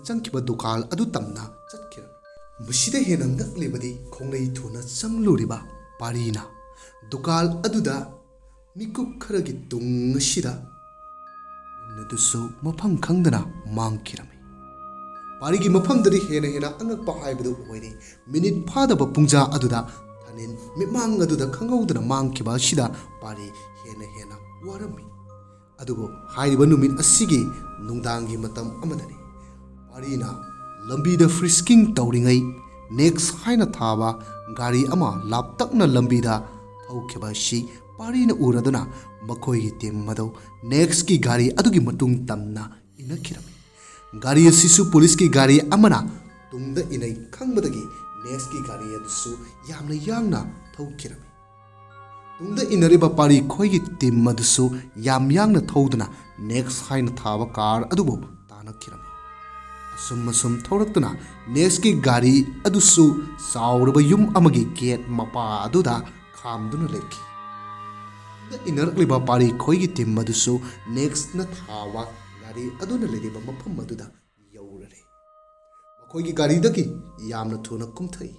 ꯆꯪꯈꯤꯕ ꯗꯨꯀꯥꯟ ꯑꯗꯨ ꯇꯝꯅ ꯆꯠꯈꯤꯔꯝꯃꯤ ꯃꯁꯤꯗ ꯍꯦꯟꯅ ꯉꯛꯂꯤꯕꯗꯤ ꯈꯣꯡꯂꯩ ꯊꯨꯅ ꯆꯪꯂꯨꯔꯤꯕ ꯄꯥꯔꯤꯅ ꯗꯨꯀꯥꯟ ꯑꯗꯨꯗ ꯃꯤꯀꯨꯞ ꯈꯔꯒꯤ ꯇꯨꯡ ꯑꯁꯤꯗ ꯑꯗꯨꯁꯨ ꯃꯐꯝ ꯈꯪꯗꯅ ꯃꯥꯡꯈꯤꯔꯝꯃꯤ ꯄꯥꯔꯤꯒꯤ ꯃꯐꯝꯗꯗꯤ ꯍꯦꯟꯅ ꯑꯉꯛꯄ ꯍꯥꯏꯕꯗꯨ ꯑꯣꯏꯔꯤ ꯃꯤꯅꯤꯠ ꯐꯥꯗꯕ ꯄꯨꯡꯖꯥ ꯑꯗꯨꯗ ꯊꯅꯦꯟ ꯃꯤꯠꯃꯥꯡ ꯑꯗꯨꯗ ꯈꯪꯍꯧꯗꯅ ꯃꯥꯡꯈꯤꯕ ꯑꯁꯤꯗ ꯄꯥꯔꯤ ꯍꯦꯟꯅ ꯋꯥꯔꯝꯃꯤ ꯑꯗꯨꯕꯨ ꯍꯥꯏꯔꯤꯕ ꯅꯨꯃꯤꯠ ꯑꯁꯤꯒꯤ ꯅꯨꯡꯗꯥꯡꯒꯤ ꯃꯇꯝ ꯑꯃꯗꯅꯤ ꯄꯥꯔꯤꯅ ꯂꯝꯕꯤꯗ ꯐ꯭ꯔꯤꯁꯀꯤꯡ ꯇꯧꯔꯤꯉꯩ ꯅꯦꯛꯁ ꯍꯥꯏꯅ ꯊꯥꯕ ꯒꯥꯔꯤ ꯑꯃ ꯂꯥꯞꯇꯛꯅ ꯂꯝꯕꯤꯗ ꯊꯧꯈꯤꯕ ꯑꯁꯤ ꯄꯥꯔꯤꯅ ꯎꯔꯗꯨꯅ ꯃꯈꯣꯏꯒꯤ ꯇꯤꯝ ꯑꯗꯨ ꯅꯦꯛꯁꯀꯤ ꯒꯥꯔꯤ ꯑꯗꯨꯒꯤ ꯃꯇꯨꯡ ꯇꯝꯅ ꯏꯟꯅꯈꯤꯔꯝꯃꯤ ꯒꯥꯔꯤ ꯑꯁꯤꯁꯨ ꯄꯨꯂꯤꯁꯀꯤ ꯒꯥꯔꯤ ꯑꯃꯅ ꯇꯨꯡꯗ ꯏꯅꯩ ꯈꯪꯕꯗꯒꯤ ꯅꯦꯛꯁꯀꯤ ꯒꯥꯔꯤ ꯑꯗꯨꯁꯨ ꯌꯥꯝꯅ ꯌꯥꯡꯅ ꯊꯧꯈꯤꯔꯝꯃꯤ ꯇꯨꯡꯗ ꯏꯟꯅꯔꯤꯕ ꯄꯥꯔꯤ ꯈꯣꯏꯒꯤ ꯇꯤꯝ ꯑꯗꯨꯁꯨ ꯌꯥꯝ ꯌꯥꯡꯅ ꯊꯧꯗꯨꯅ ꯅꯦꯛꯁ ꯍꯥꯏꯅ ꯊꯥꯕ ꯀꯥꯔ ꯑꯗꯨꯕꯨ ꯇꯥꯟꯅꯈꯤꯔꯝꯃꯤ ꯑꯁꯨꯝ ꯊꯧꯔꯛꯇꯨꯅ ꯅꯦꯛꯁꯀꯤ ꯒꯥꯔꯤ ꯑꯗꯨꯁꯨ ꯆꯥꯎꯔꯕ ꯌꯨꯝ ꯑꯃꯒꯤ ꯒꯦꯠ ꯃꯄꯥ ꯑꯗꯨꯗ ꯈꯥꯝꯗꯨꯅ ꯂꯩꯈꯤ ꯏꯟꯅꯔꯛꯂꯤꯕ ꯄꯥꯔꯤ ꯈꯣꯏꯒꯤ ꯇꯤꯝ ꯑꯗꯨꯁꯨ ꯅꯦꯛꯁꯅ ꯊꯥꯕ ꯒꯥꯔꯤ ꯑꯗꯨꯅ ꯂꯩꯔꯤꯕ ꯃꯐꯝ ꯑꯗꯨꯗ ꯌꯧꯔꯔꯦ ꯃꯈꯣꯏꯒꯤ ꯒꯥꯔꯤꯗꯒꯤ ꯌꯥꯝꯅ ꯊꯨꯅ ꯀꯨꯝꯊꯩ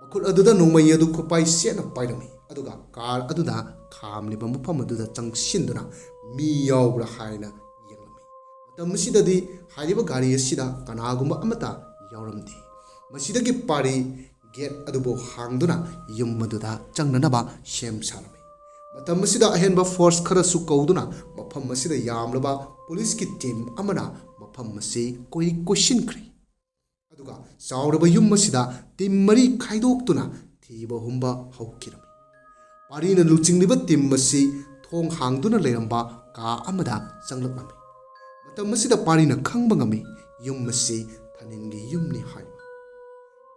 ꯃꯈꯨꯠ ꯑꯗꯨꯗ ꯅꯣꯡꯃꯩ ꯑꯗꯨ ꯈꯨꯄꯥꯏ ꯆꯦꯠꯅ ꯄꯥꯏꯔꯝꯃꯤ ꯑꯗꯨꯒ ꯀꯥꯔ ꯑꯗꯨꯗ ꯈꯥꯝꯂꯤꯕ ꯃꯐꯝ ꯑꯗꯨꯗ ꯆꯪꯁꯤꯟꯗꯨꯅ ꯃꯤ ꯌꯥꯎꯕ꯭ꯔꯥ ꯍꯥꯏꯅ ꯌꯦꯡꯂꯝꯃꯤ ꯃꯇꯝ ꯑꯁꯤꯗꯗꯤ ꯍꯥꯏꯔꯤꯕ ꯒꯥꯔꯤ ꯑꯁꯤꯗ ꯀꯅꯥꯒꯨꯝꯕ ꯑꯃꯠꯇ ꯌꯥꯎꯔꯝꯗꯦ ꯃꯁꯤꯗꯒꯤ ꯄꯥꯔꯤ ꯒꯦꯠ ꯑꯗꯨꯕꯨ ꯍꯥꯡꯗꯨꯅ ꯌꯨꯝ ꯑꯗꯨꯗ ꯆꯪꯅꯅꯕ ꯁꯦꯝ ꯁꯥꯔꯝꯃꯤ ꯃꯇꯝ ꯑꯁꯤꯗ ꯑꯍꯦꯟꯕ ꯐꯣꯔꯁ ꯈꯔꯁꯨ ꯀꯧꯗꯨꯅ ꯃꯐꯝ ꯑꯁꯤꯗ ꯌꯥꯝꯂꯕ ꯄꯨꯂꯤꯁꯀꯤ ꯇꯤꯝ ꯑꯃꯅ ꯃꯐꯝ ꯑꯁꯤ ꯀꯣꯏꯁꯤꯟꯈ꯭ꯔꯦ ꯑꯗꯨꯒ ꯆꯥꯎꯔꯕ ꯌꯨꯝ ꯑꯁꯤꯗ ꯇꯤꯝ 4 ꯈꯥꯏꯗꯣꯛꯇꯨꯅ ꯊꯤꯕ ꯍꯨꯝꯕ ꯍꯧꯈꯤꯔꯝꯃꯤ ꯄꯥꯔꯤꯅ ꯂꯨꯆꯤꯡꯂꯤꯕ ꯇꯤꯝ ꯑꯁꯤ ꯊꯣꯡ ꯍꯥꯡꯗꯨꯅ ꯂꯩꯔꯝꯕ ꯀꯥ ꯑꯃꯗ ꯆꯪꯂꯛꯂꯝꯃꯤ ꯃꯇꯝ ꯑꯁꯤꯗ ꯄꯥꯔꯤꯅ ꯈꯪꯕ ꯉꯝꯃꯤ ꯌꯨꯝ ꯑꯁꯤ ꯊꯅꯤꯟꯒꯤ ꯌꯨꯝꯅꯤ ꯍꯥꯏꯕ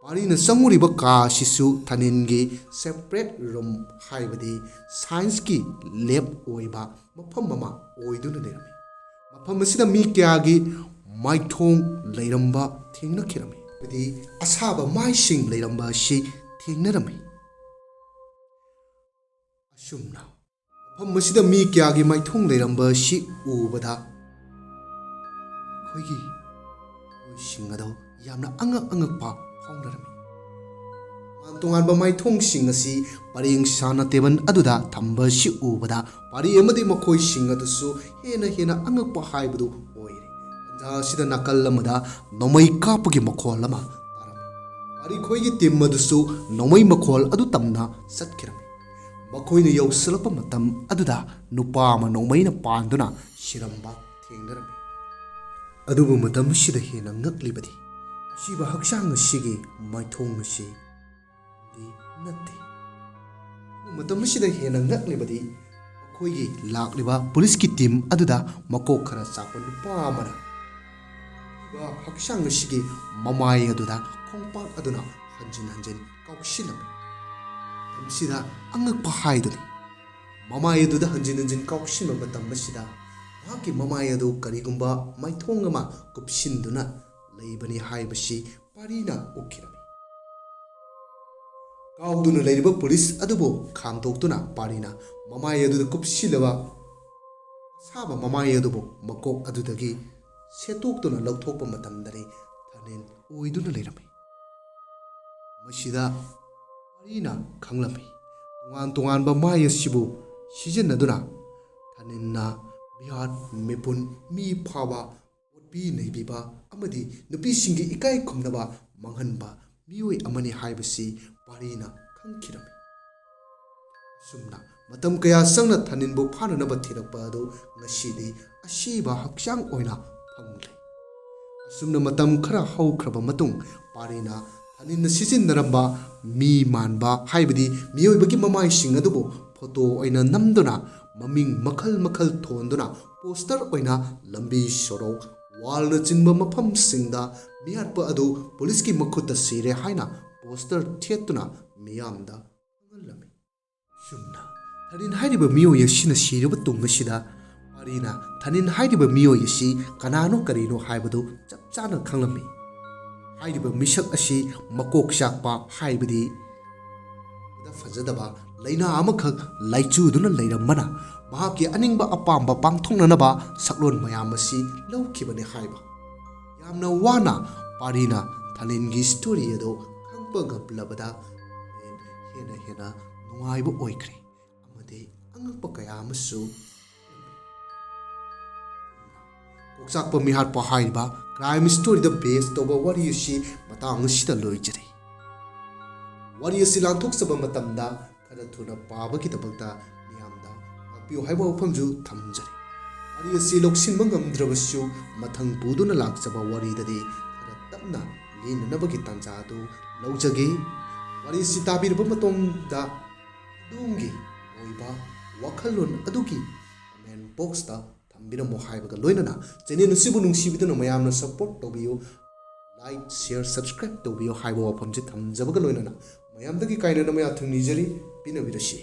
ꯄꯥꯔꯤꯅ ꯆꯪꯉꯨꯔꯤꯕ ꯀꯥ ꯑꯁꯤꯁꯨ ꯊꯅꯤꯟꯒꯤ ꯁꯦꯄꯔꯦꯠ ꯔꯨꯝ ꯍꯥꯏꯕꯗꯤ ꯁꯥꯏꯟꯁꯀꯤ ꯂꯦꯕ ꯑꯣꯏꯕ ꯃꯐꯝ ꯑꯃ ꯑꯣꯏꯗꯨꯅ ꯂꯩꯔꯝꯃꯤ ꯃꯐꯝ ꯑꯁꯤꯗ ꯃꯤ ꯀꯌꯥꯒꯤ ꯃꯥꯏꯊꯣꯡ ꯂꯩꯔꯝꯕ ꯊꯦꯡꯅꯈꯤꯔꯝꯃꯤ ꯍꯥꯏꯕꯗꯤ ꯑꯁꯥꯕ ꯃꯥꯏꯁꯤꯡ ꯂꯩꯔꯝꯕ ꯑꯁꯤ ꯊꯦꯡꯅꯔꯝꯃꯤ꯫ ꯑꯁꯨꯝꯅ ꯃꯐꯝ ꯑꯁꯤꯗ ꯃꯤ ꯀꯌꯥꯒꯤ ꯃꯥꯏꯊꯣꯡ ꯂꯩꯔꯝꯕ ꯑꯁꯤ ꯎꯕꯗ ꯑꯩꯈꯣꯏꯒꯤ ꯃꯤꯑꯣꯏꯁꯤꯡ ꯑꯗꯨ ꯌꯥꯝꯅ ꯑꯉꯛꯄ ꯐꯥꯎꯅꯔꯝꯃꯤ꯫ ꯇꯣꯉꯥꯟ ꯇꯣꯉꯥꯟꯕ ꯃꯥꯏꯊꯣꯡꯁꯤꯡ ꯑꯁꯤ ꯄꯔꯦꯡ ꯁꯥꯅ ꯇꯦꯕꯜ ꯑꯗꯨꯗ ꯊꯝꯕ ꯑꯁꯤ ꯎꯕꯗ ꯄꯥꯔꯤ ꯑꯃꯗꯤ ꯃꯈꯣꯏꯁꯤꯡ ꯑꯗꯨꯁꯨ ꯍꯦꯟꯅ ꯑꯉꯛꯄ ꯍꯥꯏꯕꯗꯨ ꯑꯣꯏꯔꯦ꯫ ꯇꯥꯟꯖꯥ ꯑꯁꯤꯗ ꯅꯥꯀꯜ ꯑꯃꯗ ꯅꯣꯡꯃꯩ ꯀꯥꯞꯄꯒꯤ ꯃꯈꯣꯜ ꯑꯃ ꯇꯥꯔꯝꯃꯤ꯫ ꯄꯥꯔꯤ ꯈꯣꯏꯒꯤ ꯇꯤꯝ ꯑꯗꯨꯁꯨ ꯅꯣꯡꯃꯩ ꯃꯈꯣꯜ ꯑꯗꯨ ꯇꯝꯅ ꯆꯠꯈꯤꯔꯝꯃꯤ꯫ ꯃꯈꯣꯏꯅ ꯌꯧꯁꯤꯜꯂꯛꯄ ꯃꯇꯝ ꯑꯗꯨꯗ ꯅꯨꯄꯥ ꯑꯃ ꯅꯣꯡꯃꯩꯅ ꯄꯥꯟꯗꯨꯅ ꯁꯤꯔꯝꯕ ꯊꯦꯡꯅꯔꯝꯃꯤ꯫ ꯑꯗꯨꯕꯨ ꯃꯇꯝ ꯑꯁꯤꯗ ꯍꯦꯟꯅ ꯉꯛꯂꯤꯕꯗꯤ ꯑꯁꯤꯕ ꯍꯛꯆꯥꯡ ꯑꯁꯤꯒꯤ ꯃꯥꯏꯊꯣꯡ ꯑꯁꯤ ꯅꯠꯇꯦ꯫ ꯃꯇꯝ ꯑꯁꯤꯗ ꯍꯦꯟꯅ ꯉꯛꯂꯤꯕꯗꯤ ꯑꯩꯈꯣꯏꯒꯤ ꯂꯥꯛꯂꯤꯕ ꯄꯨꯂꯤꯁꯀꯤ ꯇꯤꯝ ꯑꯗꯨꯗ ꯃꯀꯣꯛ ꯈꯔ ꯆꯥꯛꯄ ꯅꯨꯄꯥ ꯑꯃꯅ ꯍꯛꯆꯥꯡ ꯑꯁꯤꯒꯤ ꯃꯃꯥꯏ ꯑꯗꯨꯗ ꯈꯣꯡꯄꯥꯛ ꯑꯗꯨꯅ ꯍꯟꯖꯤꯟ ꯍꯟꯖꯤꯟ ꯀꯥꯎꯁꯤꯜꯂꯝꯃꯤ꯫ ꯃꯇꯝꯁꯤꯗ ꯑꯉꯛꯄ ꯍꯥꯏꯗꯨꯅꯤ ꯃꯃꯥꯏ ꯑꯗꯨꯗ ꯍꯟꯖꯤꯟ ꯍꯟꯖꯤൻ ꯀꯥꯎꯁꯤꯟꯕ ꯃꯇꯝ ꯑꯁꯤꯗ ꯃꯍꯥꯛꯀꯤ ꯃꯃꯥꯏ ꯑꯗꯨ ꯀꯔꯤꯒꯨꯝꯕ ꯃꯥꯏꯊꯣꯡ ꯑꯃ ꯀꯨꯞꯁꯤꯟꯗꯨꯅ ꯂꯩꯕꯅꯤ ꯍꯥꯏꯕꯁꯤ ꯄꯥꯔꯤꯅ ꯎꯈꯤꯔꯝꯃꯤ꯫ ꯀꯥꯎꯗꯨꯅ ꯂꯩꯔꯤꯕ ꯄꯨꯂꯤꯁ ꯑꯗꯨꯕꯨ ꯈꯥꯝꯗꯣꯛꯇꯨꯅ ꯄꯥꯔꯤꯅ ꯃꯃꯥꯏ ꯑꯗꯨꯗ ꯀꯨꯞꯁꯤꯜꯂꯕ ꯑꯁꯥꯕ ꯃꯃꯥꯏ ꯑꯗꯨꯕꯨ ꯃꯀꯣꯛ ꯑꯗꯨꯗꯒꯤ ꯁꯦꯠꯇꯣꯛꯇꯨꯅ ꯂꯧꯊꯣꯛꯄ ꯃꯇꯝꯗꯗꯤ ꯊꯅꯦꯜ ꯑꯣꯏꯗꯨꯅ ꯂꯩꯔꯝꯃꯤ꯫ ꯃꯁꯤꯗ ꯄꯥꯔꯤꯅ ꯈꯪꯂꯝꯃꯤ ꯇꯣꯉꯥꯟ ꯇꯣꯉꯥꯟꯕ ꯃꯥꯏ ꯑꯁꯤꯕꯨ ꯁꯤꯖꯤꯟꯅꯗꯨꯅ ꯊꯅꯦꯜꯅ ꯃꯤꯍꯥꯠ ꯃꯤꯄꯨꯟ ꯃꯤ ꯐꯥꯕ ꯑꯣꯠꯄꯤ ꯅꯩꯕꯤꯕ ꯑꯃꯗꯤ ꯅꯨꯄꯤꯁꯤꯡꯒꯤ ꯏꯀꯥꯏ ꯈꯨꯝꯅꯕ ꯃꯥꯡꯍꯟꯕ ꯃꯤꯑꯣꯏ ꯑꯃꯅꯤ ꯍꯥꯏꯕꯁꯤ ꯄꯥꯔꯤꯅ ꯈꯪꯈꯤꯔꯝꯃꯤ꯫ ꯑꯁꯨꯝꯅ ꯃꯇꯝ ꯀꯌꯥ ꯆꯪꯅ ꯊꯅꯦꯜꯕꯨ ꯐꯥꯅꯅꯕ ꯊꯤꯔꯛꯄ ꯑꯗꯨ ꯉꯁꯤꯗꯤ ꯑꯁꯤꯕ ꯍꯛꯆꯥꯡ ꯑꯣꯏꯅ ꯐꯪꯂꯦ꯫ ꯑꯁꯨꯝꯅ ꯃꯇꯝ ꯈꯔ ꯍꯧꯈ꯭ꯔꯕ ꯃꯇꯨꯡ ꯄꯥꯔꯤꯅ ꯊꯅꯦꯜꯅ ꯁꯤꯖꯤꯟꯅꯔꯝꯕ ꯃꯤ ꯃꯥꯟꯕ ꯍꯥꯏꯕꯗꯤ ꯃꯤꯑꯣꯏꯕꯒꯤ ꯃꯃꯥꯏꯁꯤꯡ ꯑꯗꯨꯕꯨ ꯐꯣꯇꯣ ꯑꯣꯏꯅ ꯅꯝꯗꯨꯅ ꯃꯃꯤꯡ ꯃꯈꯜ ꯃꯈꯜ ꯊꯣꯟꯗꯨꯅ ꯄꯣꯁꯇꯔ ꯑꯣꯏꯅ ꯂꯝꯕꯤ ꯁꯣꯔꯣꯛ ꯋꯥꯜꯅꯆꯤꯡꯕ ꯃꯐꯝꯁꯤꯡꯗ ꯃꯤꯍꯥꯠꯄ ꯑꯗꯨ ꯄꯨꯂꯤꯁꯀꯤ ꯃꯈꯨꯠꯇ ꯁꯤꯔꯦ ꯍꯥꯏꯅ ꯄꯣꯁꯇꯔ ꯊꯦꯠꯇꯨꯅ ꯃꯤꯌꯥꯝꯗ ꯈꯪꯍꯜꯂꯝꯃꯤ꯫ ꯑꯁꯨꯝꯅ ꯊꯅꯦꯜ ꯍꯥꯏꯔꯤꯕ ꯃꯤꯑꯣꯏ ꯑꯁꯤꯅ ꯁꯤꯔꯕ ꯇꯨꯡ ꯑꯁꯤꯗ ꯄꯥꯔꯤꯅ ꯊꯅꯦꯜ ꯍꯥꯏꯔꯤꯕ ꯃꯤꯑꯣꯏ ꯑꯁꯤ ꯀꯅꯥꯅꯣ ꯀꯔꯤꯅꯣ ꯍꯥꯏꯕꯗꯨ ꯆꯞ ꯆꯥꯅ ꯈꯪꯂꯝꯃꯤ꯫ ꯍꯥꯏꯔꯤꯕ ꯃꯤꯁꯛ ꯑꯁꯤ ꯃꯀꯣꯛ ꯆꯥꯛꯄ ꯍꯥꯏꯕꯗꯤ ꯐꯖꯗꯕ ꯂꯩꯅꯥ ꯑꯃꯈꯛ ꯂꯥꯏꯆꯨꯗꯨꯅ ꯂꯩꯔꯝꯕꯅ ꯃꯍꯥꯛꯀꯤ ꯑꯅꯤꯡꯕ ꯑꯄꯥꯝꯕ ꯄꯥꯡꯊꯣꯛꯅꯅꯕ ꯁꯛꯂꯣꯟ ꯃꯌꯥꯝ ꯑꯁꯤ ꯂꯧꯈꯤꯕꯅꯤ ꯍꯥꯏꯕ ꯌꯥꯝꯅ ꯋꯥꯅ ꯄꯥꯔꯤꯅ ꯊꯅꯦꯜꯒꯤ ꯁ꯭ꯇꯣꯔꯤ ꯑꯗꯨ ꯈꯪꯕ ꯉꯝꯂꯕꯗ ꯍꯦꯟꯅ ꯅꯨꯡꯉꯥꯏꯕ ꯑꯣꯏꯈ꯭ꯔꯦ ꯑꯃꯗꯤ ꯑꯉꯛꯄ ꯀꯌꯥ ꯑꯃꯁꯨ ꯀꯣꯛꯆꯥꯛꯄ ꯃꯤꯍꯥꯠꯄ ꯍꯥꯏꯔꯤꯕ ꯀ꯭ꯔꯥꯏꯝ ꯁ꯭ꯇꯣꯔꯤꯗ ꯕꯦꯖ ꯇꯧꯕ ꯋꯥꯔꯤ ꯑꯁꯤ ꯃꯇꯥꯡ ꯑꯁꯤꯗ ꯂꯣꯏꯖꯔꯦ꯫ ꯋꯥꯔꯤ ꯑꯁꯤ ꯂꯥꯟꯊꯣꯛꯆꯕ ꯃꯇꯝꯗ ꯈꯔ ꯊꯨꯅ ꯄꯥꯕꯒꯤꯗꯃꯛꯇ ꯃꯤꯌꯥꯝꯗ ꯉꯥꯛꯄꯤꯌꯨ ꯍꯥꯏꯕ ꯋꯥꯐꯝꯁꯨ ꯊꯝꯖꯔꯤ꯫ ꯋꯥꯔꯤ ꯑꯁꯤ ꯂꯧꯁꯤꯟꯕ ꯉꯝꯗ꯭ꯔꯕꯁꯨ ꯃꯊꯪ ꯄꯨꯗꯨꯅ ꯂꯥꯛꯆꯕ ꯋꯥꯔꯤꯗꯗꯤ ꯈꯔ ꯇꯞꯅ ꯂꯤꯅꯅꯕꯒꯤ ꯇꯥꯟꯖꯥ ꯑꯗꯨ ꯂꯧꯖꯒꯦ꯫ ꯋꯥꯔꯤ ꯑꯁꯤ ꯇꯥꯕꯤꯔꯕ ꯃꯇꯨꯡꯗ ꯑꯗꯣꯝꯒꯤ ꯑꯣꯏꯕ ꯋꯥꯈꯜꯂꯣꯟ ꯑꯗꯨꯒꯤ ꯀꯃꯦꯟ ꯕꯣꯛꯁꯇ ꯊꯝꯕꯤꯔꯝꯃꯨ ꯍꯥꯏꯕꯒ ꯂꯣꯏꯅꯅ ꯆꯦꯅꯦꯜ ꯑꯁꯤꯕꯨ ꯅꯨꯡꯁꯤꯕꯤꯗꯨꯅ ꯃꯌꯥꯝꯅ ꯁꯄꯣꯔꯠ ꯇꯧꯕꯤꯌꯨ ꯂꯥꯏꯛ ꯁꯤꯌꯔ ꯁꯕꯁꯀ꯭ꯔꯥꯏꯕ ꯇꯧꯕꯤꯌꯨ ꯍꯥꯏꯕ ꯋꯥꯐꯝꯁꯤ ꯊꯝꯖꯕꯒ ꯂꯣꯏꯅꯅ ꯃꯌꯥꯝꯗꯒꯤ ꯀꯥꯏꯅꯅ ꯃꯌꯥꯊꯨꯡ ꯅꯤꯖꯔꯤ ꯄꯤꯅꯕꯤꯔꯁꯤ꯫